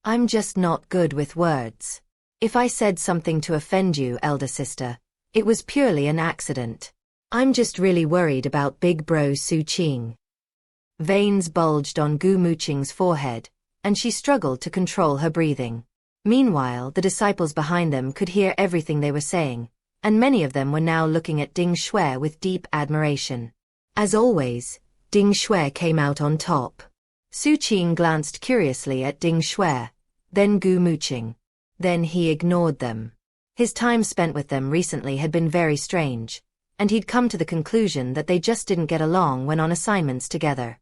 I'm just not good with words. If I said something to offend you, elder sister, it was purely an accident. I'm just really worried about Big Bro Xu Qing. Veins bulged on Gu Muqing's forehead, and she struggled to control her breathing. Meanwhile, the disciples behind them could hear everything they were saying, and many of them were now looking at Ding Xue with deep admiration. As always, Ding Xue came out on top. Xu Qing glanced curiously at Ding Xue, then Gu Muqing. Then he ignored them. His time spent with them recently had been very strange, and he'd come to the conclusion that they just didn't get along when on assignments together.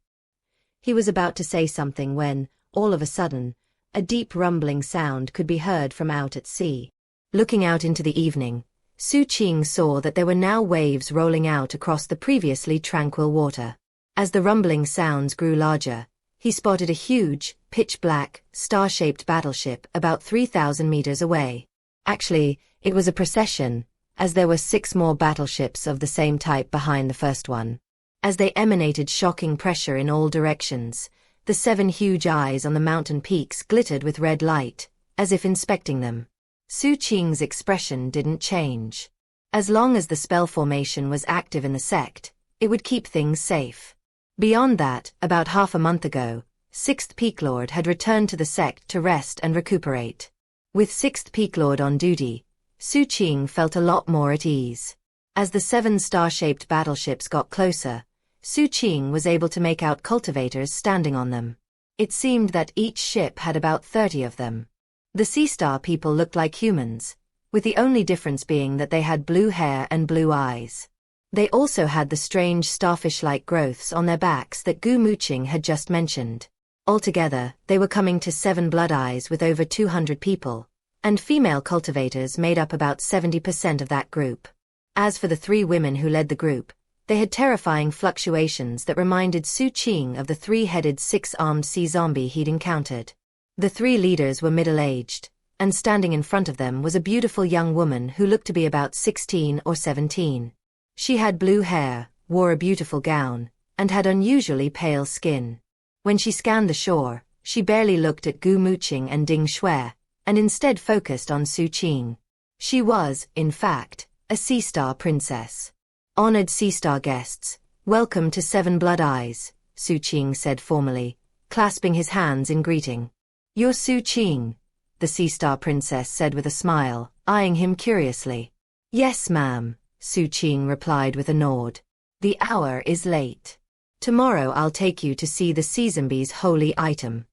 He was about to say something when, all of a sudden, a deep rumbling sound could be heard from out at sea. Looking out into the evening, Xu Qing saw that there were now waves rolling out across the previously tranquil water. As the rumbling sounds grew larger, he spotted a huge, pitch-black, star-shaped battleship about 3,000 meters away. Actually, it was a procession, as there were 6 more battleships of the same type behind the first one. As they emanated shocking pressure in all directions, the 7 huge eyes on the mountain peaks glittered with red light, as if inspecting them. Xu Qing's expression didn't change. As long as the spell formation was active in the sect, it would keep things safe. Beyond that, about half a month ago, 6th Peak Lord had returned to the sect to rest and recuperate. With 6th Peak Lord on duty, Xu Qing felt a lot more at ease. As the 7 star-shaped battleships got closer, Xu Qing was able to make out cultivators standing on them. It seemed that each ship had about 30 of them. The Sea Star people looked like humans, with the only difference being that they had blue hair and blue eyes. They also had the strange starfish-like growths on their backs that Gu Muqing had just mentioned. Altogether, they were coming to 7 Blood Eyes with over 200 people, and female cultivators made up about 70% of that group. As for the 3 women who led the group, they had terrifying fluctuations that reminded Xu Qing of the 3-headed 6-armed sea zombie he'd encountered. The 3 leaders were middle-aged, and standing in front of them was a beautiful young woman who looked to be about 16 or 17. She had blue hair, wore a beautiful gown, and had unusually pale skin. When she scanned the shore, she barely looked at Gu Muqing and Ding Xue, and instead focused on Xu Qing. She was, in fact, a Sea Star princess. Honored Sea Star guests, welcome to 7 Blood Eyes, Xu Qing said formally, clasping his hands in greeting. You're Xu Qing, the Sea Star princess said with a smile, eyeing him curiously. Yes, ma'am, Xu Qing replied with a nod. The hour is late. Tomorrow I'll take you to see the sea zombie's holy item.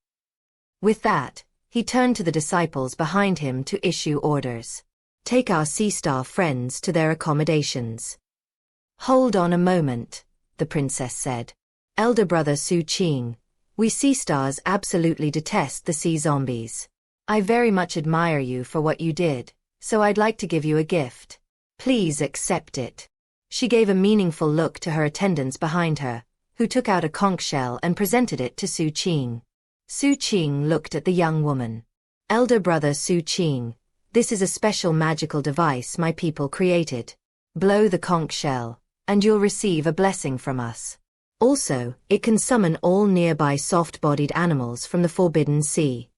With that, he turned to the disciples behind him to issue orders. Take our Sea Star friends to their accommodations. Hold on a moment, the princess said. Elder brother Xu Qing, we Sea Stars absolutely detest the sea zombies. I very much admire you for what you did, so I'd like to give you a gift. Please accept it. She gave a meaningful look to her attendants behind her, who took out a conch shell and presented it to Xu Qing. Xu Qing looked at the young woman. Elder brother Xu Qing, this is a special magical device my people created. Blow the conch shell, and you'll receive a blessing from us. Also, it can summon all nearby soft-bodied animals from the Forbidden Sea.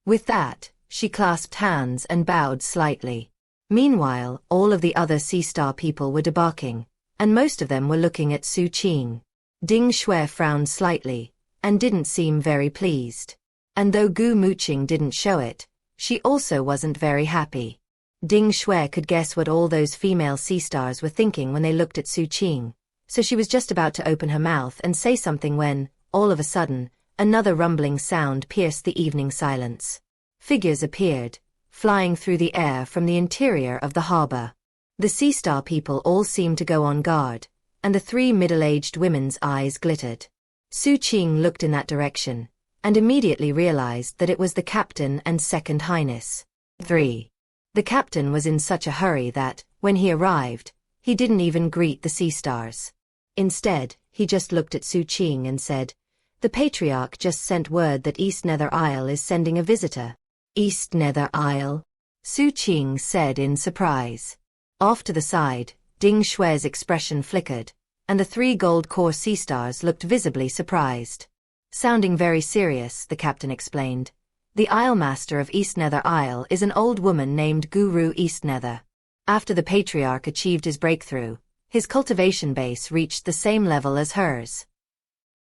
With that, she clasped hands and bowed slightly. Meanwhile, all of the other Sea Star people were debarking, and most of them were looking at Xu Qing. Ding Shui frowned slightly, and didn't seem very pleased. And though Gu Muqing didn't show it, she also wasn't very happy. Ding Shui could guess what all those female sea stars were thinking when they looked at Xu Qing, so she was just about to open her mouth and say something when, all of a sudden, another rumbling sound pierced the evening silence. Figures appeared, flying through the air from the interior of the harbor. The Sea Star people all seemed to go on guard, and the three middle-aged women's eyes glittered. Xu Qing looked in that direction, and immediately realized that it was the captain and Second Highness. 3. The captain was in such a hurry that, when he arrived, he didn't even greet the Sea Stars. Instead, he just looked at Xu Qing and said, "The Patriarch just sent word that East Nether Isle is sending a visitor." East Nether Isle? Xu Qing said in surprise. Off to the side, Ding Shui's expression flickered, and the three gold core sea stars looked visibly surprised. Sounding very serious, the captain explained. The Isle Master of East Nether Isle is an old woman named Guru East Nether. After the Patriarch achieved his breakthrough, his cultivation base reached the same level as hers.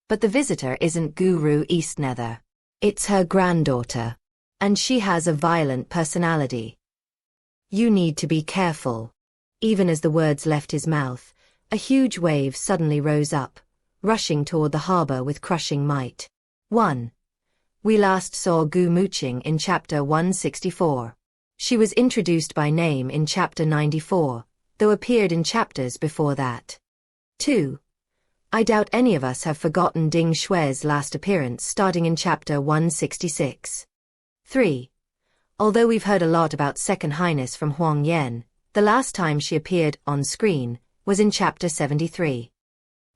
But the visitor isn't Guru East Nether. It's her granddaughter. And she has a violent personality. You need to be careful. Even as the words left his mouth, a huge wave suddenly rose up, rushing toward the harbor with crushing might. 1. We last saw Gu Muqing in Chapter 164. She was introduced by name in Chapter 94, though appeared in chapters before that. 2. I doubt any of us have forgotten Ding Shui's last appearance starting in Chapter 166. 3. Although we've heard a lot about Second Highness from Huang Yan, the last time she appeared on screen was in Chapter 73.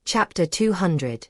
Chapter 200.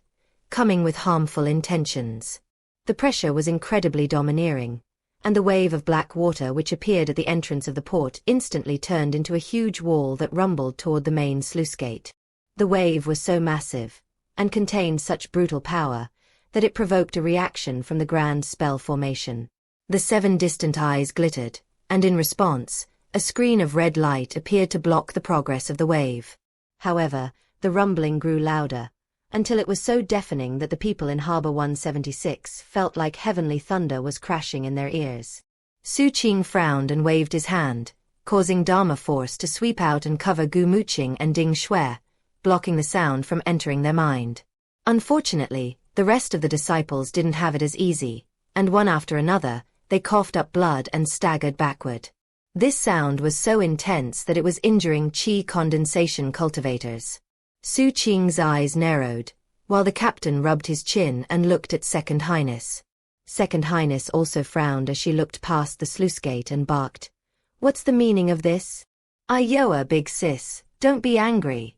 Coming with harmful intentions. The pressure was incredibly domineering, and the wave of black water which appeared at the entrance of the port instantly turned into a huge wall that rumbled toward the main sluice gate. The wave was so massive, and contained such brutal power, that it provoked a reaction from the grand spell formation. The 7 distant eyes glittered, and in response, a screen of red light appeared to block the progress of the wave. However, the rumbling grew louder, until it was so deafening that the people in Harbor 176 felt like heavenly thunder was crashing in their ears. Xu Qing frowned and waved his hand, causing Dharma Force to sweep out and cover Gu Muqing and Ding Shui, blocking the sound from entering their mind. Unfortunately, the rest of the disciples didn't have it as easy, and one after another, they coughed up blood and staggered backward. This sound was so intense that it was injuring qi condensation cultivators. Xu Qing's eyes narrowed, while the captain rubbed his chin and looked at Second Highness. Second Highness also frowned as she looked past the sluice gate and barked, "What's the meaning of this?" "Iowa, big sis, don't be angry,"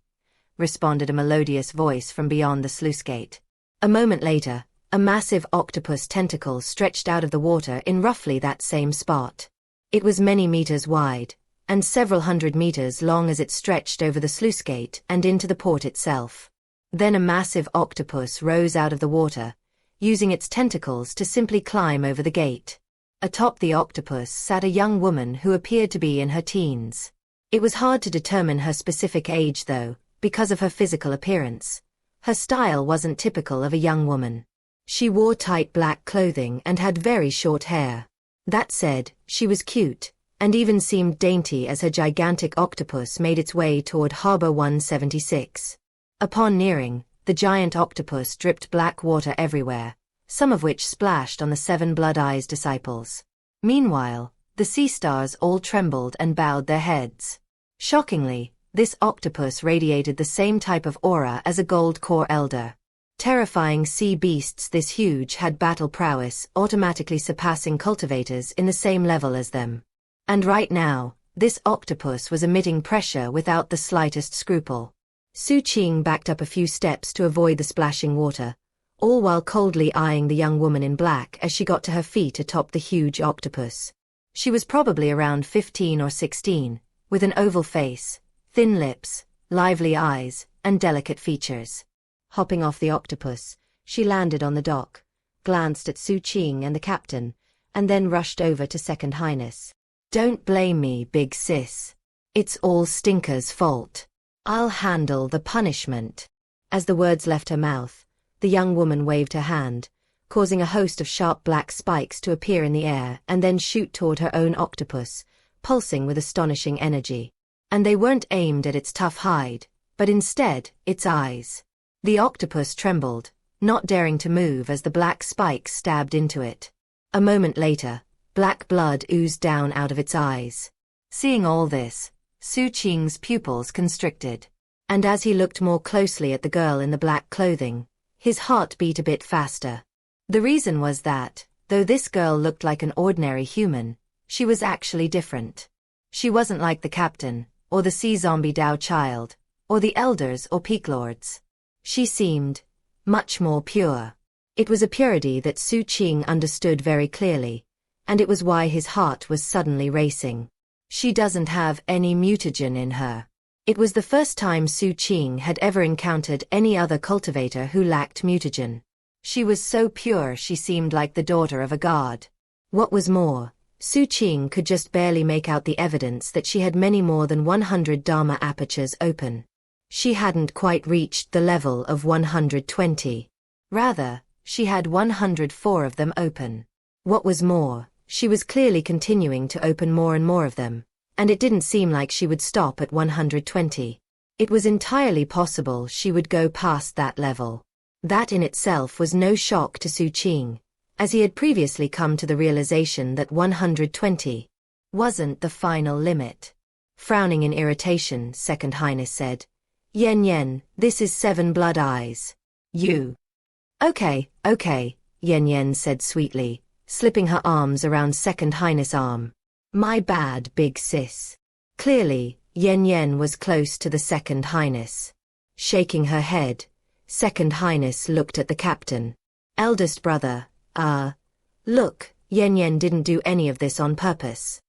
responded a melodious voice from beyond the sluice gate. A moment later, a massive octopus tentacle stretched out of the water in roughly that same spot. It was many meters wide, and several hundred meters long as it stretched over the sluice gate and into the port itself. Then a massive octopus rose out of the water, using its tentacles to simply climb over the gate. Atop the octopus sat a young woman who appeared to be in her teens. It was hard to determine her specific age though, because of her physical appearance. Her style wasn't typical of a young woman. She wore tight black clothing and had very short hair. That said, she was cute, and even seemed dainty as her gigantic octopus made its way toward Harbor 176. Upon nearing, the giant octopus dripped black water everywhere, some of which splashed on the 7 Blood Eyes disciples. Meanwhile, the sea stars all trembled and bowed their heads. Shockingly, this octopus radiated the same type of aura as a gold core elder. Terrifying sea beasts this huge had battle prowess, automatically surpassing cultivators in the same level as them. And right now, this octopus was emitting pressure without the slightest scruple. Xu Qing backed up a few steps to avoid the splashing water, all while coldly eyeing the young woman in black as she got to her feet atop the huge octopus. She was probably around 15 or 16, with an oval face, thin lips, lively eyes, and delicate features. Hopping off the octopus, she landed on the dock, glanced at Xu Qing and the captain, and then rushed over to Second Highness. "Don't blame me, big sis. It's all Stinker's fault. I'll handle the punishment." As the words left her mouth, the young woman waved her hand, causing a host of sharp black spikes to appear in the air and then shoot toward her own octopus, pulsing with astonishing energy. And they weren't aimed at its tough hide, but instead, its eyes. The octopus trembled, not daring to move as the black spikes stabbed into it. A moment later, black blood oozed down out of its eyes. Seeing all this, Xu Qing's pupils constricted. And as he looked more closely at the girl in the black clothing, his heart beat a bit faster. The reason was that, though this girl looked like an ordinary human, she was actually different. She wasn't like the captain, or the sea zombie Dao child, or the elders or peak lords. She seemed much more pure. It was a purity that Xu Qing understood very clearly, and it was why his heart was suddenly racing. She doesn't have any mutagen in her. It was the first time Xu Qing had ever encountered any other cultivator who lacked mutagen. She was so pure she seemed like the daughter of a god. What was more, Xu Qing could just barely make out the evidence that she had many more than 100 Dharma apertures open. She hadn't quite reached the level of 120. Rather, she had 104 of them open. What was more, she was clearly continuing to open more and more of them, and it didn't seem like she would stop at 120. It was entirely possible she would go past that level. That in itself was no shock to Xu Qing, as he had previously come to the realization that 120 wasn't the final limit. Frowning in irritation, Second Highness said, "Yen, this is 7 blood eyes. You." Okay, Yen said sweetly, slipping her arms around Second Highness' arm. "My bad, big sis." Clearly, Yen was close to the Second Highness. Shaking her head, Second Highness looked at the captain. "Eldest brother, look, Yen didn't do any of this on purpose."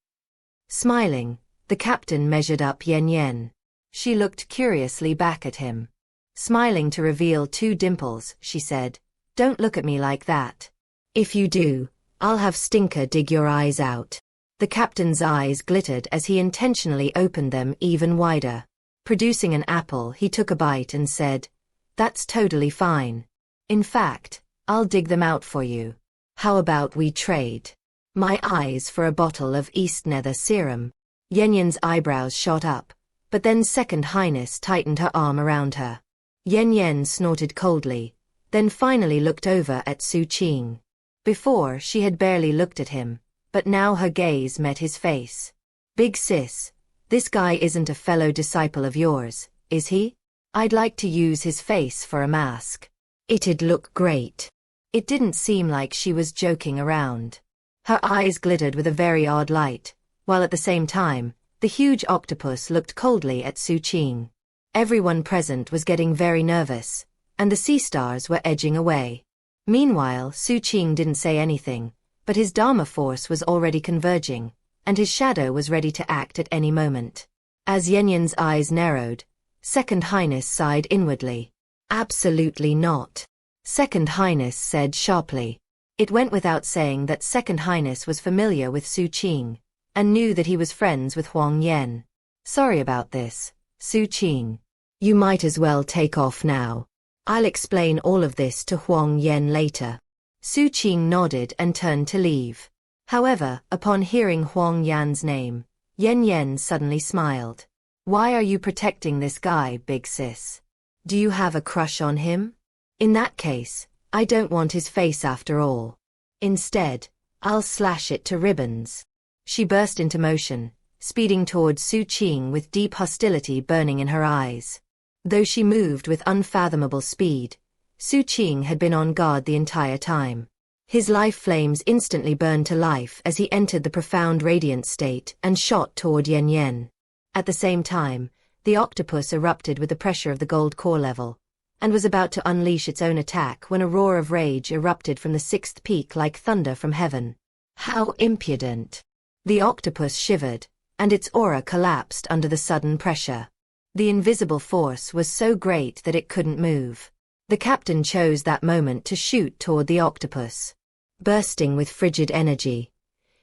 Smiling, the captain measured up Yen. She looked curiously back at him. Smiling to reveal 2 dimples, she said, "Don't look at me like that. If you do, I'll have Stinker dig your eyes out." The captain's eyes glittered as he intentionally opened them even wider. Producing an apple, he took a bite and said, "That's totally fine. In fact, I'll dig them out for you. How about we trade? My eyes for a bottle of Eastnether serum." Yen's eyebrows shot up, but then Second Highness tightened her arm around her. Yen snorted coldly, then finally looked over at Xu Qing. Before, she had barely looked at him, but now her gaze met his face. "Big sis, this guy isn't a fellow disciple of yours, is he? I'd like to use his face for a mask. It'd look great." It didn't seem like she was joking around. Her eyes glittered with a very odd light, while at the same time, the huge octopus looked coldly at Xu Qing. Everyone present was getting very nervous, and the sea stars were edging away. Meanwhile, Xu Qing didn't say anything, but his Dharma force was already converging, and his shadow was ready to act at any moment. As Yen's eyes narrowed, Second Highness sighed inwardly. "Absolutely not," Second Highness said sharply. It went without saying that Second Highness was familiar with Xu Qing, and knew that he was friends with Huang Yen. "Sorry about this, Xu Qing. You might as well take off now. I'll explain all of this to Huang Yen later." Xu Qing nodded and turned to leave. However, upon hearing Huang Yan's name, Yen suddenly smiled. "Why are you protecting this guy, big sis? Do you have a crush on him? In that case, I don't want his face after all. Instead, I'll slash it to ribbons." She burst into motion, speeding towards Xu Qing with deep hostility burning in her eyes. Though she moved with unfathomable speed, Xu Qing had been on guard the entire time. His life flames instantly burned to life as he entered the profound radiant state and shot toward Yen Yen. At the same time, the octopus erupted with the pressure of the gold core level, and was about to unleash its own attack when a roar of rage erupted from the sixth peak like thunder from heaven. How impudent! The octopus shivered, and its aura collapsed under the sudden pressure. The invisible force was so great that it couldn't move. The captain chose that moment to shoot toward the octopus. Bursting with frigid energy,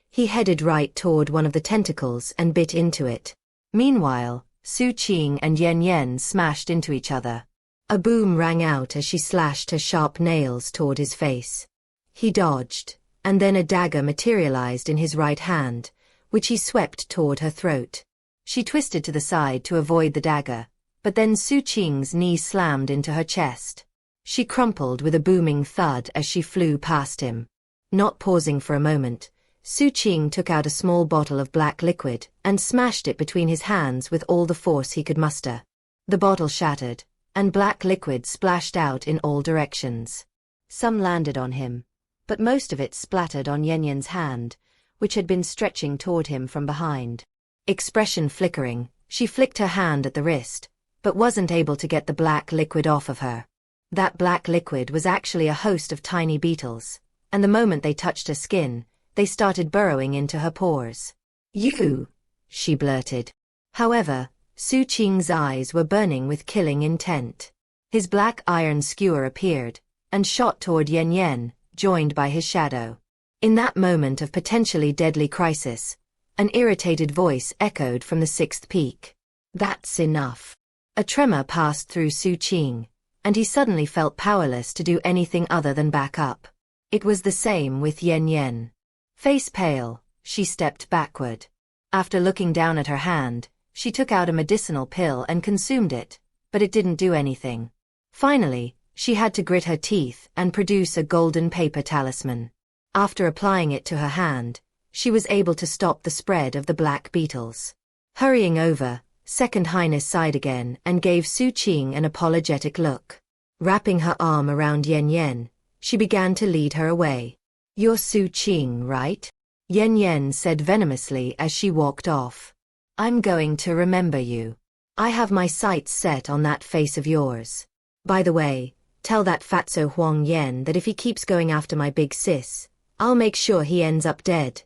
he headed right toward one of the tentacles and bit into it. Meanwhile, Xu Qing and Yen Yen smashed into each other. A boom rang out as she slashed her sharp nails toward his face. He dodged, and then a dagger materialized in his right hand, which he swept toward her throat. She twisted to the side to avoid the dagger, but then Xu Qing's knee slammed into her chest. She crumpled with a booming thud as she flew past him. Not pausing for a moment, Xu Qing took out a small bottle of black liquid and smashed it between his hands with all the force he could muster. The bottle shattered, and black liquid splashed out in all directions. Some landed on him, but most of it splattered on Yen Yen's hand, which had been stretching toward him from behind. Expression flickering, she flicked her hand at the wrist, but wasn't able to get the black liquid off of her. That black liquid was actually a host of tiny beetles, and the moment they touched her skin, they started burrowing into her pores. "You!" she blurted. However, Xu Qing's eyes were burning with killing intent. His black iron skewer appeared, and shot toward Yen Yen, joined by his shadow. In that moment of potentially deadly crisis, an irritated voice echoed from the sixth peak. "That's enough." A tremor passed through Xu Qing, and he suddenly felt powerless to do anything other than back up. It was the same with Yen Yen. Face pale, she stepped backward. After looking down at her hand, she took out a medicinal pill and consumed it, but it didn't do anything. Finally, she had to grit her teeth and produce a golden paper talisman. After applying it to her hand, she was able to stop the spread of the black beetles. Hurrying over, Second Highness sighed again and gave Xu Qing an apologetic look. Wrapping her arm around Yen Yen, she began to lead her away. "You're Xu Qing, right?" Yen Yen said venomously as she walked off. "I'm going to remember you. I have my sights set on that face of yours. By the way, tell that fatso Huang Yen that if he keeps going after my big sis, I'll make sure he ends up dead."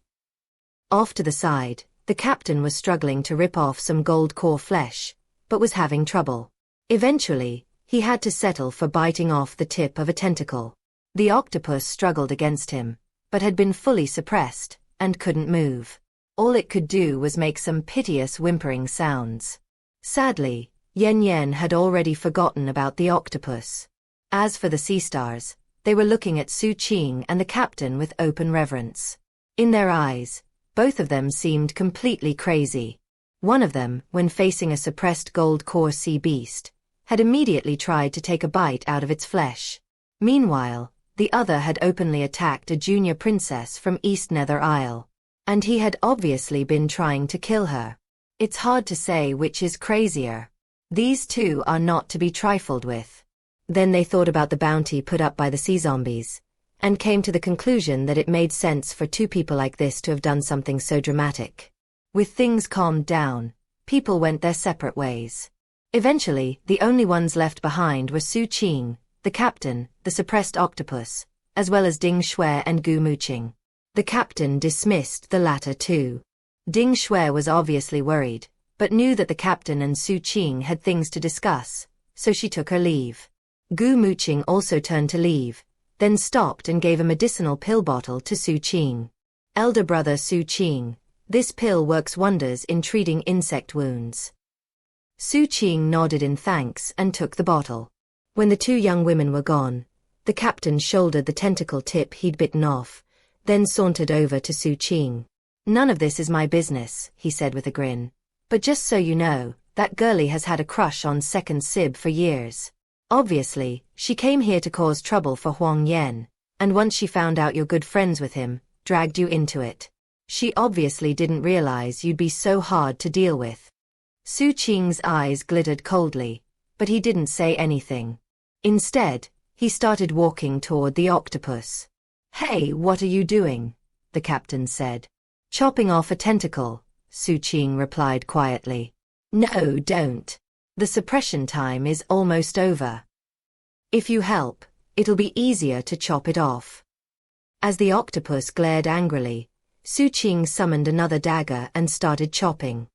Off to the side, the captain was struggling to rip off some gold core flesh, but was having trouble. Eventually, he had to settle for biting off the tip of a tentacle. The octopus struggled against him, but had been fully suppressed, and couldn't move. All it could do was make some piteous whimpering sounds. Sadly, Yen Yen had already forgotten about the octopus. As for the sea stars, they were looking at Xu Qing and the captain with open reverence. In their eyes, both of them seemed completely crazy. One of them, when facing a suppressed gold core sea beast, had immediately tried to take a bite out of its flesh. Meanwhile, the other had openly attacked a junior princess from East Nether Isle. And he had obviously been trying to kill her. It's hard to say which is crazier. These two are not to be trifled with. Then they thought about the bounty put up by the sea zombies, and came to the conclusion that it made sense for two people like this to have done something so dramatic. With things calmed down, people went their separate ways. Eventually, the only ones left behind were Xu Qing, the captain, the suppressed octopus, as well as Ding Shui and Gu Muqing. The captain dismissed the latter too. Ding Shui was obviously worried, but knew that the captain and Xu Qing had things to discuss, so she took her leave. Gu Muqing also turned to leave, then stopped and gave a medicinal pill bottle to Xu Qing. "Elder brother Xu Qing, this pill works wonders in treating insect wounds." Xu Qing nodded in thanks and took the bottle. When the two young women were gone, the captain shouldered the tentacle tip he'd bitten off, then sauntered over to Xu Qing. "None of this is my business," he said with a grin. "But just so you know, that girlie has had a crush on Second Sib for years. Obviously, she came here to cause trouble for Huang Yen, and once she found out you're good friends with him, dragged you into it. She obviously didn't realize you'd be so hard to deal with." Xu Qing's eyes glittered coldly, but he didn't say anything. Instead, he started walking toward the octopus. Hey, what are you doing? The captain said. Chopping off a tentacle, Xu Qing replied quietly. No, don't. The suppression time is almost over. If you help, it'll be easier to chop it off. As the octopus glared angrily, Xu Qing summoned another dagger and started chopping.